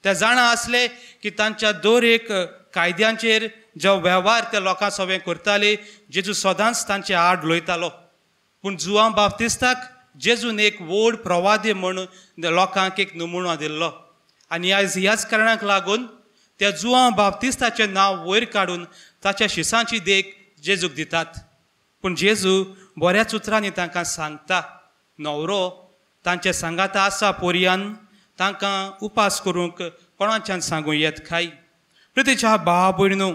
ते जाणा आसले की तांच्या दर एक कायद्यांचेर जो वेव्हार त्या लोकां सगळें करताले जेजू सदांच तांचे आड लोयतालो पूण जुआं बाप्तिस्ताक जेजून एक व्हड प्रवादी म्हूण लोकांक एक नमुनो दिल्लो आनी आयज ह्याच कारणाक लागून त्या जुआं बाप्तिस्ताचें नांव वयर काडून ताच्या शिसांची देख जेजूक दितात पूण जेजू बऱ्याच उतरांनी तांकां सांगता न्हवरो तांचे सांगाता आसा पोरयान तांकां उपास करूंक कोणाच्यान सांगूं येत काय प्रतीच्या भावा भयणो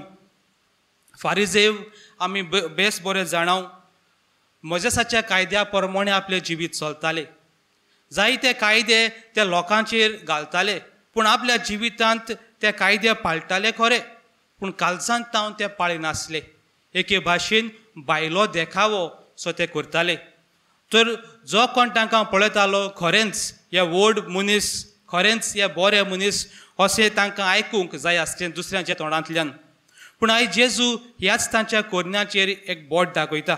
फारिजेव आमी बेस बरें जाणाव मोजेसाच्या कायद्या प्रमाणे आपलें जिवीत चलताले जायते कायदे त्या लोकांचेर घालताले पूण आपल्या जिवितांत ते कायदे पाळटाले खरे पूण कालसांत तावन ते पाळिनासले एके भाशेन भायलो देखावो सो ते करताले तर जो कोण तांकां पळयतालो खरेंच हे व्हड मनीस खरेंच हे बरे मनीस अशें तांकां आयकूंक जाय आसलें दुसऱ्यांच्या तोंडांतल्यान पूण आयज जेजू ह्याच तांच्या कोरण्याचेर एक बोट दाखयता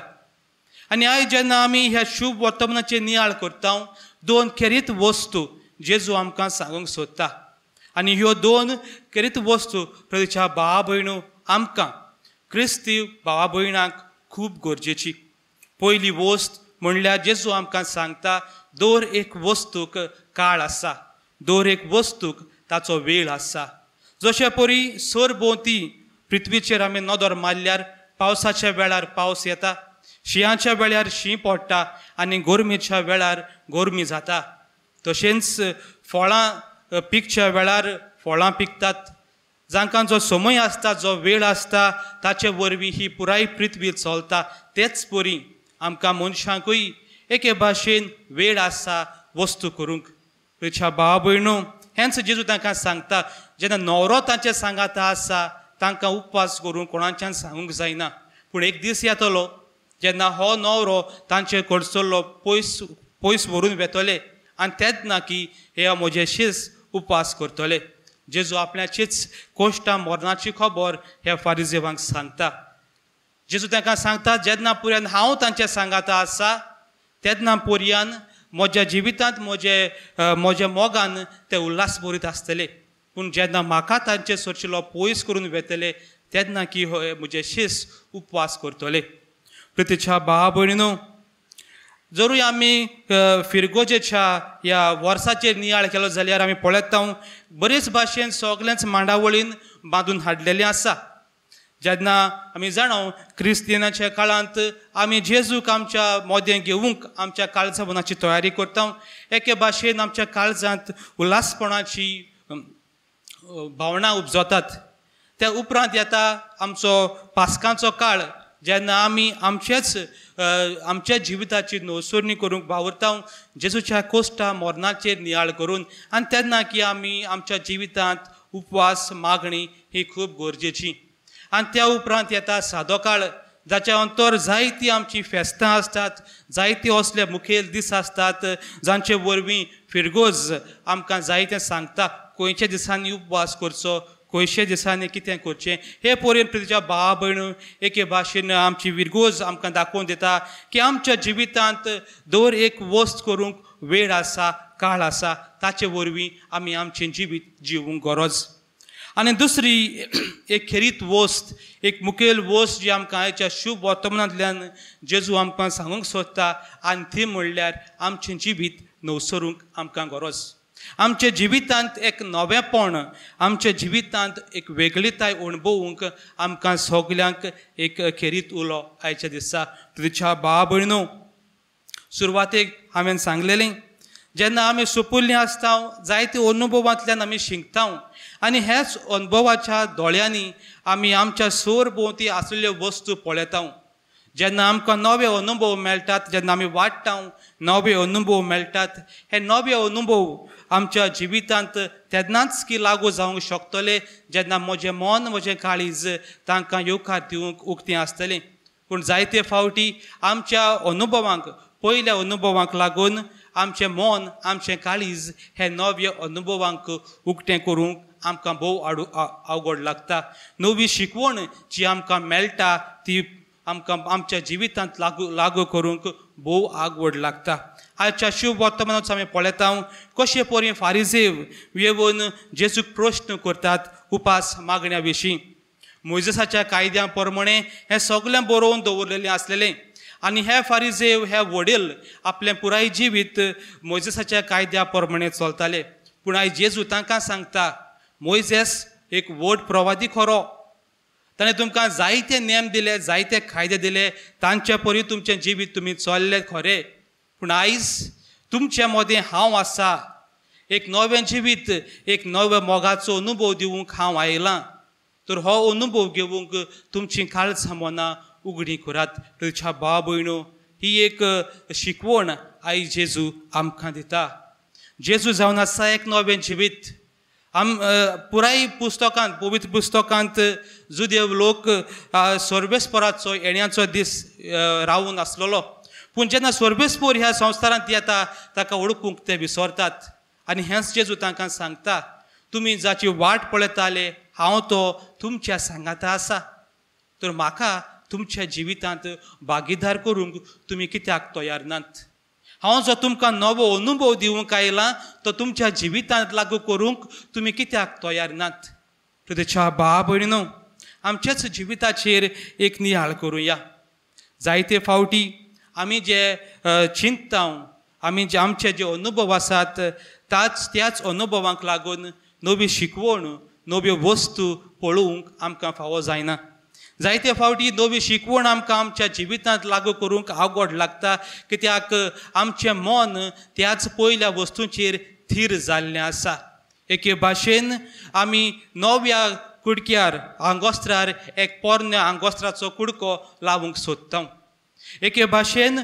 आनी आयज जेन्ना आमी ह्या शुभ वर्तमानाचेर नियाळ करता दोन खेरीत वस्तू जेजू आमकां सांगूंक सोदता आनी ह्यो दोन खेरीत वस्तू प्रतीच्या भावा भयणो आमकां क्रिस्तीव भावा भयणांक खूब गरजेची पयली वस्त म्हणल्यार जेजू आमकां सांगता दर एक वस्तूक काळ आसा दर एक वस्तूक ताचो वेळ आसा जशे परी सरभोंवती पृथ्वीचेर आमी नदर मारल्यार पावसाच्या वेळार पावस येता शिंयाच्या वेळार शीं पडटा आनी गरमेच्या वेळार गरमी जाता तशेंच फळां पिकच्या वेळार फळां पिकतात जांकां जो समय आसता जो वेळ आसता ताचे वरवीं ही पुराय पृथ्वी चलता तेच परी आमकां मनशांकूय एके भाशेन वेळ आसा वस्तू करूंक तुज्या भावा भयणो हेंच जेजू तांकां सांगता जेन्ना न्हवरो तांचे सांगाता आसा तांकां उपवास करूंक कोणाच्यान सांगूंक जायना पूण एक दीस येतलो जेन्ना हो न्हवरो तांचे कडसरलो पयस व्हरून वेतले आनी तेच ना की हे म्हजे शीस उपवास करतले जेजू आपल्याचीच कोश्टां मरणाची खबर ह्या फारिजेवांक सांगता जेजू तांकां सांगता जेन्ना पर्यंत हांव तांचे सांगाता आसा तेन्ना पर्यंत म्हज्या जिवितांत म्हज्या मोगान ते उल्हास भरीत आसतले पूण जेन्ना म्हाका तांचे सोडचिलो पयस करून वेतले तेन्ना की हो म्हजे शीस उपवास करतले प्रतीच्या भावा भयणीनो जरूय आमी फिरगोजेच्या ह्या वर्साचेर नियाळ केलो जाल्यार आमी पळयता बरेच भाशेन सगळ्यांच मांडावळीन बांदून हाडलेलें आसा जेन्ना आमी जाणो क्रिस्तियनाच्या काळांत आमी जेजूक आमच्या मोदें घेवंक आमच्या काळजापणाची तयारी करता एके भाशेन आमच्या काळजांत उल्हासपणाची भावना उपजतात त्या उपरांत येता आमचो पास्कांचो काळ जेन्ना आमी आमच्या जिविताची नवसोरणी करूंक वावरता जेजूच्या कोश्टा मरणाचेर नियाळ करून आनी तेन्ना की आमी आमच्या जिवितांत उपवास मागणी ही खूब गरजेची आनी त्या उपरांत येता सादो काळ जाच्या अंतर जायतीं आमची फेस्तां आसतात जायते असले मुखेल दीस आसतात जांचे वरवीं फिरगोज आमकां जायतें सांगता खंयच्या दिसांनी उपवास करचो खंयच्या दिसांनी कितें करचें हे पर्यंत प्रतीच्या भावा भयणो एके भाशेन आमची विरगोज आमकां दाखोवन दिता की आमच्या जिवितांत दर एक वस्त करूंक वेळ आसा काळ आसा ताचे वरवीं आमी आमचें जिवीत जिवूंक गरज आनी दुसरी एक खेरीत वस्त, एक मुखेल वस्त जी आमकां आयच्या शुभ वर्तमानांतल्यान जेजू आमकां सांगूंक सोदता आनी ती म्हणल्यार आमचें जिवीत नवसरूंक आमकां गरज. आमच्या जिवितांत एक नवेपण, आमच्या जिवितांत एक वेगळीताय अणभवूंक आमकां सगल्यांक एक खेरीत उलो आयच्या दिसा. तुज्या भाव भयणो, सुरवातेक हांवें सांगलेलें, जेन्ना आमी सोंपुल्लीं आसता जायते अनुभवांतल्यान आमी शिकता आनी हेच अनुभवाच्या दोळ्यांनी आमी आमच्या सोर भोंवती आशिल्ल्यो वस्तू पळयता. जेन्ना आमकां नवे अनुभव मेळटात, जेन्ना आमी वाडटा, नवे अनुभव मेळटात, हे नवे अनुभव आमच्या जिवितांत तेन्नाच की लागू जावंक शकतले जेन्ना म्हजें मन, म्हजें काळीज तांकां येवकार दिवंक उक्तें आसतलें. पूण जायते फावटी आमच्या अनुभवांक, पयल्या अनुभवांक लागून आमचें मन, आमचें काळीज हे नव्या अनुभवांक उक्तें करूंक आमकां भोव अवघड लागता. नवी शिकवण जी आमकां मेळटा ती आमकां आमच्या जिवितांत लागू करूंक भोव आगवड लागता. आयच्या शुभ वर्तमानांत आमी पळयता कशे परी फारिजेव येवन जेजूक प्रश्न करतात उपास मागण्या विशीं. मोइजेसाच्या कायद्या प्रमाणे हें सगळें बरोवन दवरलेलें आसलेलें आनी हे फारिजेव, हे वडील आपलें पुराय जिवीत मोइजेसाच्या कायद्या प्रमाणे चलताले. पूण आयज जेजू तांकां सांगता, मोइजेस एक व्हड प्रवादी खरो, ताणें तुमकां जायते नेम दिले, जायते कायदे दिले, तांचे परी तुमचें जिवीत तुमी चल्ले खरें. पूण आयज तुमचे मदें हांव आसा, एक नवें जिवीत, एक नव्या मोगाचो अनुभव दिवंक हांव आयलां. तर हो अनुभव घेवंक तुमचीं काळजां मनां उगडीं करात. तुज्या भाव भयणो, ही एक शिकवण आयज जेजू आमकां दिता. जेजू जावन आसा एक नवें जिवीत. पुराय पुस्तकांत, पवित्र पुस्तकांत जुदेव लोक सर्वेस्पराचो येण्याचो दीस रावून आसलेलो. पूण जेन्ना सर्वेस्पर ह्या संवसारांत येता ताका वळखूंक ते विसरतात. आनी हेंच जेजू तांकां सांगता, तुमी जाची वाट पळयताले हांव तो तुमच्या सांगाता आसा. तर म्हाका तुमच्या जिवितांत भागीदार करूंक तुमी कित्याक तयार नात? हांव जो तुमकां नवो अनुभव दिवंक आयलां तो तुमच्या जिवितांत लागू करूंक तुमी कित्याक तयार नात? तुज्या भाव भयणीनो, आमच्याच जिविताचेर एक नियाळ करुया. जायते फावटी आमी जे चिंतता, आमी जे आमचे जे अनुभव आसात त्याच अनुभवांक लागून नवी शिकवण, नव्यो वस्तू पळोवंक आमकां फावो जायना. जायते फावटी नवी शिकवण आमकां आमच्या जिवितांत लागू करूंक अवघड लागता, कित्याक आमचें मन त्याच पयल्या वस्तूंचेर थीर जाल्लें आसा. एके भाशेन आमी नव्या कुडक्यार, आंगोस्त्रार एक पोरन्या आंगोस्त्राचो कुडको लावंक सोदता. एके भाशेन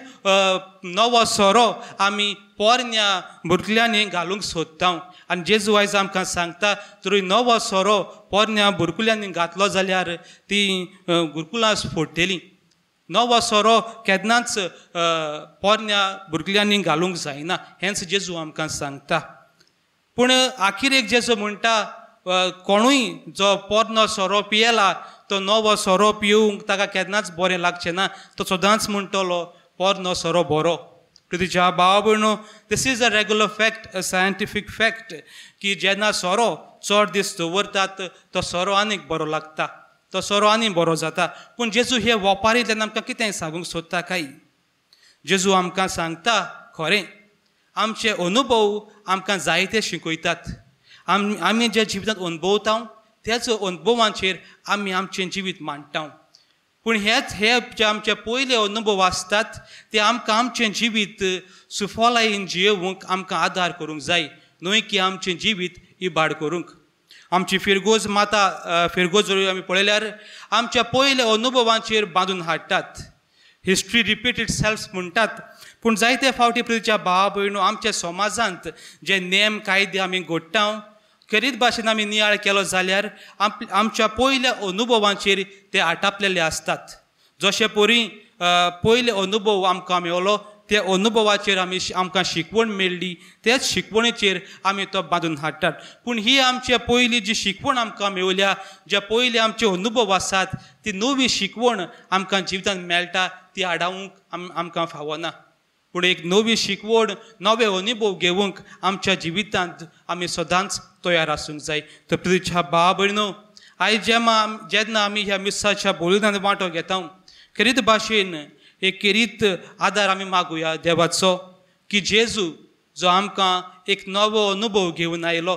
नवो सोरो आमी पोरन्या बुरकुल्यांनी घालूंक सोदता. आनी जेजू आयज आमकां सांगता, तर नवो सोरो पोरन्या बुरकुल्यांनी घातलो जाल्यार ती गुरकुलां फोडटलीं. नवो सोरो केन्नाच पोरन्या बुरकुल्यांनी घालूंक जायना, हेंच जेजू आमकां सांगता. पूण आखिरेक जेजू म्हणटा, कोणूय जो पोरनो सोरो पियेला तो नवो सोरो पिवंक ताका केन्नाच बरें लागचें ना. तो सदांच म्हणटलो पोरनो सोरो बरो. तुज्या भाव भयणो, this is a regular fact, a scientific fact, की जेन्ना सोरो चड दीस दवरतात तो सोरो आनीक बरो लागता, तो सोरो आनी बरो जाता. पूण जेजू हे ओपारींतल्यान आमकां कितें सांगूंक सोदता काय? जेजू आमकां सांगता, खरें आमचे अनुभव आमकां जायते शिकयतात. आमी जे जिवितांत अनुभवता त्याच अनुभवांचेर आमी आमचें जिवीत मांडटा. पूण हे जे आमचे पयले अनुभव आसतात ते आमकां आमचें जिवीत सुफलायेन जियेवंक आमकां आदार करूंक जाय, न्हय की आमचें जिवीत इबाड करूंक. आमची फिरगोज माता फिरगोज आमी पळयल्यार आमच्या पयल्या अनुभवांचेर बांदून हाडटात. हिस्ट्री रिपीट इट सेल्फ म्हणटात. पूण जायते फावटी तुज्या भाव भयणो, आमच्या समाजांत जे नेम कायदे आमी घडटा, खरीच भाशेन आमी नियाळ केलो जाल्यार आमच्या पयल्या अनुभवांचेर ते आटापलेले आसतात. जशे परी पयले अनुभव आमकां मेळ्ळो, त्या अनुभवाचेर आमकां शिकवण मेळ्ळी, तेच शिकवणेचेर आमी तो बांदून हाडटात. पूण ही आमच्या पयली जी शिकवण आमकां मेवल्या, जे पयले आमचे अनुभव आसात, ती नवी शिकवण आमकां जिवितांत मेळटा ती आडावंक आमकां फावना. पूण एक नवी शिकवण नवे अनुभव घेवंक आमच्या जिवितांत आमी सदांच तयार आसूंक जाय. तर प्रितीच्या भाव भयणो, आयज जेन्ना आमी ह्या मिसाच्या बोलिदान वांटो घेता, खरीत भाशेन एक खरीत आदार आमी मागुया देवाचो की जेजू जो आमकां एक नवो अनुभव घेवन आयलो,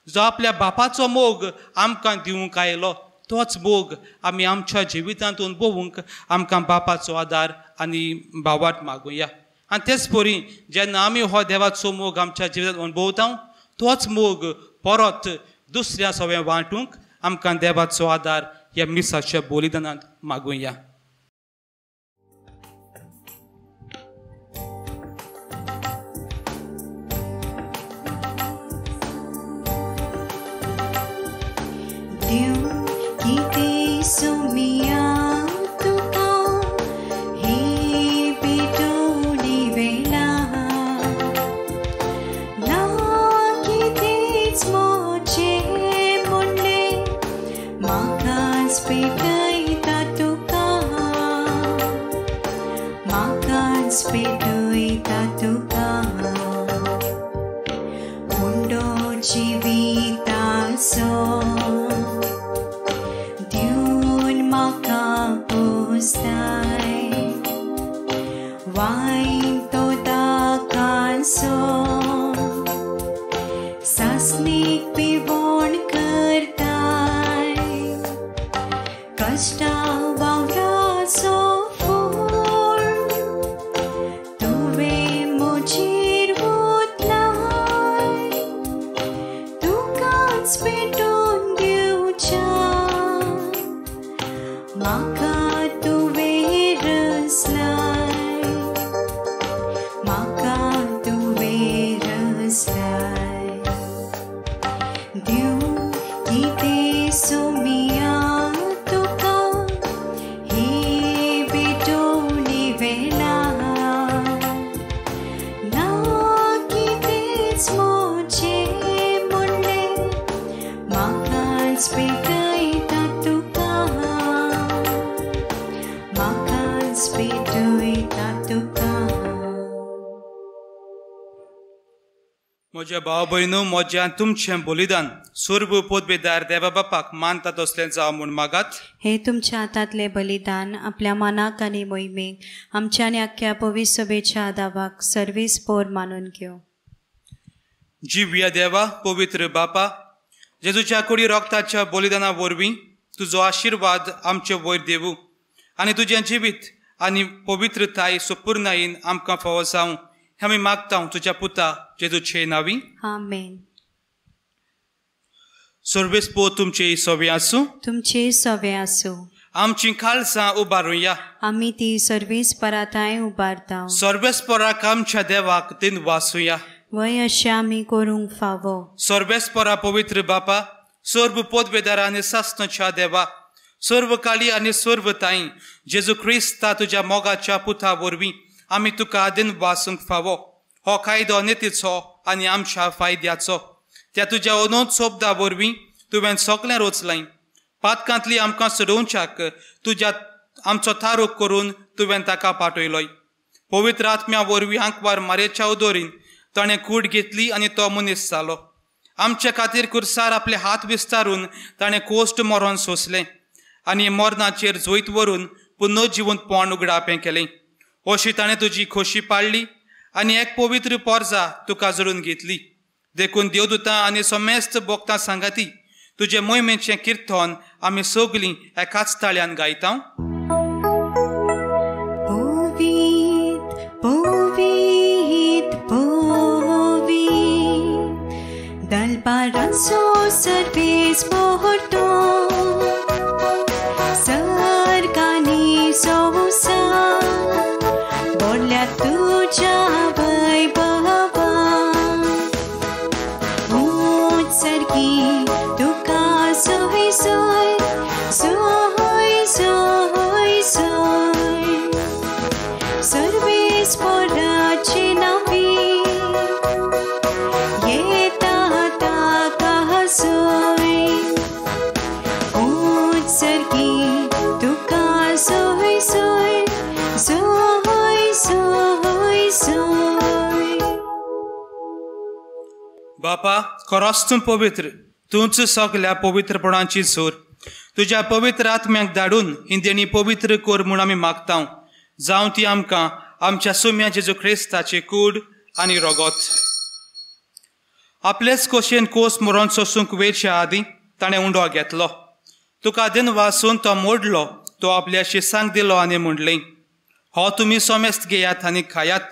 जो आपल्या बापाचो मोग आमकां दिवंक आयलो, तोच मोग आमी आमच्या जिवितांत अनुभवूंक आमकां बापाचो आदार आनी भावार्थ मागुया. आनी तेच परी जेन्ना आमी हो देवाचो मोग आमच्या जिवितांत अनुभवता, तोच मोग परत दुसऱ्या सगळें वांटूंक आमकां देवाचो आदार ह्या मिसाच्या बोलिदानांत मागुया. म्हज्या भाव भयणो, म्हज्या तुमचें बोलिदान सर्व पोतबेदार देवा बापाक मानता तसलें जावं म्हूण मागात. हे तुमच्या हातांतलें बलिदान आपल्या मनाक आनी मोहिमेक आमच्या आनी आख्या पवित्र सभेच्या आदावाक सर्वीस पोर मानून घेव. जिव्या देवा, पवित्र बापा, जेजूच्या कुडी रक्ताच्या बलिदाना वरवीं तुजो आशिर्वाद आमचे वयर देवू आनी तुजें जिवीत आनी पवित्रताय संपूर्णायेन आमकां फावो जावं आमी मागता तुज्या पुता जेजूचे नांवी. आमेन. सर्वेस्पो तुमचे सवे आसूं. तुमचे सवे आसूं. आमची खालसां उबारुया. आमी ती सर्वीस पराताय उबारता. सर्वेस्पराक आमच्या देवाक दिन वासुया. वय अशें आमी करूंक फावो. सर्वेस्परा पवित्र बापा, सर्व पोतबेदार आनी सासणाच्या देवा, सर्व काळी आनी सर्व ताई जेजू क्रिस्ता तुज्या मोगाच्या पुता वरवीं आमी तुका आदीन वासूंक फावो. हो कायदो नेतीचो आनी आमच्या फायद्याचो. त्या तुज्या अनोत्सोबदा वरवीं तुवें सगळें रोचलां. पातकांतली आमकां सोडोवच्याक तुज्या आमचो थारोक करून तुवें ताका पाठयलोय. पवित्र आत्म्या वरवीं आंकवार मारेच्या उदोरीन ताणें कूड घेतली आनी तो मनीस जालो. आमचे खातीर कुर्सार आपले हात विस्तारून ताणें कोश्ट मरण सोंसलें आनी मरणाचेर जोईत व्हरून पुनर्जिवंतपण उगडापें केलें. अशी ताणें तुजी खोशी पाळली आनी एक पवित्र पोरजा तुका जोडून घेतली. देखून देवदूतां आनी समेस्त भक्तां सांगाती तुजे मोहिमेचें किर्तन आमी सगळीं एकाच ताळ्यान गायता. दलबारांचो सर्वेस पोहतो सर्गांनी संवसार बोल्या तुज्या वैभवान उत्सर्गी तुका सोय सोय सोय सोय बापा खरोच तूं पवित्र, तूंच सगल्या पवित्रपणाची सोर. तुज्या पवित्र आत्म्याक धाडून ही देणी पवित्र कर म्हूण आमी मागता. जावं ती आमकां आमच्या सुम्या जेजू क्रिस्ताचे कूड आनी रगत. आपलेच खोशेन कोस मरोन सोसूंक वेळच्या आदीं ताणें उंडो घेतलो. तुका दिन वासून तो मोडलो, तो आपल्या शिसांक दिलो आनी म्हणलें, हो तुमी सोमेस्त घेयात आनी खायात,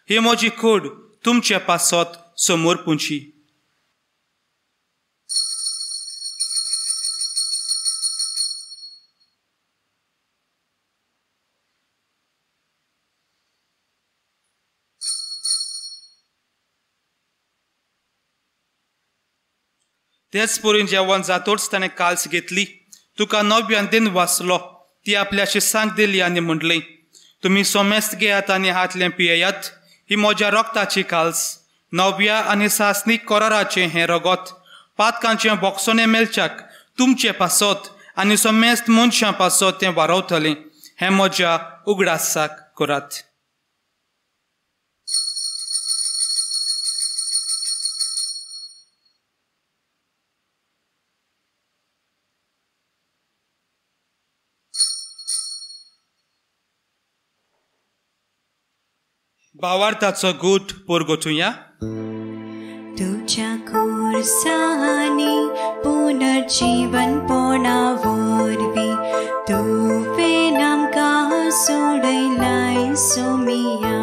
ही म्हजी कूड तुमचे पासत समोर पुंची. तेच परीन जेवण जातोच ताणें काल्स घेतली. तुका नव्यान दिन वाचलो, ती आपल्या शिसांक दिली आनी म्हणलें, तुमी सोमेस्त घेयात आनी हातलें पियेयात, ही म्हज्या रक्ताची काल्स, नव्या आनी सासनीक कराराचें हें रगत, पातकांचें बोगसोने मेलच्याक तुमचे पासत आनी सोमेस्त मनशां पासत तें वारवतलें. हें म्हज्या उगडासाक करात. भावार्थाचो गूट पोरगोचुया. तुझ्या खुर्सानी पुनर्जीवन पोणा वरवीं तुवें आमकां सोडयलाय सोमिया.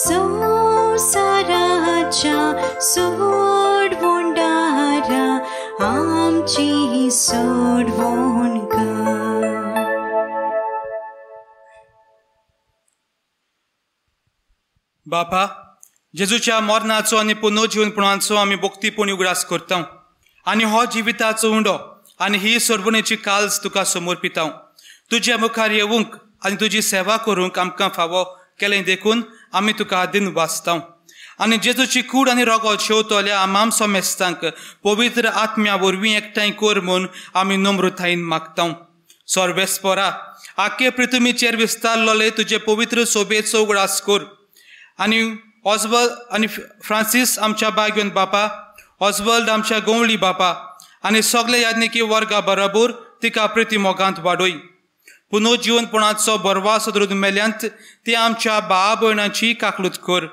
संवसाराच्या सोडवोंडारा आमची सोडवोण कर. बापा जेजूच्या मरणाचो आनी पुनर्जीवनपणाचो आमी भक्तीपणी उगडास करता आनी हो जिविताचो उंडो आनी ही सोडवणेची काल्स तुका समर्पिता. तुज्या मुखार येवंक आनी तुजी सेवा करूंक आमकां फावो केलें देखून आमी तुका दिन वाचता. आनी जेजूची कूड आनी रगत शेवतल्या आमाम सोमेस्तांक पवित्र आत्म्या वरवीं एकठांय कर म्हूण आमी नम्रतायेन मागता. सर्वेस्परा आख्खे पृथ्वीचेर विस्तारलोले तुजे पवित्र सोबेचो उगडास कर. आनी ऑजवर्ल्ड आनी फ्रांसीस आमच्या बागेन बापा, ऑजवर्ल्ड आमच्या गोवळी बापा आनी सगळे याज्ञिकी वर्गा बरोबर तिका प्रिती मोगांत वाडोय. पुनर्जीवनपणाचो बरवास धरून मेल्यांत ती आमच्या भाव भयणांची काकलूत कर.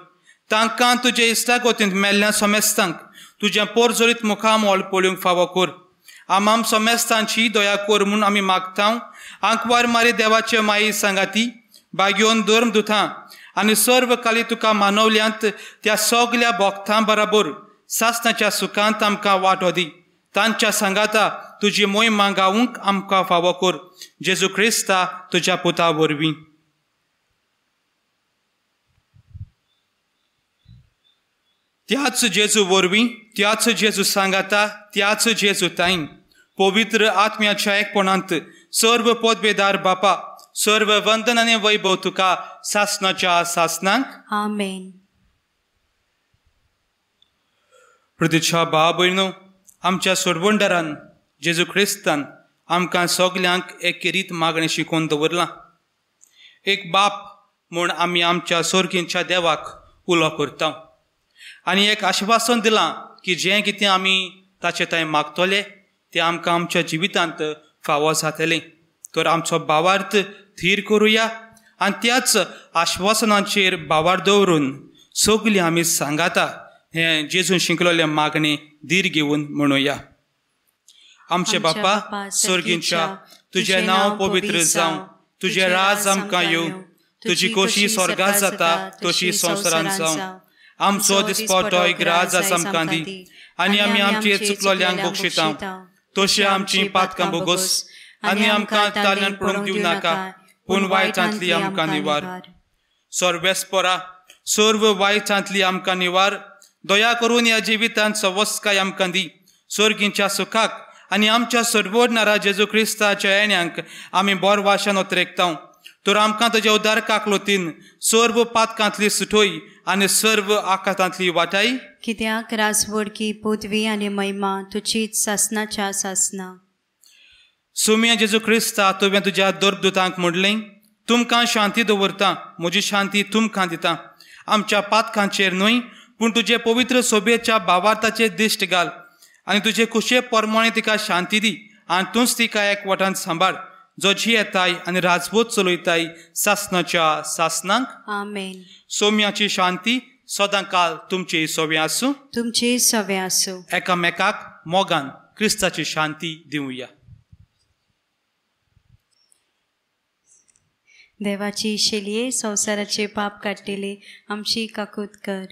तांकां तुजे इश्टागोतींत मेल्ल्या सोमेस्तांक तुजें पोरजोरीत मुखामोल पळोवंक फावो कर. आमाम सोमेस्तांची दया कर म्हूण आमी मागता. आंकवार मारी देवाचे माई सांगाती, बागेवन धर्मदुतां आनी सर्व काली तुका मानवल्यांत त्या सगल्या भोगतां बरोबर सासणाच्या सुखांत आमकां वांटो दी. तांच्या सांगाता तुजी मोहीम गावूंक आमकां फावो कर. जेजू क्रिस्ता तुज्या पुता वरवीं. त्याच जेजू वरवीं, त्याच जेजू सांगाता, त्याच जेजू ताईन पवित्र आत्म्याच्या एकपणांत सर्व पदवेदार बापा, सर्व वंदन आनी वैभव तुका सासणाच्या सासनांक. आमेन. प्रतीच्या भाव भयणो, आमच्या सोडवणदारान जेजू क्रिस्तान आमकां सगल्यांक एक रीत मागणें शिकोवन दवरलां. एक बाप म्हूण आमी आमच्या सर्गींच्या देवाक उलो करता आनी एक आश्वासन दिलां की जें कितें आमी ताचे थंय मागतले तें आमकां आमच्या जिवितांत फावो जातलें. तर आमचो भावार्थ थीर करुया आनी त्याच आश्वासनाचेर भावार दवरून सगलीं आमी सांगाता हें जेजून शिकलोलें मागणें धीर घेवन म्हणुया. आमचे बापा सर्गींच्या, तुजें नांव पवित्र जावं, तुजें राज आमकां येवं, तुजी खोशी स्वर्गांत जाता तशी संवसारांत जावं. आमचो दिसपटो एक राज आसा आमकां दी आनी आमी आमचे चुकलोल्यांक बक्षिता तशी आमची पातकां बोगोस आनी आमकां ताल्यांत पडूंक दिवं नाका, पूण वायटांतली आमकां निवार. सर्वेस्परा सर्व वायटांतली आमकां निवार. दया करून ह्या जिवितांत सवस्काय आमकां दी. सर्गींच्या सुखाक आनी आमच्या सर्वोडणारा जेजू क्रिस्ताच्या येण्याक आमी बरो वाशान उतरेकता. तर आमकां तुज्या उदार काकलोतीन सर्व पातकांतली सुटोय आनी सर्व आकांतांतली वाटाय. कित्याक रासवडकी पदवी आनी महिमा तुजीच सासनाच्या सासना. सुम्या जेजू क्रिस्ता तुवें तुज्या दर्दुतांक म्हणलें, तुमकां शांती दवरता, म्हजी शांती तुमकां दिता. आमच्या पातकांचेर न्हय पूण तुजे पवित्र सोबेच्या भावार्थाचे दिश्ट घाल आनी तुजे खुशे परमणे तिका शांती दी आनी तूंच तिका एकवटान सांबाळ जो जी येताय आनी राजपूत चलयताय सासनाच्या सासनांक आमेन. सौम्याची शांती सदां काल तुमचे सवे आसूं. तुमचे सवे आसूं. एकामेकाक मोगान क्रिस्ताची शांती दिवया. देवाची शेलये संवसाराचे पाप काडटेले आमची काकूत कर.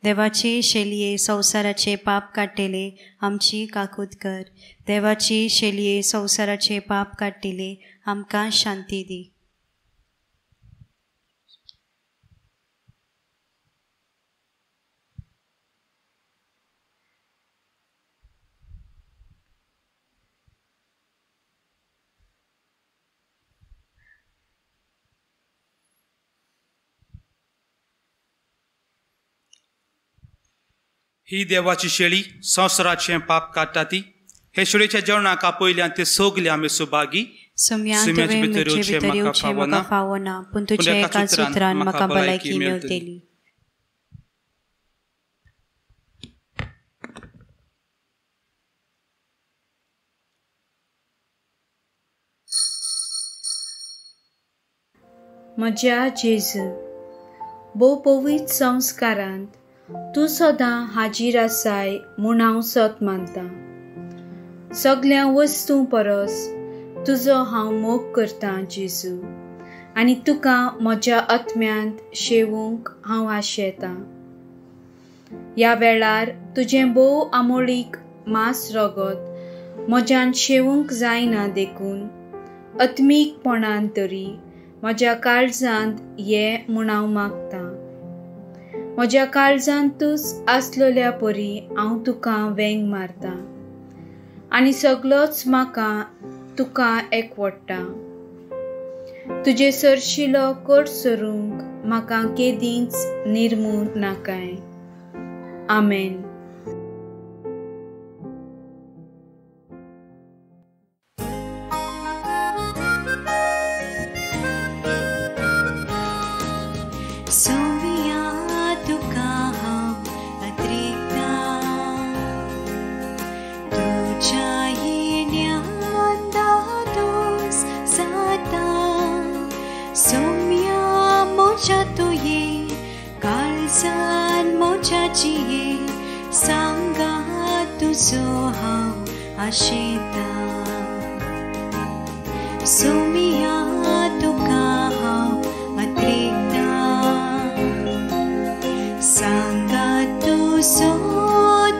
देवाची शेलये संवसाराचे पाप काडटेले आमची काकूत कर. देवाची शेलये संवसाराचे पाप काडटेले आमकां शांती दी. ही देवाची शेळी संवसाराचें पाप काडटा ती. हे शेळीच्या जेवणाक पयल्यान ते सगले आमी सुभागी. सुम्याचे भितर येवचें म्हाका फावना पूण तुज्या एका सुत्रान म्हाका भलायकी मेळटली. म्हज्या जेजू, भोव पवित्र संस्कारांत तूं सदां हाजीर आसाय म्हूण हांव सत मानतां. सगळ्या वस्तू परस तुजो हांव मोग करतां जेजू, आनी तुका म्हज्या आत्म्यांत शेवूंक हांव आशेतां. ह्या वेळार तुजें भोव आमोळीक मांस रगत म्हज्यान शेवूंक जायना देखून आत्मीकपणान तरी म्हज्या काळजांत ये म्हूण हांव मागतां. म्हज्या काळजांत तूंच आसलेल्या परी हांव तुका वेंग मारतां आनी सगळोच म्हाका तुका एकवडटा. तुजे सरशिलो कोट सरूंक म्हाका केदींच निर्मूळ नाकाय. आमेन. सांगा तुजो हांव आशेता. सोमिया तुका हांव अत्रेकता. सांगा तुजो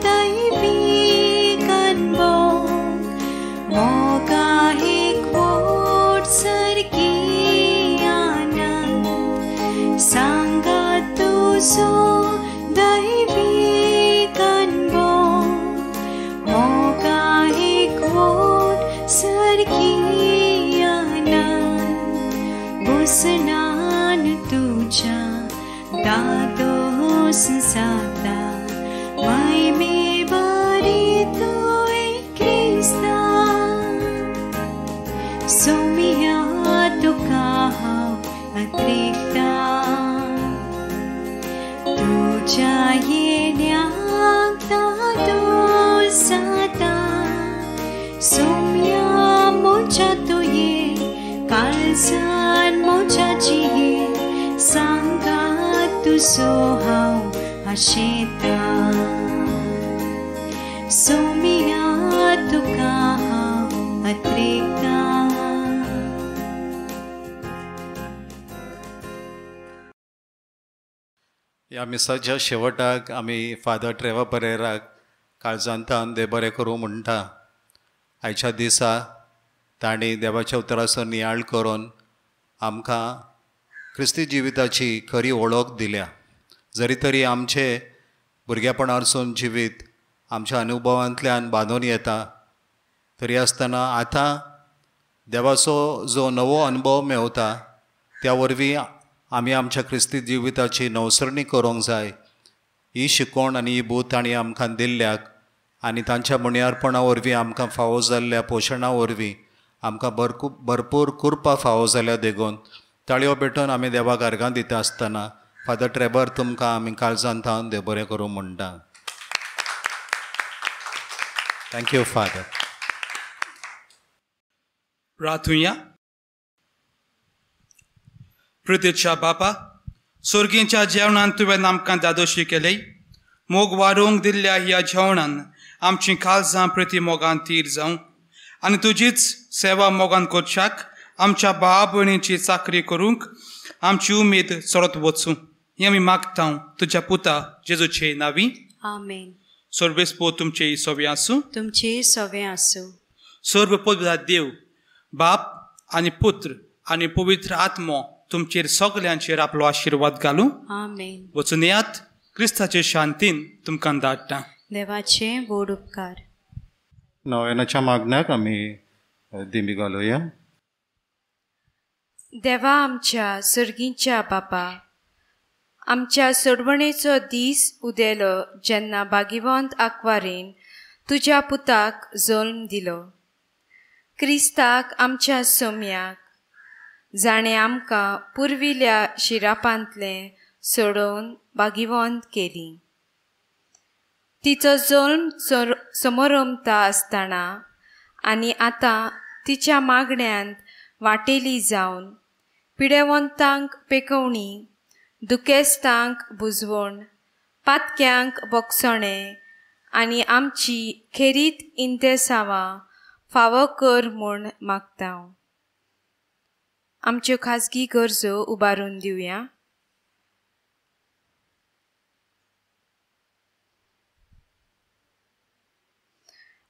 दैवी अनुभव मोगा एकवट सारकी आनंद. सांगा तुजो स्नान तुझ्या दादोस जाता महिमे बरी तुय क्रिस्ता. सोमिया तुका हांव अत्रेकता. तुझ्या येण्याक दादोस जाता. सोमिया म्हज्या तुये काळजान म्हज्या जिये सांगा तुजो हांव आशेता. सोमिया तुका हांव अत्रेकता. ह्या मिसाच्या शेवटाक आमी फादर ट्रेवर परेराक काळजांतान देव बरें करूं म्हणटा. आयच्या दिसा तांणी देवाच्या उतराचो नियाळ करून आमकां क्रिस्ती जिविताची खरी वळख दिल्या. जरी तरी आमचे भुरगेपणारसून जिवीत आमच्या अनुभवांतल्यान बांदून येता, तरी आसतना आतां देवाचो जो नवो अनुभव मेवता त्या वरवीं आमी आमच्या क्रिस्ती जिविताची नवसरणी करूंक जाय. ही शिकवण आनी ही बूत तांणी आमकां दिल्ल्याक आनी तांच्या मुण्यारपणा वरवीं आमकां फावो जाल्ल्या पोशणा वरवीं आमकां भरपूर कृपा फावो जाल्या देखून ताळयो पेटोवन आमी देवाक अर्गां दिता आसतना फादर ट्रेबर तुमकां आमी काळजांत थावन देव बरें करूं म्हणटा. Thank you father. प्रार्थुया. पृथ्वीच्या बापा, सुर्गींच्या जेवणान तुवें आमकां दादोशी केली. मोग वारूंक दिल्ल्या ह्या जेवणान आमची काळजां प्रती मोगान तीर जावं आनी तुजीच सेवा मोगान करच्याक आमच्या भावा भयणीची चाकरी करूंक आमची उमेद चडत वचूं हें आमी मागता तुज्या पुता जेजूचे नांवी. आमेन. सर्वेस्पो तुमचे सवे आसूं. तुमचे सवे आसूं. सर्व पवित्र देव बाप आनी पुत्र आनी पवित्र आत्मो तुमचेर सगल्यांचेर आपलो आशिर्वाद घालूं. आमेन. वचून येयात. क्रिस्ताचे शांतीन तुमकां धाडटा. देवाचे गोड उपकार. नव्यानाच्या मागण्याक आमी दिमी घालुया. देवा आमच्या सर्गींच्या बापा, आमच्या सोडवणेचो दीस उदेलो जेन्ना भागिवंत आंकवारीन तुज्या पुताक जल्म दिलो. क्रिस्ताक आमच्या सोम्याक जाणें आमकां पुर्विल्या शिरापांतलें सोडोवन भागिवंत केली. तिचो जल्म समोरमता आसतना आनी आतां तिच्या मागण्यांत वाटेली जावन पिडेवंतांक पेकवणी, दुखेस्तांक बुजवण, पातक्यांक बोगसणें आनी आमची खेरीत इंतेसावां फावो कर म्हूण मागता. आमच्यो खाजगी गरजो उबारून दिवया.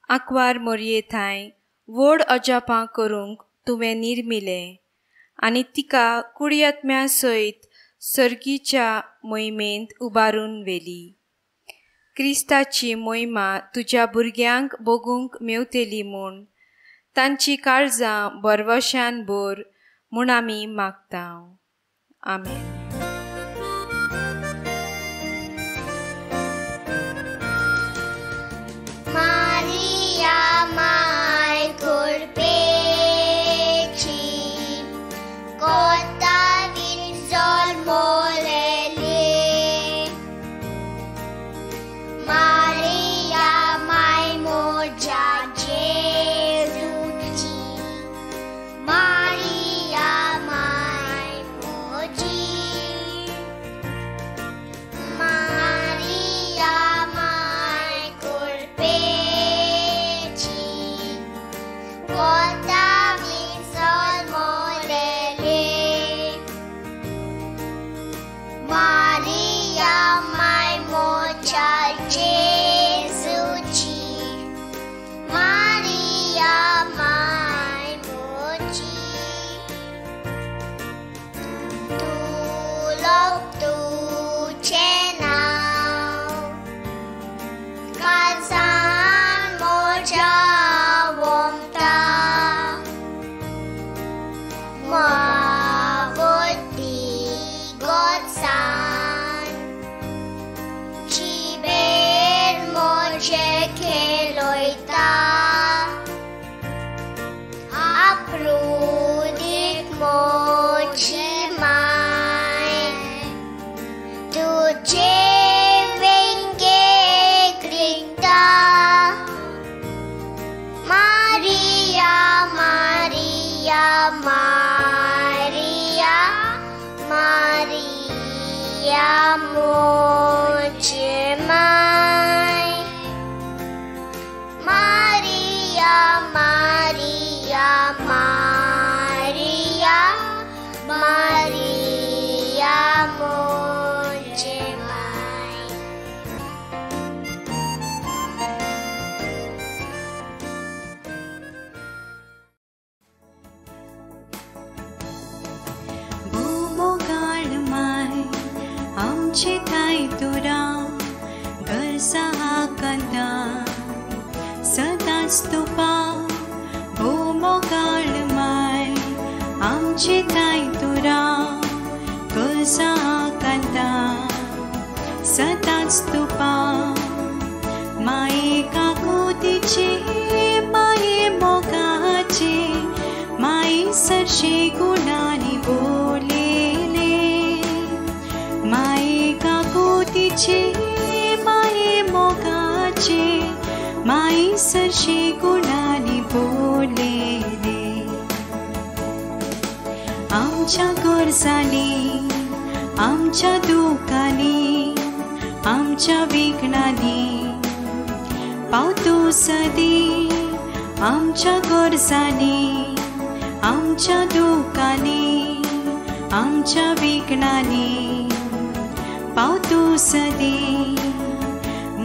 आंकवार मोरये थंय व्हड अजापां करूंक तुवें निर्मिलें आनी तिका कुडियात्म्या सयत सर्गीच्या मोहिमेंत उबारून व्हेली. क्रिस्ताची मोहिमा तुज्या भुरग्यांक भोगूंक मेवतेली म्हूण तांची काळजां बरवशान भर म्हूण आमी मागता. आमेन. सरशी गुणानी बोलेले मोगाचे माई सरशी गुणांनी बोलेले आमच्या गरजांनी आमच्या दुखांनी आमच्या विघ्नांनी पावतो सदी आमच्या गरजांनी आमच्या दुखांनी आमच्या विघ्नांनी पावतो सदी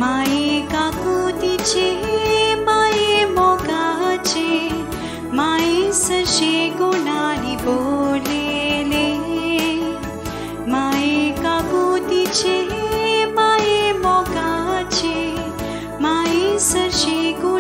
माये काकुतीचे माये मोगाचे माये सरशी गुणांनी बोलेले माये काकुतीचे माये मोगाचे माये सरशी गुणांनी